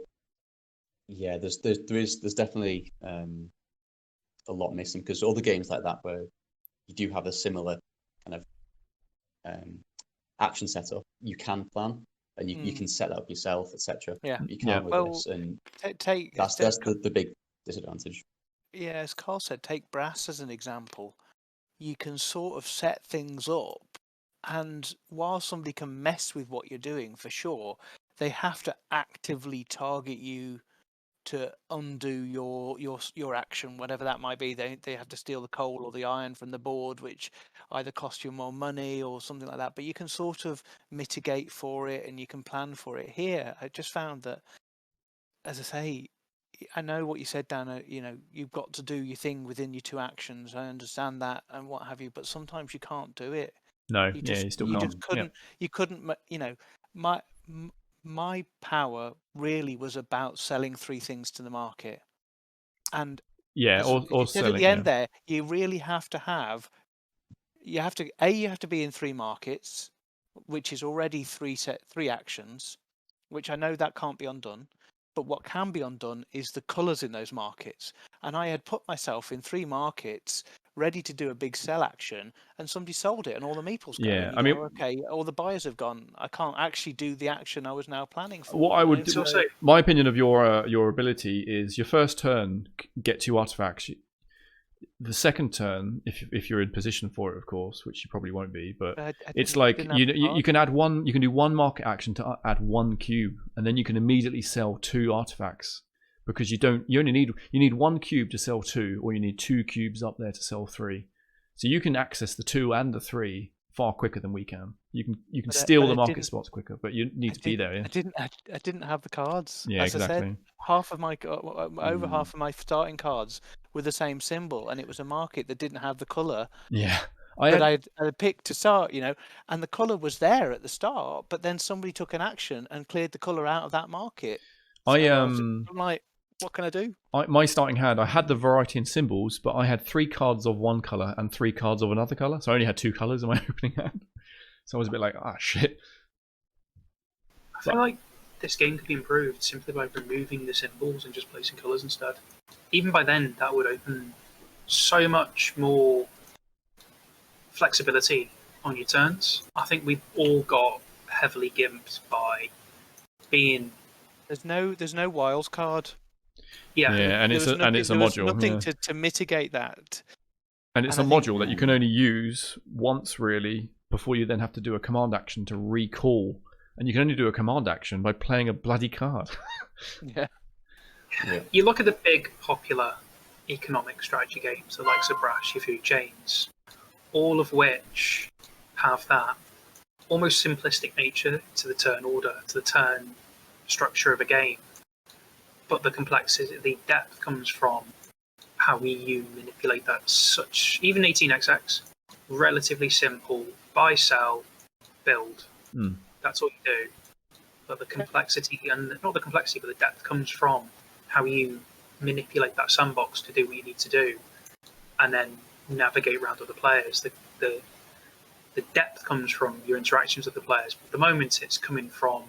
yeah, there's definitely a lot missing because all the games like that where you do have a similar kind of action setup, you can plan and you can set that up yourself, etc. Yeah, you can't with this, and that's the big disadvantage. Yeah, as Carl said, take brass as an example. You can sort of set things up, and while somebody can mess with what you're doing for sure, they have to actively target you to undo your action, whatever that might be. They have to steal the coal or the iron from the board, which either cost you more money or something like that. But you can sort of mitigate for it and you can plan for it. Here, I just found that, as I say, I know what you said, Dan. You've got to do your thing within your 2 actions. I understand that and what have you, but sometimes you can't do it. No, you still can't. Just couldn't. Yeah. You couldn't. My power really was about selling 3 things to the market, and or selling. At the end there, you really have to have. You have to be in 3 markets, which is already 3 actions, which I know that can't be undone. But what can be undone is the colours in those markets. And I had put myself in 3 markets ready to do a big sell action, and somebody sold it, and all the meeples go. Yeah, okay, all the buyers have gone. I can't actually do the action I was now planning for. What I would do, my opinion of your ability is your first turn, get 2 artifacts. The second turn, if you're in position for it, of course, which you probably won't be, but it's like you can add one. You can do 1 market action to add 1 cube, and then you can immediately sell 2 artifacts because you only need 1 cube to sell 2, or you need 2 cubes up there to sell 3. So you can access the 2 and the 3 far quicker than we can. You can steal the market spots quicker, but you need to be there. Yeah, I didn't have the cards. Yeah, as exactly. I said, half of my starting cards were the same symbol, and it was a market that didn't have the colour. Yeah, I had picked to start, and the colour was there at the start, but then somebody took an action and cleared the colour out of that market. So I'm like, what can I do? My starting hand, I had the variety in symbols, but I had 3 cards of one colour and 3 cards of another colour, so I only had 2 colours in my opening hand. So I was a bit like, shit. I feel like this game could be improved simply by removing the symbols and just placing colours instead. Even by then, that would open so much more flexibility on your turns. I think we've all got heavily gimped by being. There's no wild card. Yeah, and it's a module. Nothing to mitigate that. And it's a module that you can only use once, really, before you then have to do a command action to recall. And you can only do a command action by playing a bloody card. Yeah. You look at the big popular economic strategy games, the likes of Brass, your Food Chains, all of which have that almost simplistic nature to the turn order, to the turn structure of a game. But the complexity, the depth comes from how you manipulate that. Even 18xx, relatively simple, buy, sell, build. That's all you do. but the complexity, and not the complexity, but the depth comes from how you manipulate that sandbox to do what you need to do, and then navigate around other players. The depth comes from your interactions with the players. But at the moment, it's coming from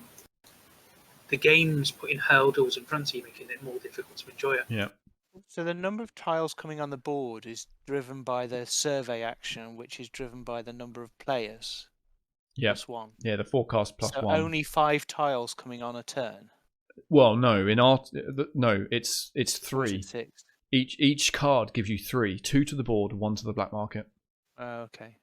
the game's putting hurdles in front of you, making it more difficult to enjoy it. Yeah. So the number of tiles coming on the board is driven by the survey action, which is driven by the number of players. Yeah. +1. Yeah, the forecast So +1. only 5 tiles coming on a turn. Well, no, no, it's Or is 3. it 6? Each card gives you 3, 2 to the board, 1 to the black market. Oh, okay.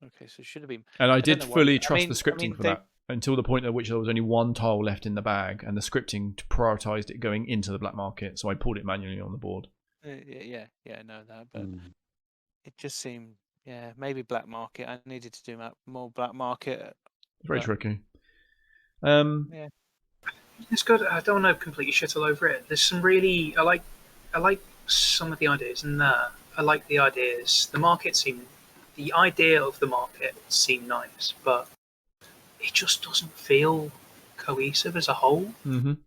Okay, so it should have been. And I don't did know why- fully trust the I scripting mean, for that until the point at which there was only 1 tile left in the bag, and the scripting prioritized it going into the black market, so I pulled it manually on the board. Yeah, I know that, but it just seemed, maybe black market. I needed to do more black market. It's very but- tricky. Yeah. It's good. I don't want to completely shit all over it. There's some really I like some of the ideas in there. I like the ideas. The idea of the market seemed nice, but it just doesn't feel cohesive as a whole. Mm-hmm. It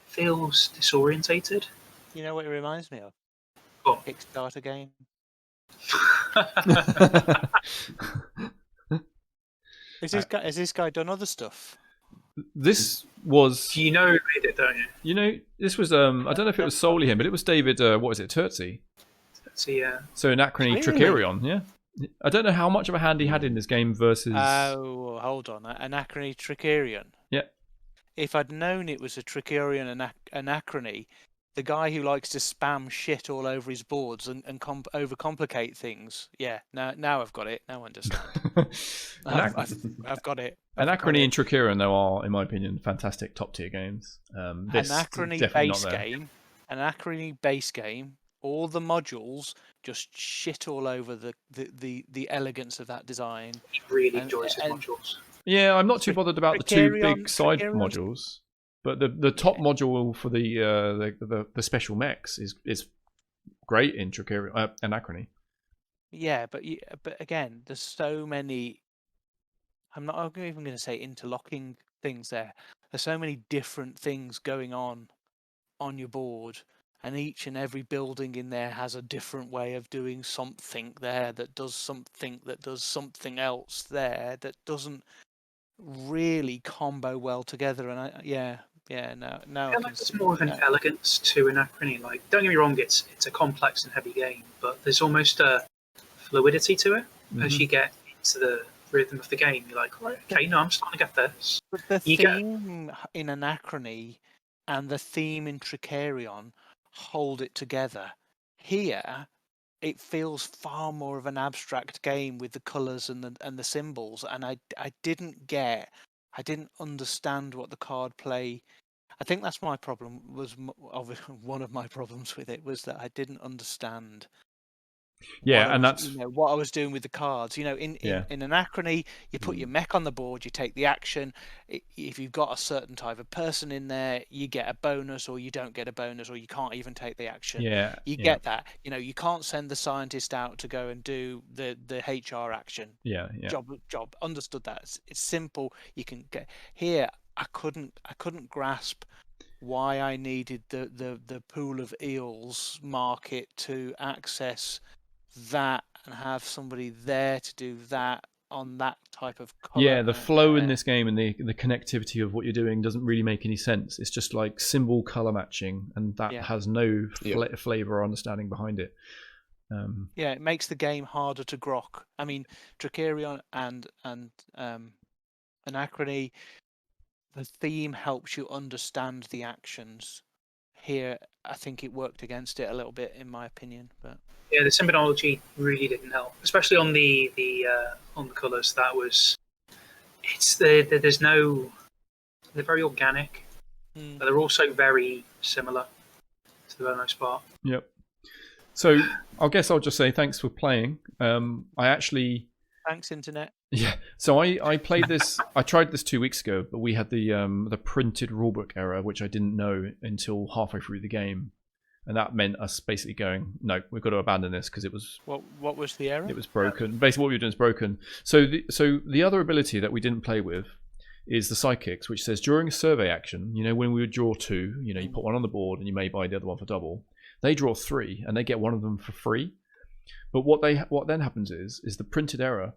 feels disorientated. You know what it reminds me of? Go on. Kickstarter game. Has this guy done other stuff? This was, You know who made it, don't you? this was, I don't know if it was solely him, but it was David, what was it, Turtzi? So yeah. So Anachrony Really? Tricerion, yeah. I don't know how much of a hand he had in this game versus... Oh, hold on. Anachrony Tricerion. Yeah. If I'd known it was a Tricerion Anachrony, the guy who likes to spam shit all over his boards and overcomplicate things. Yeah, now I've got it. Now I understand. I've got it. Anachrony and Tricerion, though, are, in my opinion, fantastic top-tier games. This Anachrony definitely base not there. game. Anachrony base game. All the modules just shit all over the elegance of that design. He really And- enjoys his and- modules. Yeah, I'm not too bothered about the 2 big side Tricerion's- modules, but the top module for the special mechs is great in Tricerion, Anachrony. Yeah, but again, there's so many. I'm not even going to say interlocking things there. There's so many different things going on your board, and each and every building in there has a different way of doing something there that does something else there that doesn't really combo well together. And I I feel like there's more of an elegance to Anachrony. Like, don't get me wrong, it's a complex and heavy game, but there's almost a fluidity to it as you get into the rhythm of the game. You're like, right, okay, no, I'm starting to get this. But the You get- theme in Anachrony and the theme in Tricerion hold it together. Here, it feels far more of an abstract game with the colours and the symbols, and I didn't understand what the card play. I think that's my problem. One of my problems with it was that I didn't understand. Yeah, what I and was- that's what I was doing with the cards. In Yeah. Anachrony, you put your mech on the board, you take the action. If you've got a certain type of person in there, you get a bonus, or you don't get a bonus, or you can't even take the action. yeah. You yeah, get that. You can't send the scientist out to go and do the HR action. yeah. Job. Understood that. It's simple. You can get here. I couldn't grasp why I needed the pool of eels market to access that and have somebody there to do that on that type of colour. Yeah, the flow in this game and the connectivity of what you're doing doesn't really make any sense. It's just like symbol color matching, and that Yeah. has no Yeah. flavor or understanding behind it. Yeah, it makes the game harder to grok. I mean, Tricerion and Anachrony, the theme helps you understand the actions. Here, I think it worked against it a little bit, in my opinion. But Yeah, the symbonology really didn't help, especially on the colours. There's no. They're very organic, but they're also very similar to the most part. Yep. So I guess I'll just say thanks for playing. I actually, thanks, internet. yeah. So I played this. I tried this 2 weeks ago, but we had the printed rulebook error, which I didn't know until halfway through the game, and that meant us basically going, no, we've got to abandon this because it was What was the error? broken. Basically, what we were doing is broken. So the other ability that we didn't play with is the psychics, which says during a survey action, when we would draw 2, you put one on the board and you may buy the other one for double. They draw 3 and they get one of them for free. But what then happens is the printed error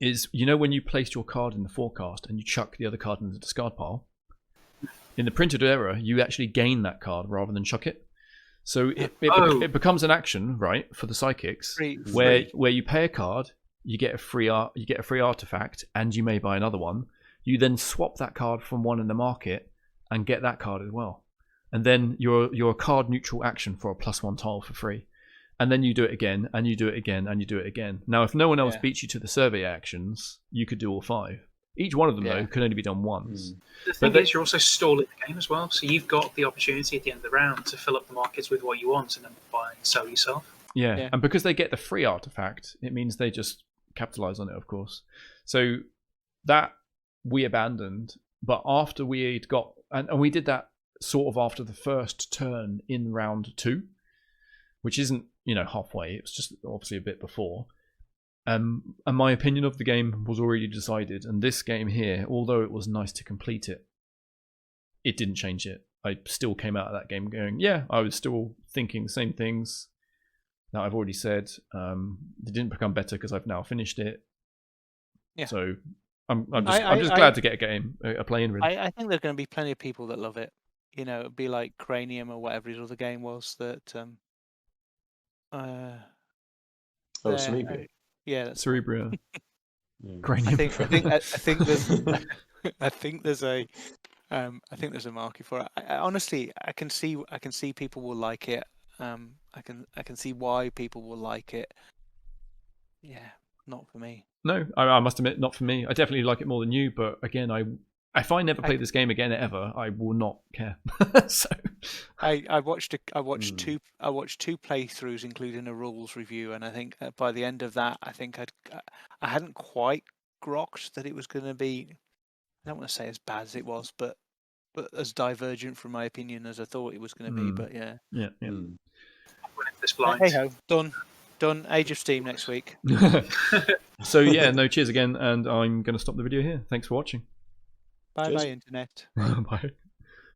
is, when you placed your card in the forecast and you chuck the other card into the discard pile, in the printed error, you actually gain that card rather than chuck it. So it becomes an action, right, for the psychics, where you pay a card, you get a free artifact, and you may buy another one. You then swap that card from one in the market and get that card as well. And then you're a card neutral action for a +1 tile for free. And then you do it again, and you do it again, and you do it again. Now, if no one else beats you to the survey actions, you could do all 5. Each one of them, though, can only be done once. The thing is, you're also stalling the game as well. So you've got the opportunity at the end of the round to fill up the markets with what you want and then buy and sell yourself. Yeah, and because they get the free artifact, it means they just capitalize on it, of course. So that we abandoned, but after we had got... And we did that sort of after the first turn in round 2, which isn't, halfway. It's just obviously a bit before. And my opinion of the game was already decided. And this game here, although it was nice to complete it, it didn't change it. I still came out of that game going, yeah, I was still thinking the same things that I've already said. They didn't become better because I've now finished it. Yeah. So I'm just glad to get a play in. Really. I think there's going to be plenty of people that love it. It'd be like Cranium or whatever his other game was that. Cerebria. Yeah, that's Cerebria. Cranium. I think there's a market for it. Honestly, I can see people will like it. I can see why people will like it. Yeah, not for me. No, I must admit, not for me. I definitely like it more than you, but again, if I never play this game again ever, I will not care. So I watched two playthroughs, including a rules review, and I think by the end of that, I hadn't quite grokked that it was going to be. I don't want to say as bad as it was, but as divergent from my opinion as I thought it was going to be. But yeah. This blind. Hey ho, done. Age of Steam next week. So yeah, no, cheers again, and I'm going to stop the video here. Thanks for watching. Bye, internet. Bye.